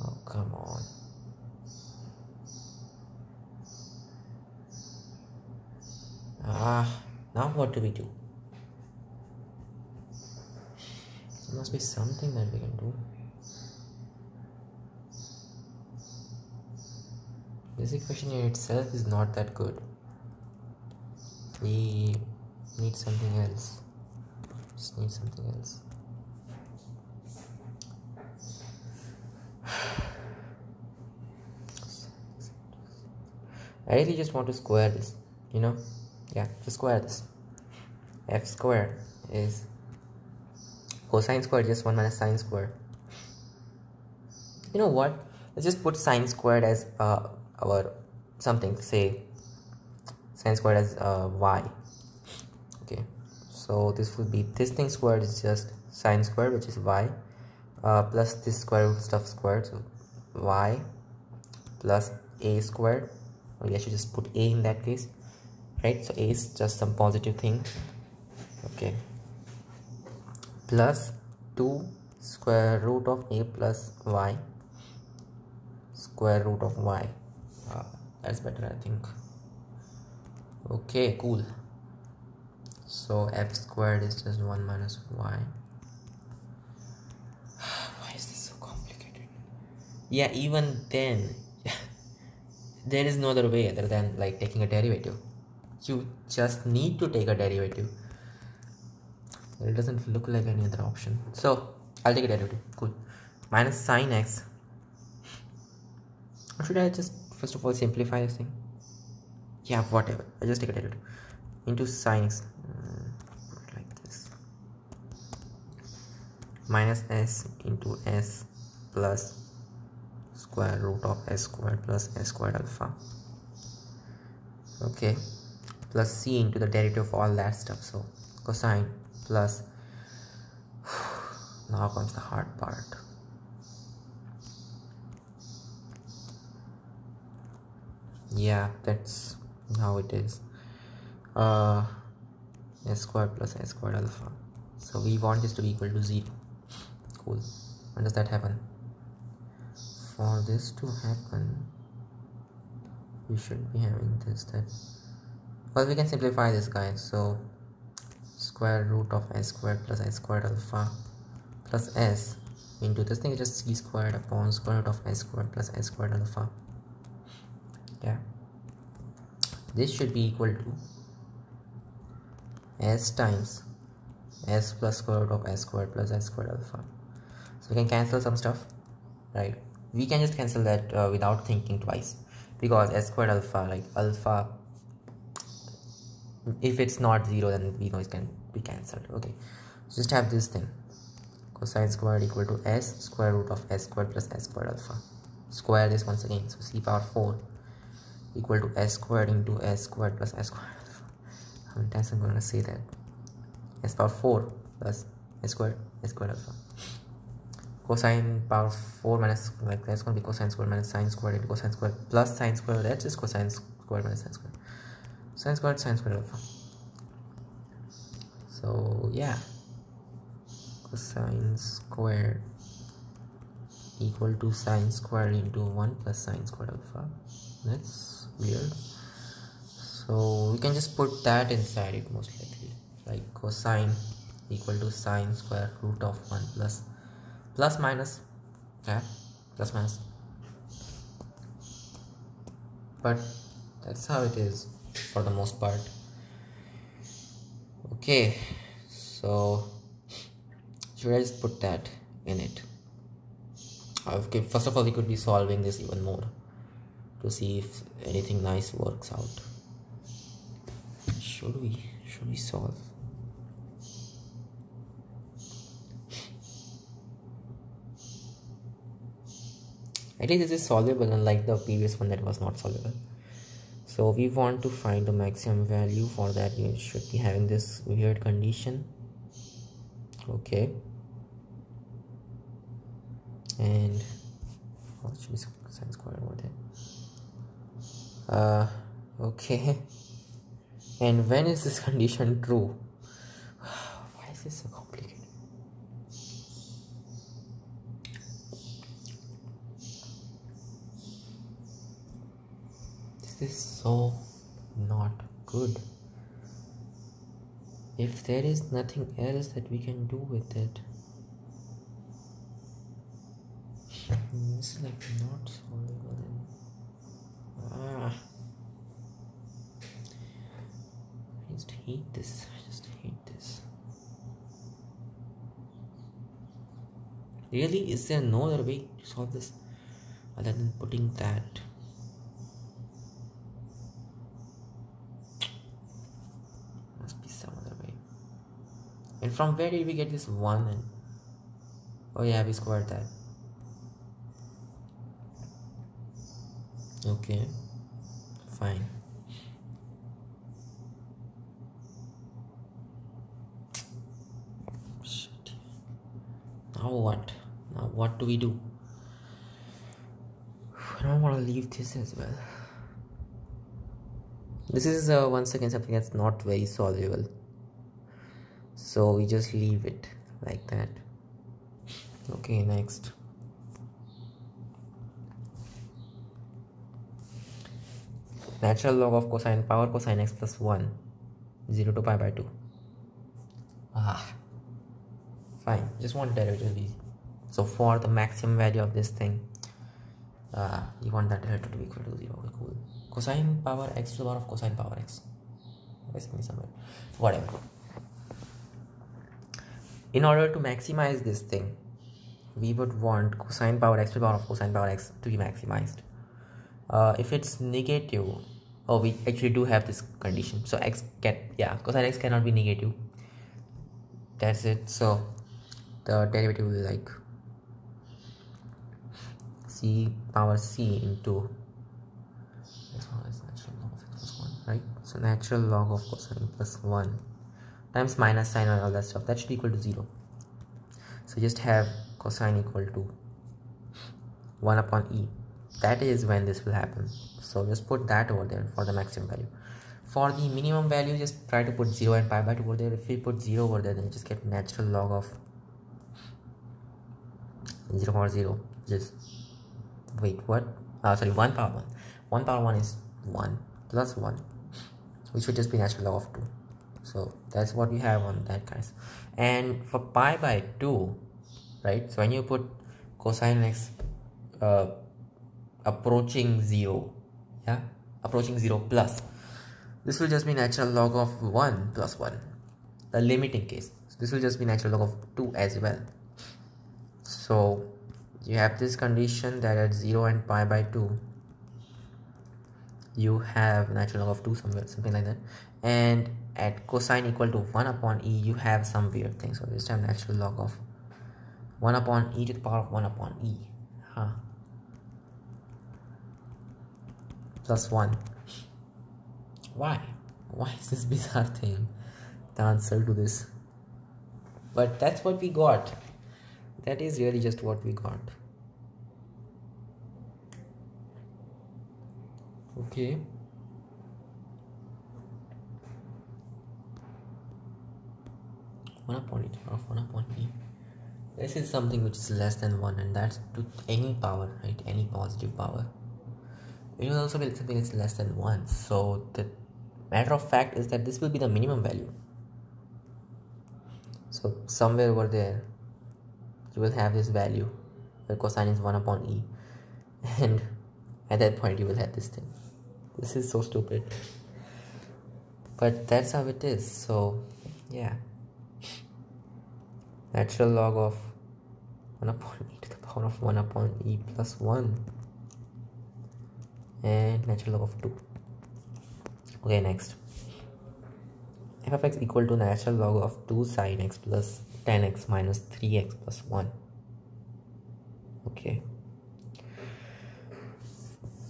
Oh, come on. Now what do we do? There must be something that we can do. This equation in itself is not that good. We need something else. Just need something else. I really just want to square this, you know? Yeah, just square this. F squared is cosine squared, just 1 minus sine squared. You know what? Let's just put sine squared as our something, say sine squared as y. Okay, so this would be, this thing squared is just sine squared, which is y, plus this square root stuff squared, so y plus a squared. Maybe I should just put a in that case, right? So a is just some positive thing. Okay, plus 2 square root of a plus y square root of y. That's better, I think. Okay, cool. So f squared is just 1 minus y. Why is this so complicated? Yeah, even then there is no other way other than like taking a derivative. You just need to take a derivative. It doesn't look like any other option, so I'll take a derivative. Cool. Minus sine x, or should I just first of all simplify this thing? Yeah, whatever, I just take a derivative into sine x, put it like this, minus s into s plus square root of s squared plus s squared alpha. Okay, plus c into the derivative of all that stuff, so cosine plus, now comes the hard part. Yeah, that's how it is. S squared plus s squared alpha. So we want this to be equal to 0. Cool. When does that happen? For this to happen, we should be having this, that, well, we can simplify this, guys. So square root of s squared plus s squared alpha plus s into this thing is just c squared upon square root of s squared plus s squared alpha. Yeah, this should be equal to s times s plus square root of s squared plus s squared alpha. So we can cancel some stuff, right? We can just cancel that without thinking twice, because s squared alpha, like alpha, if it's not 0, then we know it can be cancelled. Okay, so just have this thing, cosine squared equal to s square root of s squared plus s squared alpha. Square this once again, so c power 4 equal to s squared into s squared plus s squared alpha. How many times I'm going to say that? S power 4 plus s squared alpha. Cosine power 4 minus, like that's going to be cosine squared minus sine squared into cosine squared plus sine squared. That's just cosine squared minus sine squared. Sine squared alpha. So yeah, cosine squared equal to sine squared into 1 plus sine squared alpha. That's weird. So we can just put that inside it most likely, like cosine equal to sine square root of 1 plus minus, yeah, plus minus, but that's how it is for the most part. Okay, so should I just put that in it? Okay, first of all, we could be solving this even more to see if anything nice works out. Should we solve? At least this is solvable, unlike the previous one that was not solvable. So we want to find the maximum value. For that we should be having this weird condition. Okay, and what should be sine squared over there? Okay, and when is this condition true? Why is this so complicated? This is so not good. If there is nothing else that we can do with it, this is like not solvable. I just hate this. Really, is there no other way to solve this other than putting that? Must be some other way. And from where did we get this 1? And oh yeah, we squared that. Okay, fine. Shit. Now what? Now what do we do? I don't want to leave this as well. This is once again something that's not very solvable, so we just leave it like that. Okay, next. Natural log of cosine power cosine x plus 1, 0 to pi by 2. Fine, just want derivative easy. So for the maximum value of this thing, you want that derivative to be equal to 0. Okay, cool. Cosine power x to the power of cosine power x. Basically somewhere. Whatever. In order to maximize this thing, we would want cosine power x to the power of cosine power x to be maximized. If it's negative, we actually do have this condition. So cosine x cannot be negative. That's it. So the derivative will be like c power c into this one is natural log of x plus 1, right? So natural log of cosine plus 1 times minus sine and all that stuff, that should equal to 0. So just have cosine equal to 1 upon e. That is when this will happen. So just put that over there for the maximum value. For the minimum value, just try to put 0 and pi by 2 over there. If we put 0 over there, then you just get natural log of 0,0. Just wait, what? Sorry, 1 power 1. 1 power 1 is 1 plus 1, which would just be natural log of 2. So that's what we have on that, guys. And for pi by 2, right? So when you put cosine x approaching 0, yeah, approaching 0 plus, this will just be natural log of 1 plus 1, the limiting case. So this will just be natural log of 2 as well. So you have this condition that at 0 and pi by 2 you have natural log of 2 somewhere, something like that, and at cosine equal to 1 upon e you have some weird thing. So just have natural log of 1 upon e to the power of 1 upon e. Plus 1. Why is this bizarre thing the answer to this? But that's what we got. That is really just what we got. Okay. One upon e of 1 upon e. This is something which is less than 1, and that's to any power, right? Any positive power. It will also be something that's less than 1. So the matter of fact is that this will be the minimum value. So somewhere over there you will have this value where cosine is 1 upon e, and at that point you will have this thing. This is so stupid, but that's how it is. So yeah, natural log of 1 upon e to the power of 1 upon e plus 1 and natural log of 2. Okay, next, f of x equal to natural log of 2 sin x plus 10x minus 3x plus 1. Okay,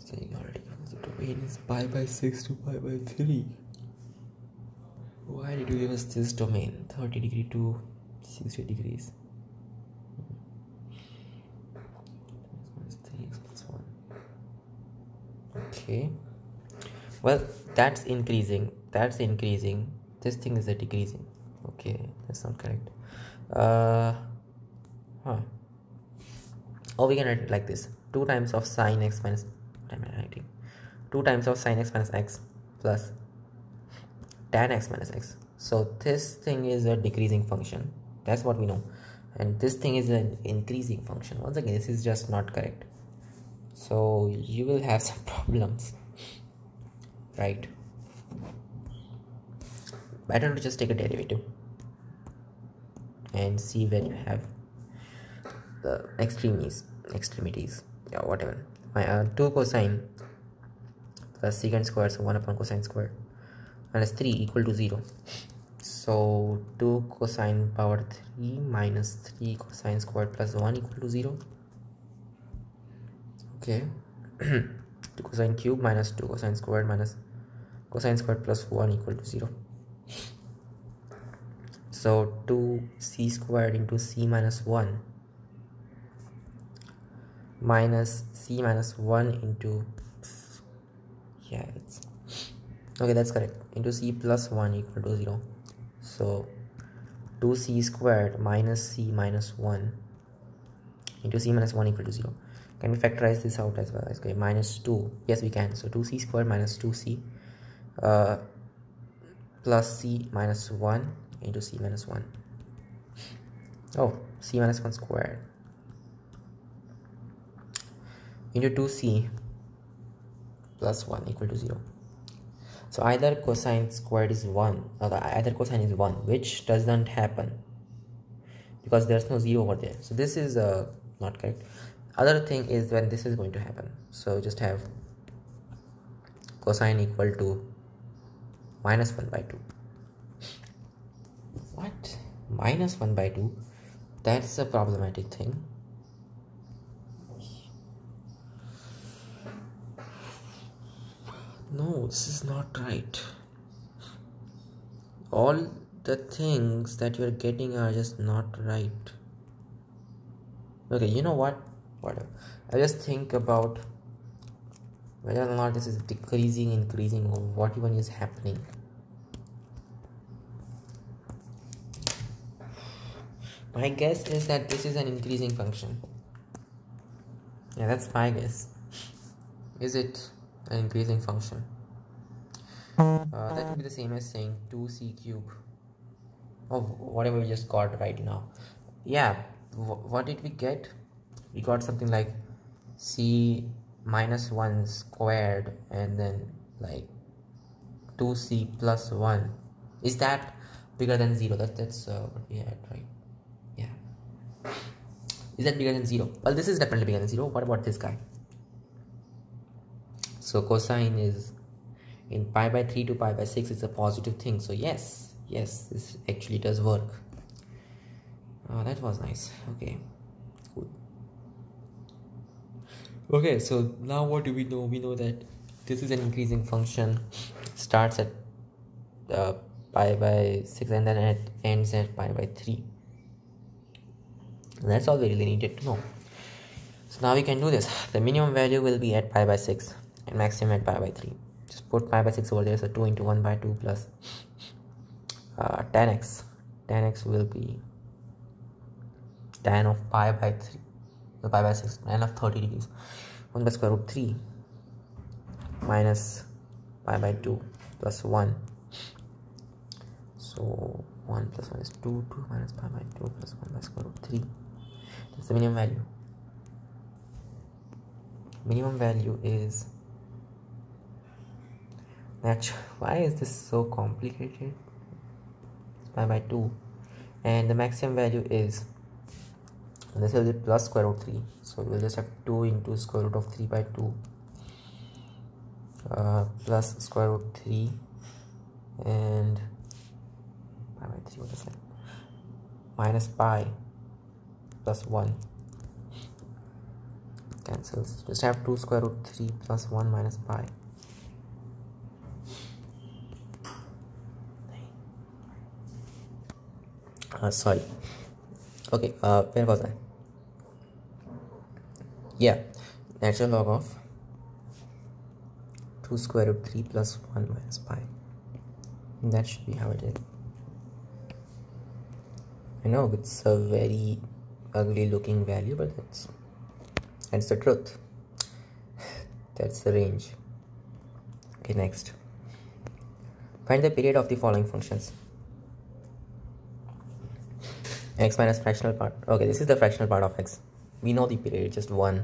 so you already know the domain is pi by 6 to pi by 3. Why did you give us this domain? 30 degree to 60 degrees. Minus 3x plus 1. Okay, well, that's increasing. This thing is a decreasing. Okay, that's not correct. Oh, we can write it like this: 2 times of sine x minus, what am I writing? 2 times of sine x minus x plus tan x minus x. So this thing is a decreasing function. That's what we know. And this thing is an increasing function. Once again, this is just not correct. So you will have some problems, right? Better to just take a derivative and see where you have the extremities, yeah, whatever. My 2 cosine plus secant squared, so 1 upon cosine squared, minus 3 equal to 0. So 2 cosine power 3 minus 3 cosine squared plus 1 equal to 0. Okay. 2 cosine cube minus 2 cosine squared minus cosine squared plus 1 equal to 0. So 2c squared into c minus 1 minus c minus 1 into, yeah, it's okay, that's correct, into c plus 1 equal to 0. So 2c squared minus c minus 1 into c minus 1 equal to 0. Can we factorize this out as well? Okay, minus 2, yes we can. So 2c squared minus 2c plus c minus 1 into c minus 1. Oh, c minus 1 squared into 2c plus 1 equal to 0. So either cosine squared is 1 or either cosine is 1, which doesn't happen because there's no 0 over there. So this is not correct. Other thing is when this is going to happen. So just have cosine equal to minus 1 by 2. What? Minus 1 by 2? That's a problematic thing. No, this is not right. All the things that you're getting are just not right. Okay, you know what? Whatever. I just think about whether or not this is decreasing, increasing, or what even is happening. My guess is that this is an increasing function. Yeah, that's my guess. Is it an increasing function? That would be the same as saying 2c cube. Oh, whatever we just got right now. Yeah, what did we get? We got something like c minus 1 squared and then like 2c plus 1. Is that bigger than 0? That's what we had, right? Yeah. Is that bigger than 0? Well, this is definitely bigger than 0. What about this guy? So cosine is in pi by 3 to pi by 6 is a positive thing. So yes, this actually does work. Oh, that was nice. Okay. cool. Okay, so now what do we know? We know that this is an increasing function, starts at pi by 6 and then it ends at pi by 3. And that's all we really needed to know. So now we can do this. The minimum value will be at pi by 6 and maximum at pi by 3. Just put pi by 6 over there, so 2 into 1 by 2 plus 10x. 10x will be tan of pi by 3. So pi by 6, tan of 30 degrees. 1 by square root 3 minus pi by 2 plus 1. So 1 plus 1 is 2, 2 minus pi by 2 plus 1 by square root 3. That's the minimum value. Minimum value is that. Why is this so complicated? It's pi by 2, and the maximum value is, and this will be plus square root 3, so we'll just have 2 into square root of 3 by 2 plus square root 3 and pi by 3, what is that, minus pi plus 1 cancels. Just have 2 square root 3 plus 1 minus pi. Sorry. Okay, where was I? Yeah, natural log of 2 square root 3 plus 1 minus pi. That should be how it is. I know it's a very ugly looking value, but that's the truth. That's the range. Okay, next. Find the period of the following functions. X minus fractional part. Okay, this is the fractional part of x. We know the period, just 1.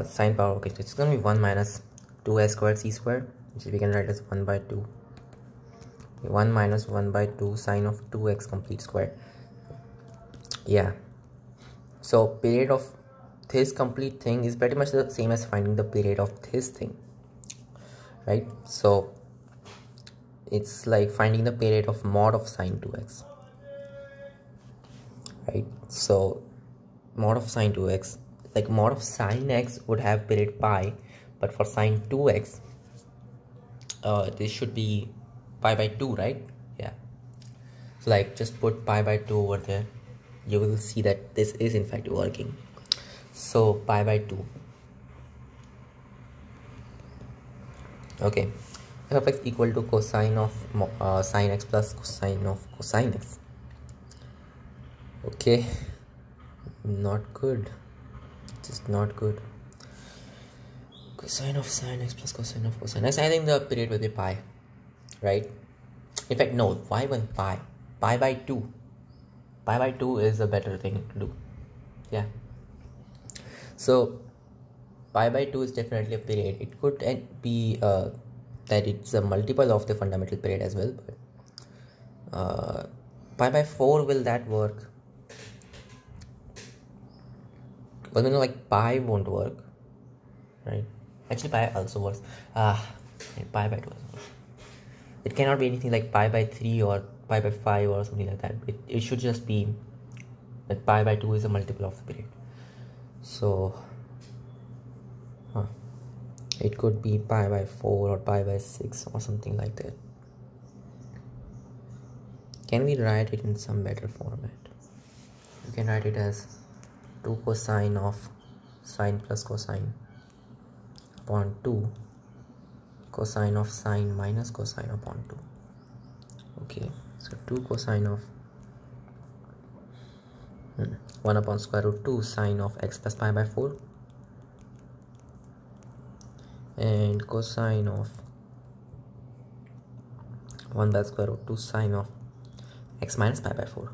Sine power, okay, so it's going to be 1 minus 2s squared c squared, which we can write as 1 by 2. 1 minus 1 by 2 sine of 2x complete squared. Yeah. So period of this complete thing is pretty much the same as finding the period of this thing, right? So it's like finding the period of mod of sine 2x, right? So mod of sine 2x, like mod of sine x would have period pi, but for sine 2x this should be pi by 2, right? Yeah. So like just put pi by 2 over there, you will see that this is in fact working. So pi by 2. Okay, f of x equal to cosine of sine x plus cosine of cosine x. Okay, not good, just not good. Cosine of sine x plus cosine of cosine x. I think the period will be pi, right? In fact, no, why even pi? Pi by 2. Pi by 2 is a better thing to do. Yeah. So pi by 2 is definitely a period. It could be that it's a multiple of the fundamental period as well, but pi by 4, will that work? But you know, like pi won't work, right? Actually pi also works. Pi by 2 also works. It cannot be anything like pi by 3 or pi by 5 or something like that. It should just be that pi by 2 is a multiple of the period. So it could be pi by 4 or pi by 6 or something like that. Can we write it in some better format? You can write it as 2 cosine of sine plus cosine upon 2 cosine of sine minus cosine upon 2. Okay, so 2 cosine of 1 upon square root 2 sine of x plus pi by 4 and cosine of 1 by square root 2 sine of x minus pi by 4.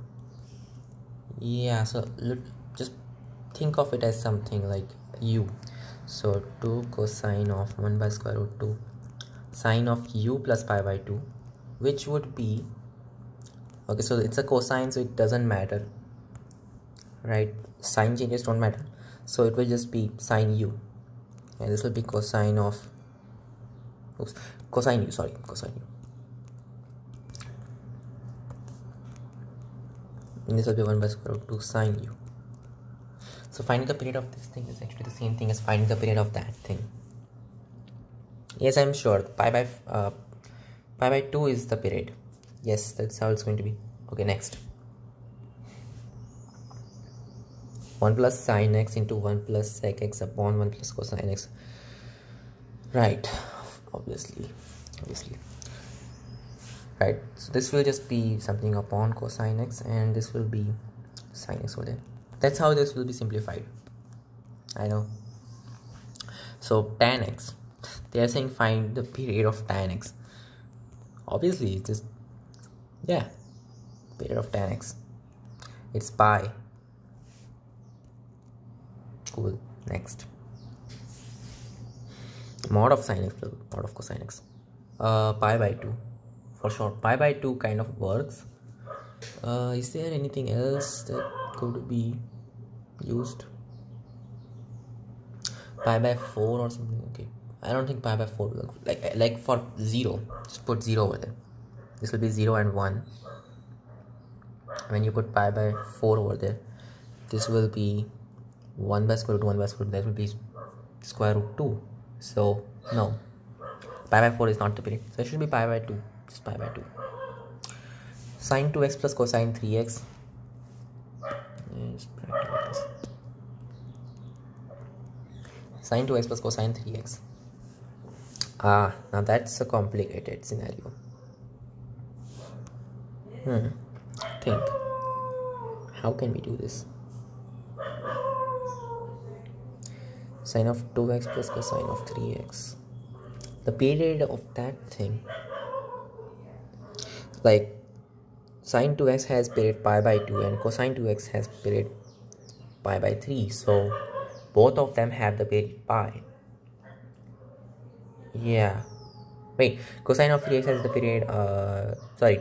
Yeah, so look, just think of it as something like u. So 2 cosine of 1 by square root 2 sine of u plus pi by 2, which would be, okay, so it's a cosine, so it doesn't matter, right? Sign changes don't matter, so it will just be sine u, and this will be cosine of cosine u, and this will be 1 by square root 2 sine u. So finding the period of this thing is actually the same thing as finding the period of that thing. Yes, I'm sure pi by 2 is the period. Yes, that's how it's going to be. Okay, next. 1 plus sine x into 1 plus sec x upon 1 plus cosine x. Right, obviously. Right, so this will just be something upon cosine x, and this will be sine x over there. That's how this will be simplified. I know. So tan x, they are saying find the period of tan x. Obviously, it's just, yeah, period of tan x. It's pi. Cool. Next. Mod of sine x plus mod of cosine x. Pi by 2. For short, pi by 2 kind of works. Is there anything else that could be used? Pi by 4 or something? Okay, I don't think pi by 4 will work. Like for 0, just put 0 over there. This will be 0 and 1. When you put pi by 4 over there, this will be 1 by square root 1 by square root, that will be square root 2. So no, pi by 4 is not the period, so it should be pi by 2, just pi by 2. Sine 2x plus cosine 3x. Sine 2x plus cosine 3x. Now that's a complicated scenario. Think, how can we do this? Sine of 2x plus cosine of 3x. The period of that thing, like sine 2x has period pi by 2 and cosine 2x has period pi by 3. So both of them have the period pi. Yeah. Wait, cosine of 3x has the period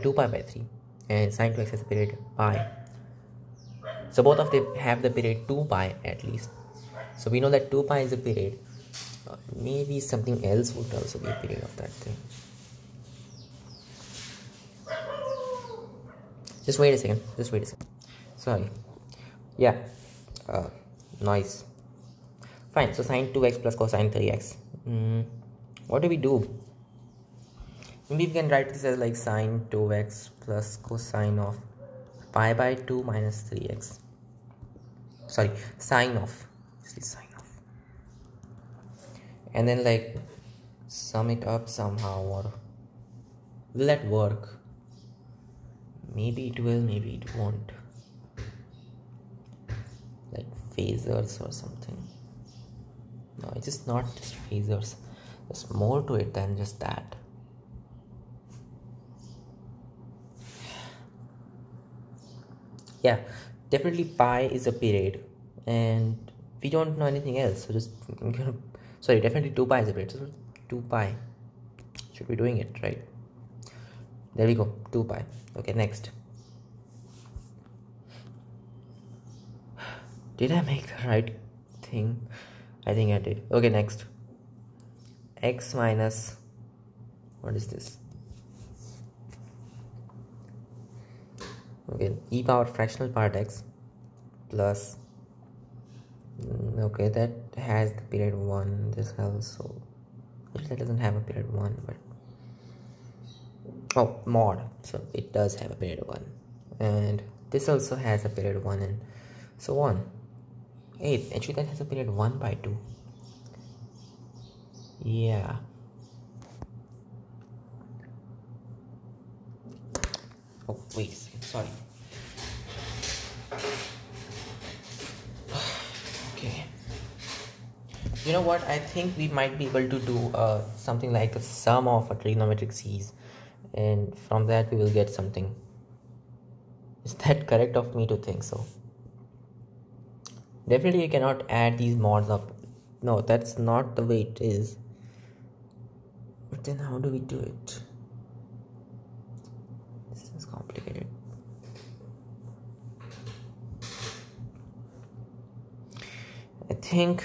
2 pi by 3, and sine 2x has the period pi. So both of them have the period 2 pi at least. So we know that 2 pi is a period. Maybe something else would also be a period of that thing. Just wait a second. Sorry. Yeah. Noise. Fine. So sine 2x plus cosine 3x. What do we do? Maybe we can write this as like sine 2x plus cosine of pi by 2 minus 3x. Sorry, sine of. And then like sum it up somehow, or will that work? Maybe it will, maybe it won't. Like phasors or something. No, it's just not just phasors. There's more to it than just that. Yeah, definitely pi is a period, and we don't know anything else. So just definitely 2 pi is a period. So 2 pi should be doing it, right? There we go, 2 pi. Okay, next. Did I make the right thing? I think I did. Okay, next. X minus, what is this? Okay, e power fractional part x plus, okay, that has the period 1. This also, that doesn't have a period 1, but oh, mod, so it does have a period 1, and this also has a period 1, and so on. Hey, actually that has a period 1 by 2. Yeah. Oh wait, sorry. Okay. You know what? I think we might be able to do something like a sum of a trigonometric series, and from that we will get something. Is that correct of me to think so? Definitely you cannot add these mods up. No, that's not the way it is. But then how do we do it? This is complicated. I think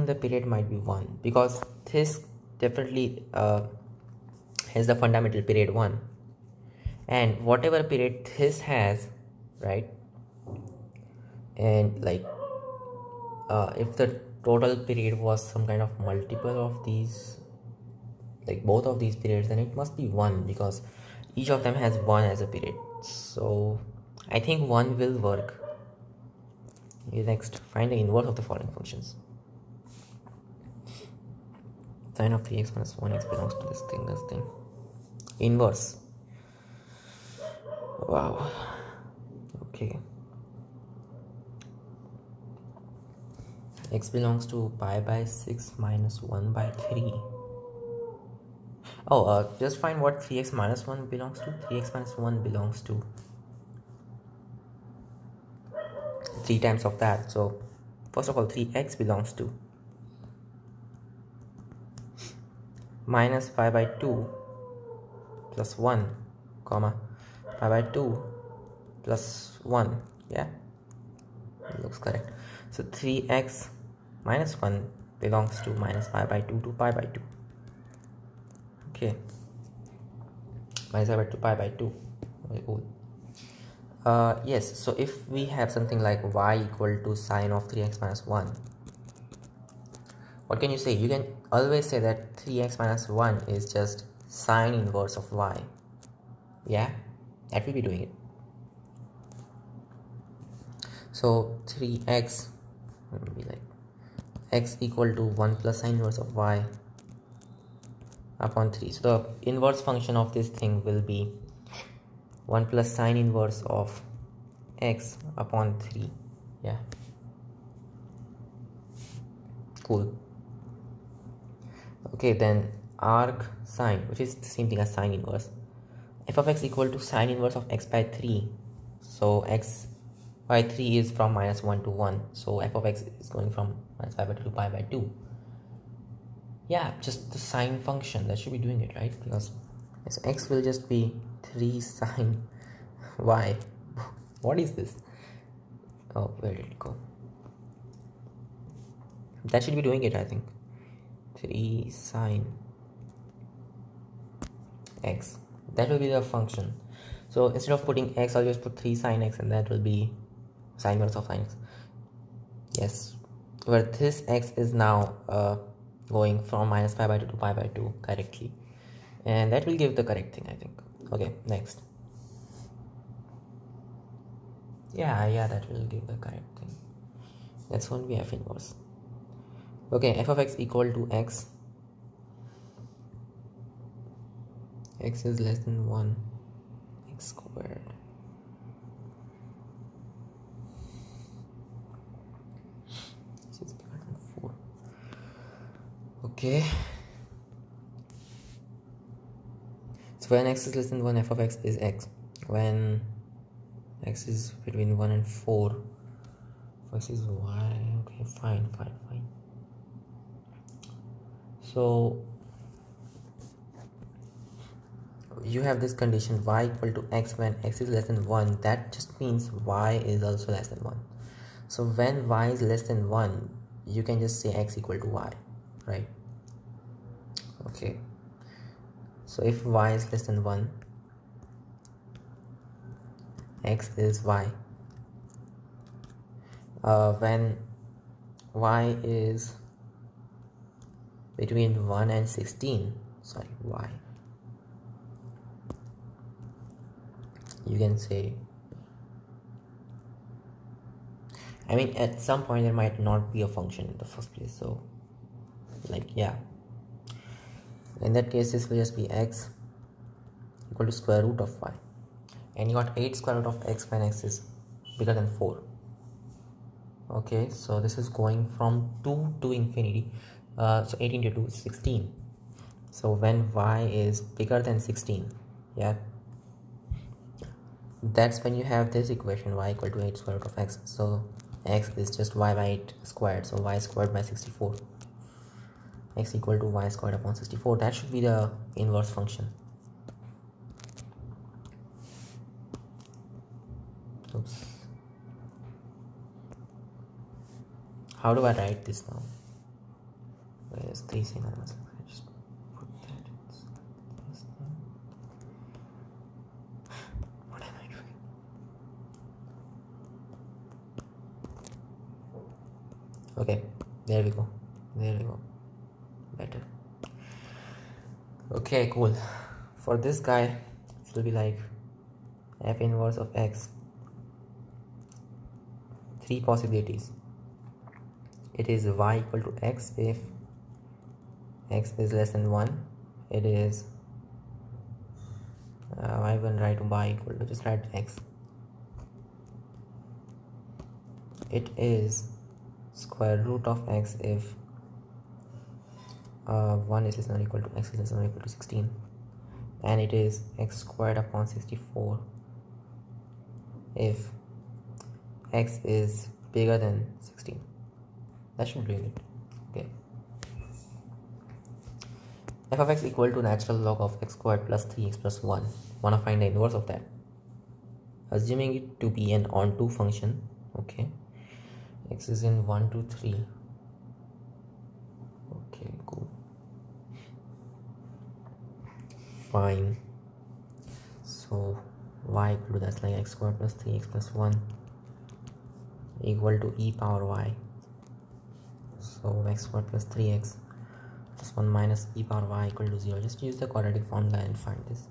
the period might be 1, because this definitely has the fundamental period 1, and whatever period this has, right? And like if the total period was some kind of multiple of these, like both of these periods, then it must be 1 because each of them has 1 as a period. So I think 1 will work. Next, find the inverse of the following functions. Sine of 3x minus 1x belongs to this thing. Inverse. Wow. Okay. X belongs to pi by 6 minus 1 by 3. Oh, just find what 3x minus 1 belongs to. 3x minus 1 belongs to 3 times of that. So first of all, 3x belongs to minus pi by 2 plus 1 comma pi by 2 plus 1. Yeah, it looks correct. So 3x minus 1 belongs to minus pi by 2 to pi by 2. Okay, minus pi by 2 pi by 2. Very cool. Yes, so if we have something like y equal to sine of 3x minus 1, what can you say? You can always say that 3x minus 1 is just sine inverse of y. Yeah, that will be doing it. So 3x will be like x equal to 1 plus sine inverse of y upon 3. So the inverse function of this thing will be 1 plus sine inverse of x upon 3. Yeah, cool. Okay, then arc sine, which is the same thing as sine inverse, f of x equal to sine inverse of x by 3. So x by 3 is from minus 1 to 1, so f of x is going from minus pi by 2 to pi by 2. Yeah, just the sine function, that should be doing it, right? Because so x will just be 3 sine y. What is this? Oh, where did it go? That should be doing it, I think. 3 sine x, that will be the function. So instead of putting x, I'll just put 3 sine x, and that will be sine inverse of sine x. Yes, where this x is now going from minus pi by 2 to pi by 2 correctly, and that will give the correct thing, I think. Okay, next. Yeah, that will give the correct thing. That's going to be f inverse. Okay, f of x equal to x is less than 1, x squared. This is bigger than 4. Okay, so when x is less than 1, f of x is x. When x is between 1 and 4, x is y. Okay, fine. So you have this condition y equal to x when x is less than 1. That just means y is also less than 1. So when y is less than 1, you can just say x equal to y, right? Okay, so if y is less than 1, x is y. When y is between 1 and 16, y, you can say, I mean, at some point there might not be a function in the first place, so like, yeah, in that case this will just be x equal to square root of y, and you got 8 square root of x when x is bigger than 4. Okay, so this is going from 2 to infinity. So 8 into 2 is 16. So when y is bigger than 16, yeah, that's when you have this equation, y equal to 8 square root of x. So x is just y by 8 squared, so y squared by 64. X equal to y squared upon 64. That should be the inverse function. Oops. How do I write this now? Where is 3 sin? I just put that. What am I doing? Okay, there we go. Better. Okay, cool. For this guy, it will be like f inverse of x. 3 possibilities. It is y equal to x if x is less than 1. It is I will write y equal to, just write x. It is square root of x if 1 is less than or equal to x is less than or equal to 16, and it is x squared upon 64 if x is bigger than 16. That should bring it. Okay. F of x equal to natural log of x squared plus 3x plus 1. Wanna find the inverse of that. Assuming it to be an onto function. Okay. X is in 1, 2, 3. Okay, cool. Fine. So y equal to, that's like x squared plus 3x plus 1 equal to e power y. So x squared plus 3x plus 1 minus e power y equal to 0. Just use the quadratic formula and find this.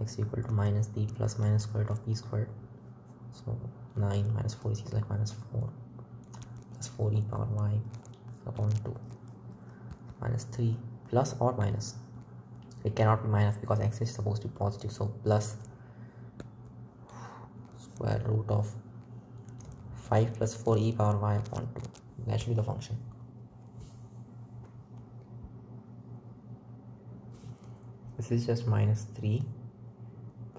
X equal to minus b plus minus square root of b squared. So 9 minus 4 is like minus 4 plus 4 e power y upon 2 minus 3 plus or minus. It cannot be minus because x is supposed to be positive. So plus square root of 5 plus 4 e power y upon 2. That should be the function. This is just minus 3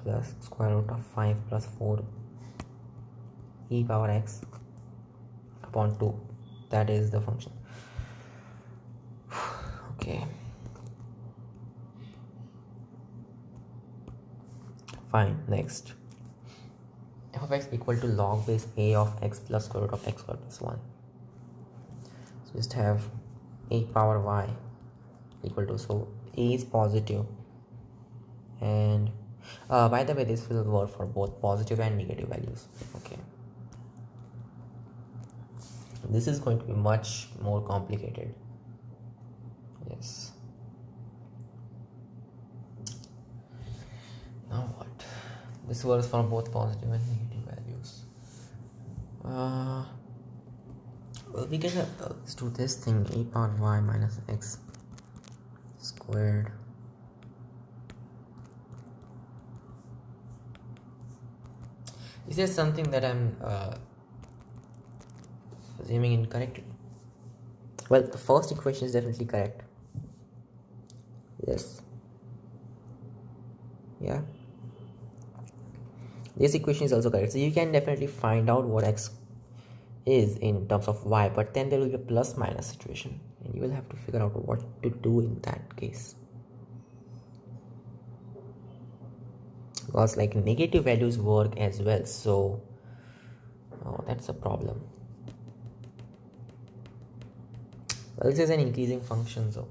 plus square root of 5 plus 4 e power x upon 2. That is the function. Okay. Fine. Next. F of x equal to log base a of x plus square root of x squared plus 1. So just have a power y equal to, so a is positive, and by the way, this will work for both positive and negative values. Okay, this is going to be much more complicated. Yes. Now what? This works for both positive and negative values. Well, we can let's do this thing, a power y minus x squared is there something that I'm assuming incorrectly? Well, the first equation is definitely correct. Yes. Yeah, this equation is also correct. So you can definitely find out what x is in terms of y, but then there will be a plus minus situation and you will have to figure out what to do in that case, because like negative values work as well. So that's a problem. Well, this is an increasing function, so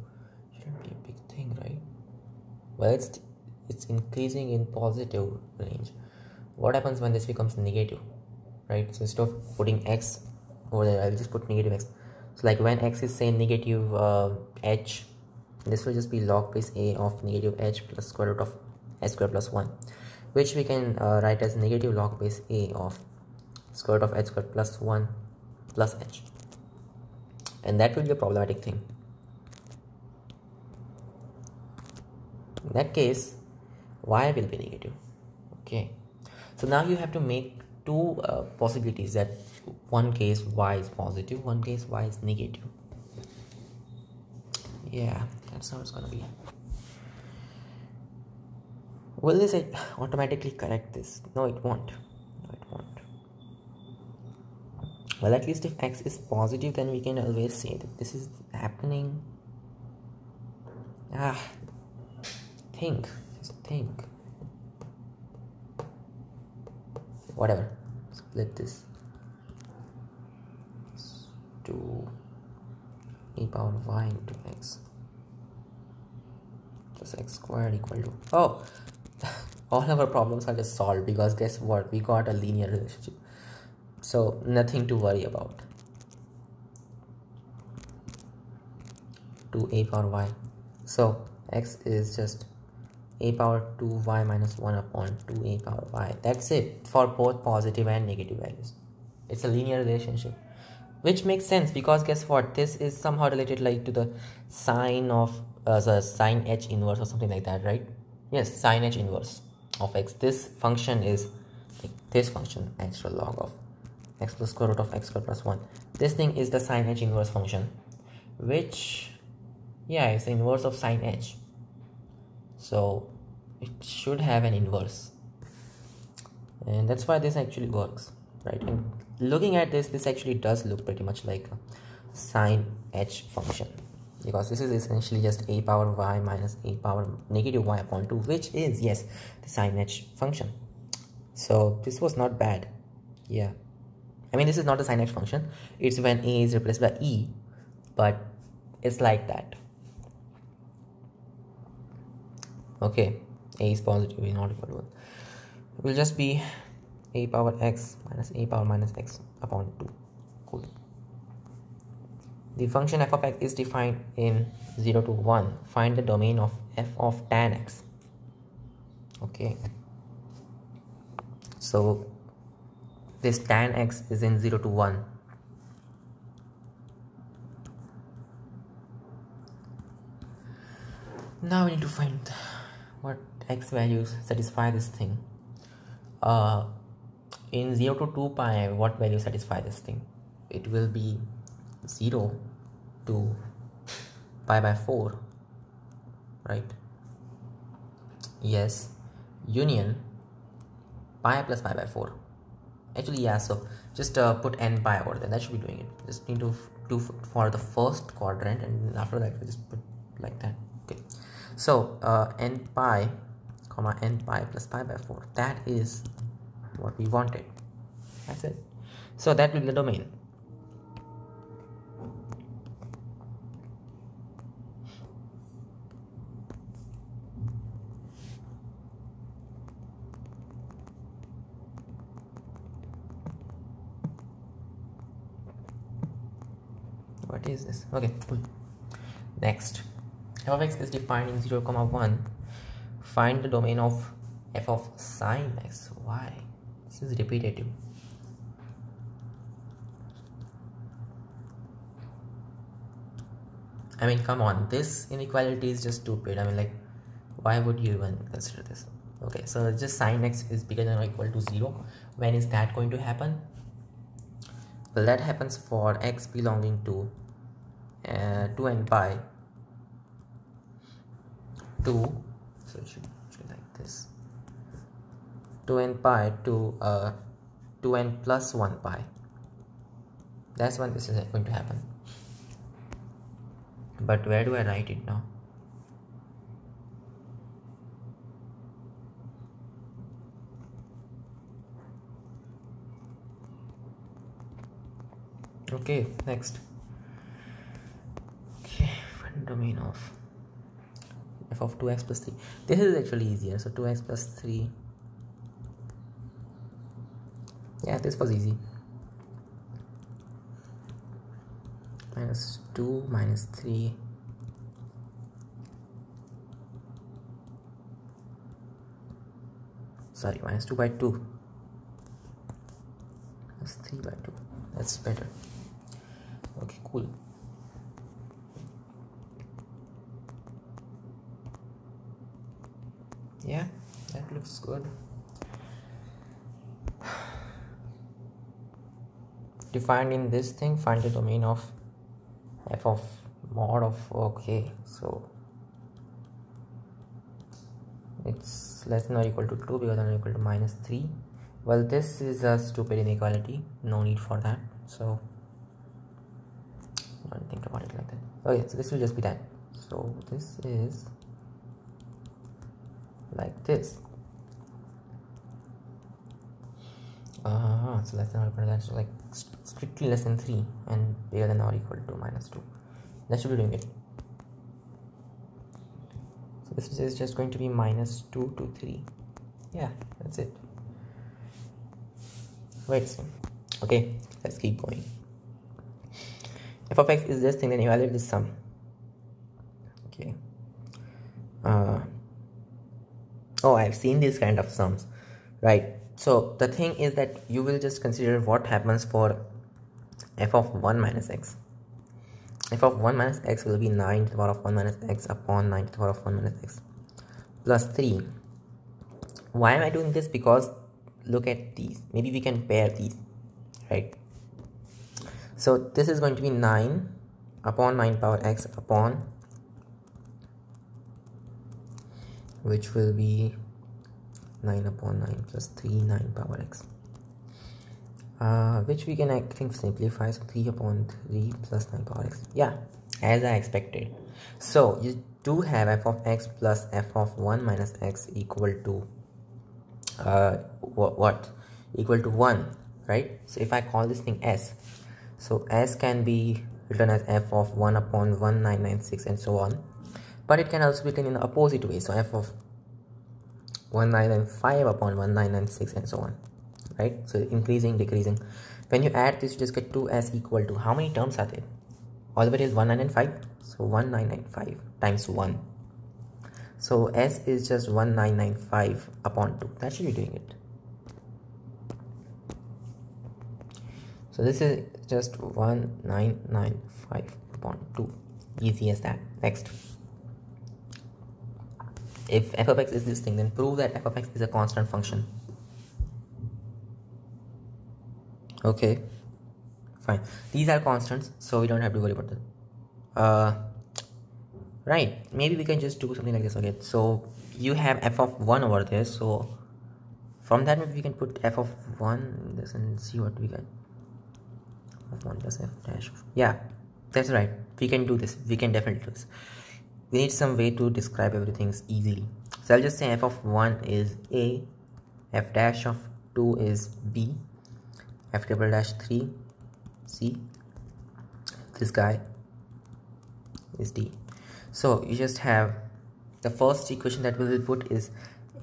it shouldn't be a big thing, right? Well, it's increasing in positive range. What happens when this becomes negative, right? So instead of putting x over there, I'll just put negative x. So like when x is say negative h, this will just be log base a of negative h plus square root of h squared plus 1, which we can write as negative log base a of square root of h squared plus 1 plus h, and that will be a problematic thing. In that case, y will be negative. Okay, so now you have to make two possibilities, that one case y is positive, one case y is negative. Yeah, that's how it's gonna be. Will this automatically correct this? No, it won't. No, it won't. Well, at least if x is positive, then we can always say that this is happening. Just think. Whatever. Split this to e power y into x plus x squared equal to, oh, all our problems are just solved, because guess what, we got a linear relationship, so nothing to worry about. 2 a power y. So x is just a power 2y minus 1 upon 2a power y. That's it for both positive and negative values. It's a linear relationship, which makes sense because guess what, this is somehow related like to the sine of the sine h inverse or something like that, right? Yes, sine h inverse of x. This function is like this function, natural log of x plus square root of x squared plus 1. This thing is the sine h inverse function, which, yeah, it's the inverse of sine h, so it should have an inverse, and that's why this actually works, right? And looking at this actually does look pretty much like a sine h function, because this is essentially just a power y minus a power negative y upon 2, which is, yes, the sine h function. So this was not bad. Yeah, I mean, this is not a sine h function, it's when a is replaced by e, but it's like that. Okay, a is positive, a not equal to 1. It will just be a power x minus a power minus x upon 2. Cool. The function f of x is defined in 0 to 1. Find the domain of f of tan x. Okay, so this tan x is in 0 to 1. Now we need to find what x values satisfy this thing. In 0 to 2 pi, what value satisfy this thing? It will be 0 to pi by 4, right? Yes, union pi plus pi by 4. Actually, yeah, so just put n pi over there. That should be doing it. Just need to do for the first quadrant, and after that we just put like that. Okay, so n pi comma n pi plus pi by 4, that is what we wanted. That's it. So that will be the domain. What is this? Okay, cool. Next, f of x is defined in 0, 1. Find the domain of f of sine x. Why? This is repetitive. I mean, come on, this inequality is just stupid. I mean, like, why would you even consider this? Okay, so just sine x is bigger than or equal to 0. When is that going to happen? Well, that happens for x belonging to 2n pi 2, so it should be like this, 2n pi to 2n plus 1 pi. That's when this is going to happen. But where do I write it now? Okay, next. Okay, find domain of f of 2x plus 3. This is actually easier. So 2x plus 3. Yeah, this was easy. Minus 2 minus 3. Sorry, minus 2 by 2. That's 3 by 2. That's better. Okay, cool. Yeah, that looks good. Defined in this thing, find the domain of f of mod of, okay, so it's less than or equal to 2, bigger than or equal to minus 3. Well, this is a stupid inequality, no need for that, so don't think about it like that. Okay, so this will just be that. So this is like this. So less than or equal to that, so like strictly less than 3 and bigger than or equal to minus 2. That should be doing it. So this is just going to be minus 2 to 3. Yeah, that's it. Wait, okay, let's keep going. F of x is this thing, then evaluate this sum. Oh, I've seen these kind of sums, right? So the thing is that you will just consider what happens for f of 1 minus x. F of 1 minus x will be 9 to the power of 1 minus x upon 9 to the power of 1 minus x plus 3. Why am I doing this? Because look at these. Maybe we can pair these, right? So this is going to be 9 upon 9 power x upon, which will be 9 upon 9 plus 3, 9 power x, which we can, I think, simplify. So 3 upon 3 plus 9 power x. Yeah, as I expected. So you do have f of x plus f of 1 minus x equal to what? Equal to 1, right? So if I call this thing s, so s can be written as f of 1 upon 1996 and so on, but it can also be written in the opposite way. So f of 1995 upon 1996 and so on, right? So increasing, decreasing. When you add this, you just get 2s equal to, how many terms are there? All of it is 1995, so 1995 times 1. So s is just 1995 upon 2. That should be doing it. So this is just 1995 upon 2. Easy as that. Next. If f of x is this thing, then prove that f of x is a constant function. Okay, fine. These are constants, so we don't have to worry about them. Right, maybe we can just do something like this. Okay, so you have f of 1 over there, so from that maybe we can put f of 1 in this and see what we get. F of 1 plus f dash of, yeah, that's right. We can do this. We can definitely do this. We need some way to describe everything easily. So I'll just say f of 1 is a, f dash of 2 is b, f double dash 3 c, this guy is d. So you just have the first equation that we will put is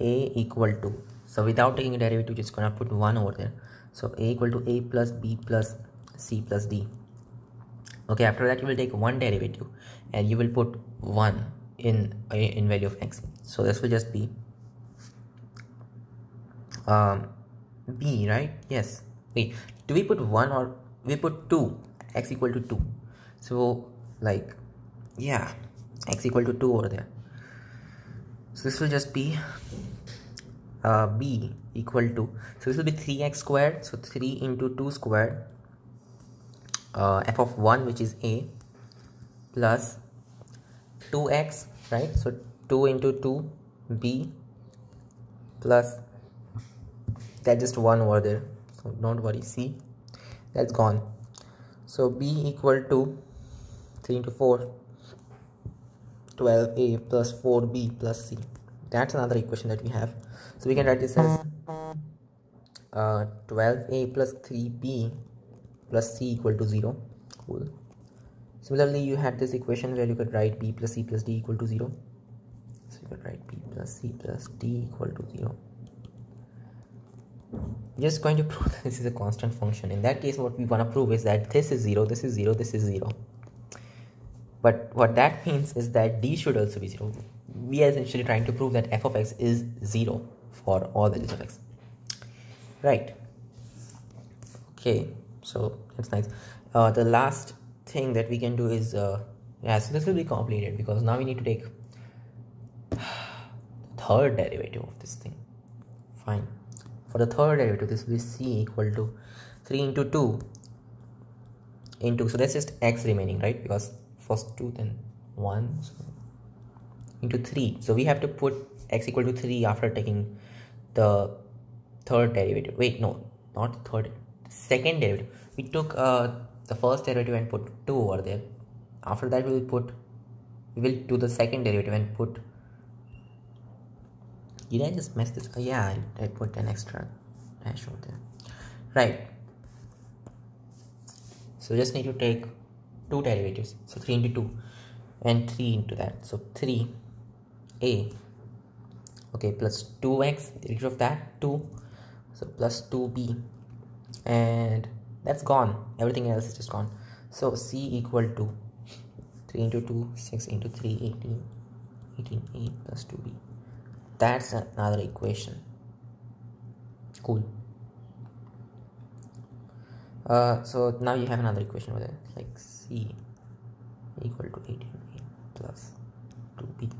a equal to, so without taking a derivative, just gonna put 1 over there. So a equal to a plus b plus c plus d. Okay, after that you will take one derivative and you will put 1 in value of x. So this will just be b, right? Yes. Wait, do we put 1 or we put 2? X equal to 2. So like, yeah, x equal to 2 over there. So this will just be b equal to, so this will be 3x squared, so 3 into 2 squared, f of 1, which is a, plus 2x, right? So 2 into 2 b, plus that just 1 over there, so don't worry, c, that's gone. So b equal to 3 into 4, 12a plus 4b plus c. That's another equation that we have. So we can write this as 12a plus 3b plus c equal to 0. Cool. Similarly, you had this equation where you could write b plus c plus d equal to 0. So you could write b plus c plus d equal to 0. We're just going to prove that this is a constant function. In that case, what we want to prove is that this is 0, this is 0, this is 0. But what that means is that d should also be 0. We are essentially trying to prove that f of x is 0 for all values of x. Right. Okay, so that's nice. The last thing that we can do is, yeah, so this will be complicated because now we need to take third derivative of this thing. Fine. For the third derivative, this will be c equal to 3 into 2 into, so that's just x remaining, right? Because first 2 then 1, so into 3. So we have to put x equal to 3 after taking the third derivative. Wait, no, not third, second derivative. We took the first derivative and put 2 over there. After that we will do the second derivative and put, did I just mess this? Oh, yeah, I put an extra dash over there. Right. So just need to take 2 derivatives. So 3 into 2 and 3 into that. So 3a, okay, plus 2x, derivative of that, 2. So plus 2b, and that's gone. Everything else is just gone. So c equal to 3 into 2, 6 into 3, 18, 18a plus 2b. that's another equation. Cool. So now you have another equation over there, like C equal to 18a plus 2b.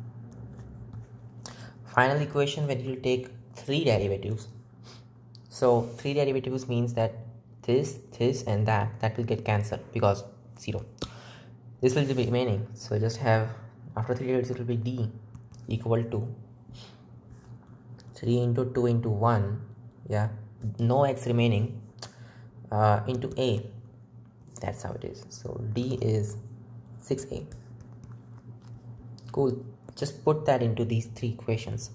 Final equation where you will take 3 derivatives. So 3 derivatives means that this and that will get cancelled because 0. This will be remaining. So just have, after 3 derivatives it will be d equal to 3 into 2 into 1, yeah, no x remaining, into a. That's how it is. So d is 6a. Cool. Just put that into these 3 equations.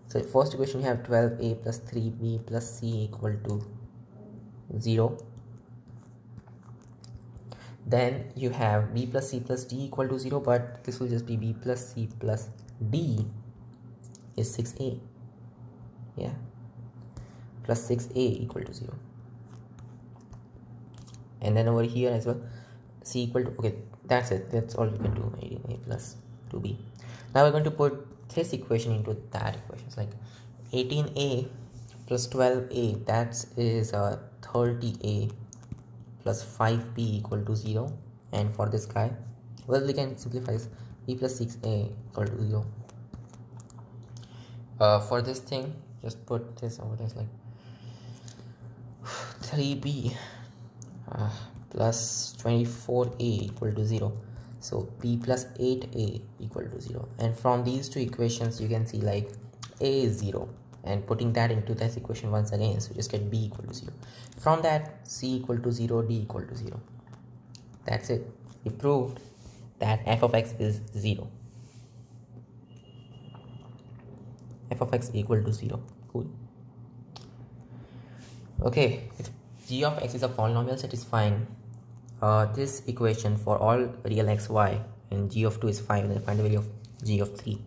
So first equation you have 12a plus 3b plus c equal to 0. Then you have b plus c plus d equal to 0, but this will just be b plus c plus d is 6a. Yeah. Plus 6a equal to 0. And then over here as well, c equal to, okay, that's it. That's all you can do. 18a plus 2b. Now we're going to put this equation into that equation. It's like 18a plus 12a, that is 30a plus 5b equal to 0. And for this guy, well, we can simplify this, b plus 6a equal to 0. For this thing, just put this over there, like 3b plus 24a equal to 0. So b plus 8a equal to 0. And from these 2 equations you can see like a is 0, and putting that into this equation once again, so just get b equal to 0. From that, c equal to 0, d equal to 0. That's it. We proved that f of x is 0. F of x equal to 0. Cool. Okay, if g of x is a polynomial satisfying this equation for all real x, y, and g of 2 is 5, then find the value of g of 3.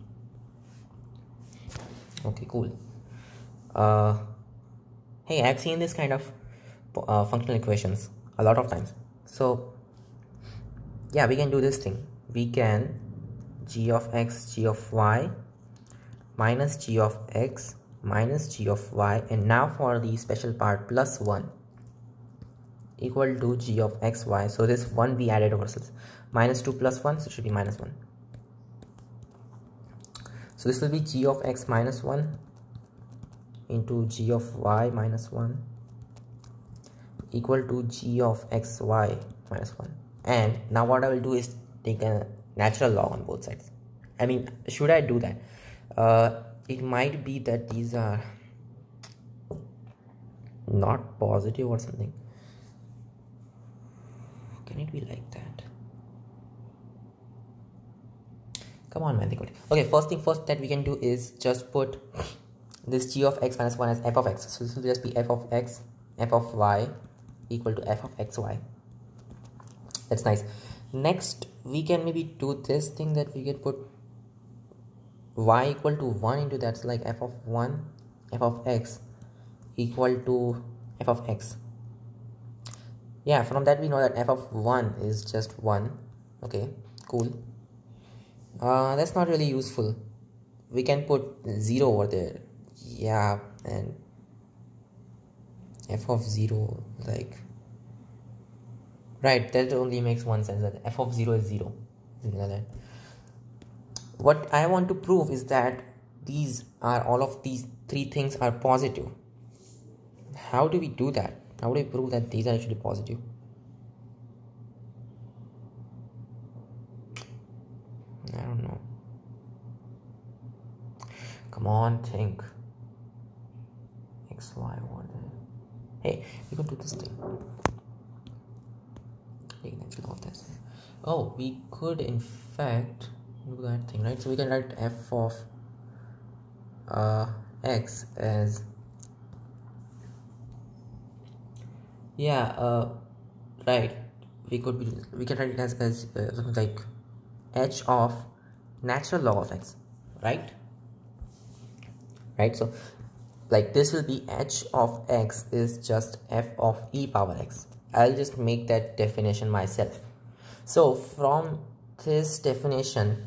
Okay, cool. Hey, I've seen this kind of functional equations a lot of times. So yeah, we can do this thing. We can g of x, g of y minus g of x minus g of y, and now for the special part, plus 1 equal to g of x, y. So this 1 we added over, so minus 2 plus 1, so it should be minus 1. So this will be g of x minus 1 into g of y minus 1 equal to g of x, y minus 1. And now what I will do is take a natural log on both sides. I mean, should I do that? It might be that these are not positive or something. Can it be like that? Come on, man, think about it. Okay, first thing first that we can do is just put this g of x minus 1 as f of x. So this will just be f of x, f of y equal to f of xy. That's nice. Next, we can maybe do this thing that we can put y equal to 1 into that's like f of 1, f of x equal to f of x. Yeah, from that we know that f of 1 is just 1. Okay, cool. That's not really useful. We can put 0 over there. Yeah, and f of 0, like, right, that only makes one sense, that f of 0 is 0, something like that. What I want to prove is that all of these 3 things are positive. How do we do that? How do we prove that these are actually positive? I don't know. Come on, think. X, Y, over there. Hey, we can do this thing. Oh, we could in fact do that thing, right? So we can write f of x as, yeah, right, we can write it as something like h of natural log of x, right? So like this will be h of x is just f of e power x. I'll just make that definition myself. So from this definition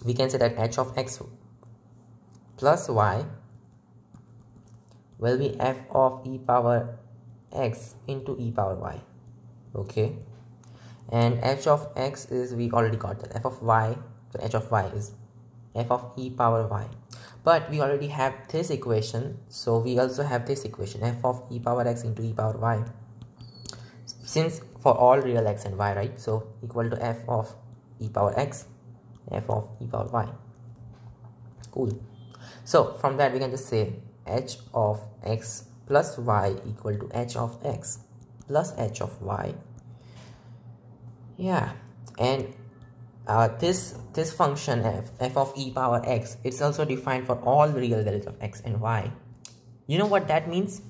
we can say that h of x plus y will be f of e power x into e power y. Okay, and h of x is, we already got that, f of y, so h of y is f of e power y. But we already have this equation, so we also have this equation, f of e power x into e power y, since for all real x and y, right? So equal to f of e power x, f of e power y. Cool. So from that we can just say h of x plus y equal to h of x plus h of y. Yeah, and this function f of e power x, it's also defined for all real values of x and y. You know what that means?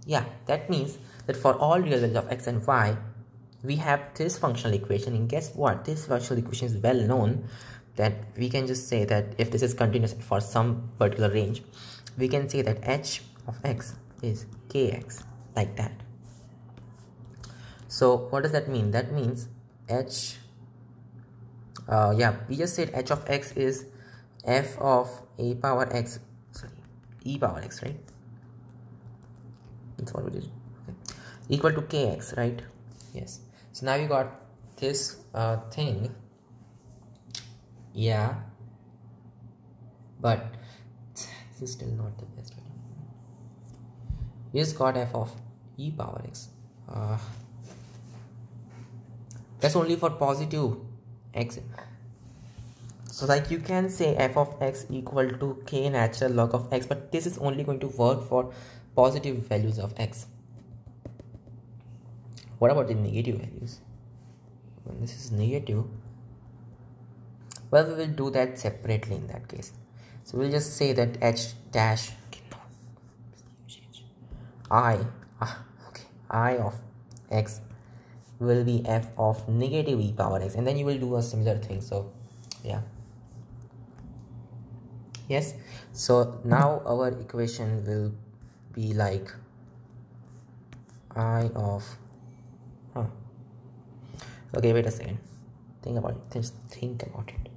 Yeah, that means that for all real values of x and y, we have this functional equation, and guess what? This functional equation is well known, that we can just say that if this is continuous for some particular range, we can say that h of x is kx, like that. So what does that mean? That means h, yeah, we just said h of x is f of a power x, sorry, e power x, right? That's what we did. Okay. Equal to kx, right? Yes. So now we got this thing. Yeah, but this is still not the best. We just got f of e power x. That's only for positive x. So like you can say f of x equal to k natural log of x, but this is only going to work for positive values of x. What about the negative values? When this is negative, well, we will do that separately in that case. So we'll just say that h dash I of x will be f of negative e power x, and then you will do a similar thing. So yeah, yes. So now our equation will be like I of okay, wait a second, think about it, just think about it.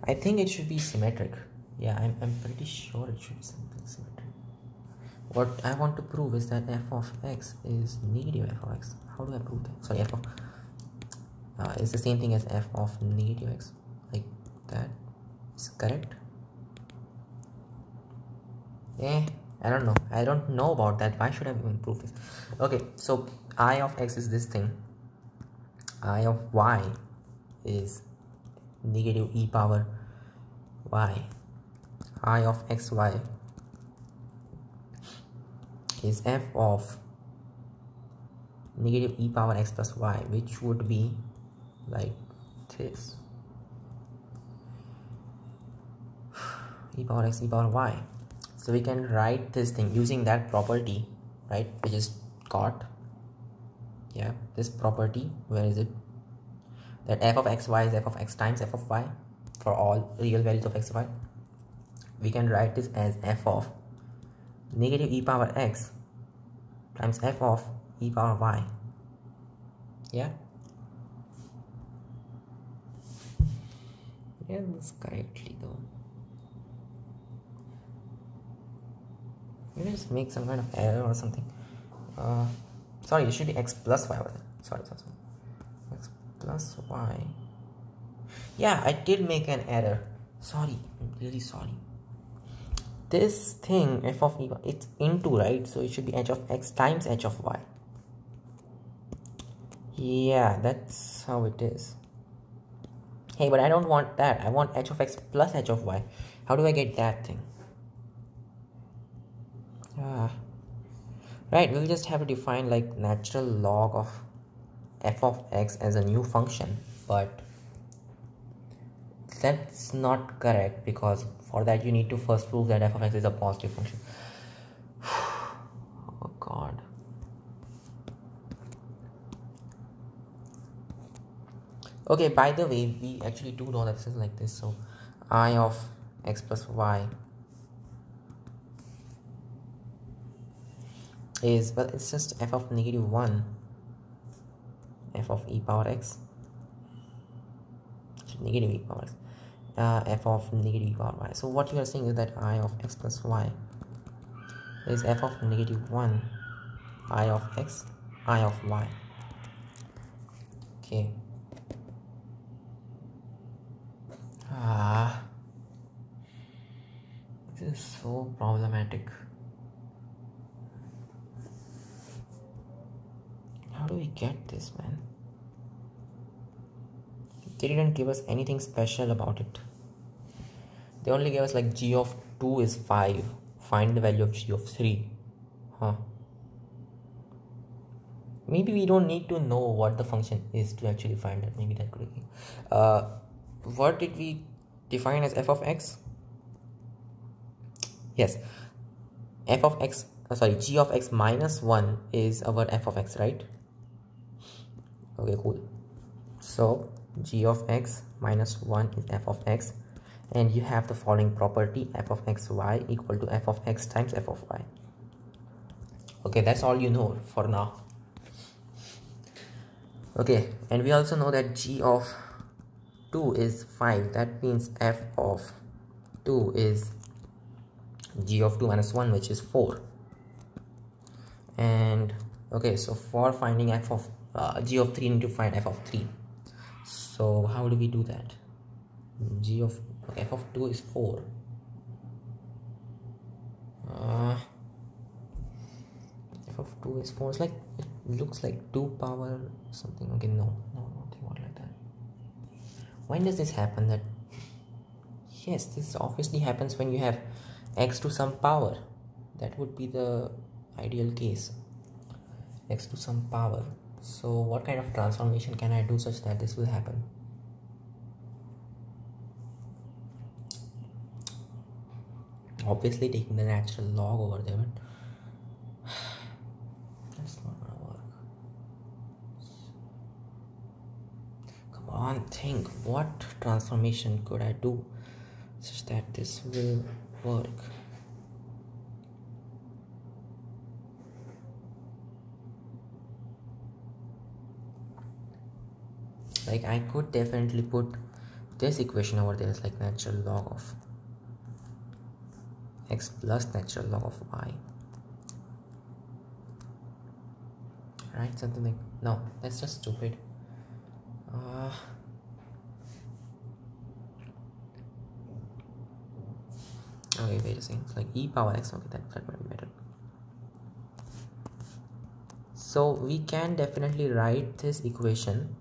I think it should be symmetric. Yeah, I'm pretty sure it should be something symmetric. What I want to prove is that f of x is negative f of x. How do I prove that? Sorry, f of it's the same thing as f of negative x, like that. Is correct? I don't know. I don't know about that. Why should I even prove this? Okay, so I of x is this thing. I of y is negative e power y. I of xy is f of negative e power x plus y, which would be like this. E power x, e power y. So we can write this thing using that property, right? We just got, yeah, this property. Where is it? That f of xy is f of x times f of y for all real values of x, y. We can write this as f of negative e power x times f of e power y. Yeah, yeah, that's correctly though. Maybe just make some kind of error or something. Sorry, it should be x plus y. Sorry. X plus y. Yeah, I did make an error. Sorry, I'm really sorry. This thing f of e, it's into, right? So it should be h of x times h of y. Yeah, that's how it is. Hey, but I don't want that. I want h of x plus h of y. How do I get that thing? Right, we'll just have to define like natural log of f of x as a new function, but that's not correct, because for that you need to first prove that f of x is a positive function. Oh god. Okay, by the way, we actually do know that this is like this. So I of x plus y is, well, it's just f of negative 1 f of e power x, negative e power x, f of negative e power y. So what you are saying is that I of x plus y is f of negative 1 I of x I of y. Okay. This is so problematic. How do we get this, man? They didn't give us anything special about it. They only gave us like g of 2 is 5. Find the value of g of 3. Huh. Maybe we don't need to know what the function is to actually find it. Maybe that could be. What did we define as f of x? Yes. F of x, g of x minus 1 is our f of x, right? Okay, cool. So g of x minus 1 is f of x, and you have the following property: f of x y equal to f of x times f of y. Okay, that's all you know for now. Okay, and we also know that g of 2 is 5. That means f of 2 is g of 2 minus 1, which is 4. And okay, so for finding f of g of 3, need to find f of 3. So how do we do that? G of f of 2 is 4. F of 2 is 4. It's like, it looks like 2 power something. Okay, no, nothing like that. When does this happen? That yes, this obviously happens when you have x to some power. That would be the ideal case, x to some power. So what kind of transformation can I do such that this will happen? Obviously taking the natural log over there, but that's not gonna work. Come on, think, what transformation could I do such that this will work? Like, I could definitely put this equation over there as like natural log of x plus natural log of y, right? Something like, no, that's just stupid. Okay, wait a second. It's like e power x. Okay, that might be better. So we can definitely write this equation.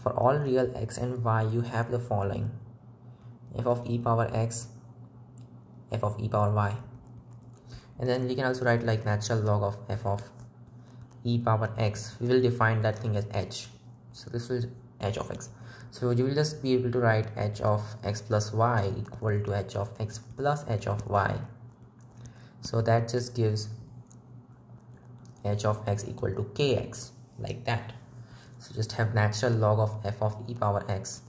For all real x and y, you have the following: f of e power x, f of e power y. And then we can also write like natural log of f of e power x. We will define that thing as h. So this is h of x. So you will just be able to write h of x plus y equal to h of x plus h of y. So that just gives h of x equal to kx, like that. So just have natural log of f of e power x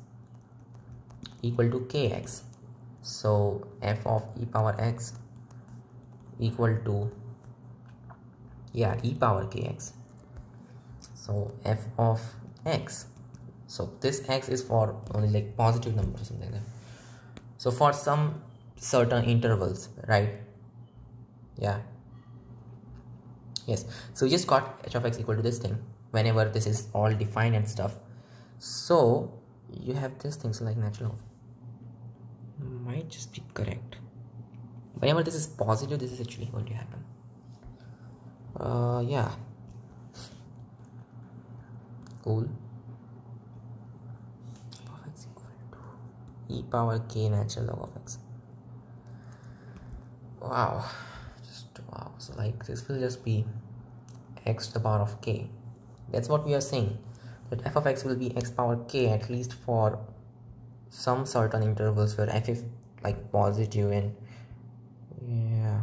equal to kx. So f of e power x equal to, yeah, e power kx. So f of x, so this x is for only like positive numbers or something like that. So for some certain intervals, right? Yeah, yes. So we just got h of x equal to this thing whenever this is all defined and stuff. So you have this thing, so like natural log might just be correct. Whenever this is positive, this is actually going to happen. Yeah, cool. F of x equal to e power k natural log of x. Wow, just wow. So like this will just be x to the power of k. That's what we are saying, that f of x will be x power k at least for some certain intervals where f is like positive and yeah.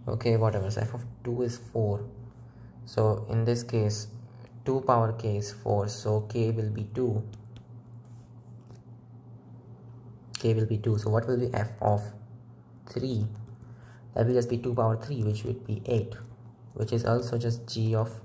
Okay, whatever. So f of 2 is 4. So in this case 2 power k is 4, so k will be 2. K will be 2. So what will be f of 3? That will just be 2 power 3, which would be 8, which is also just g of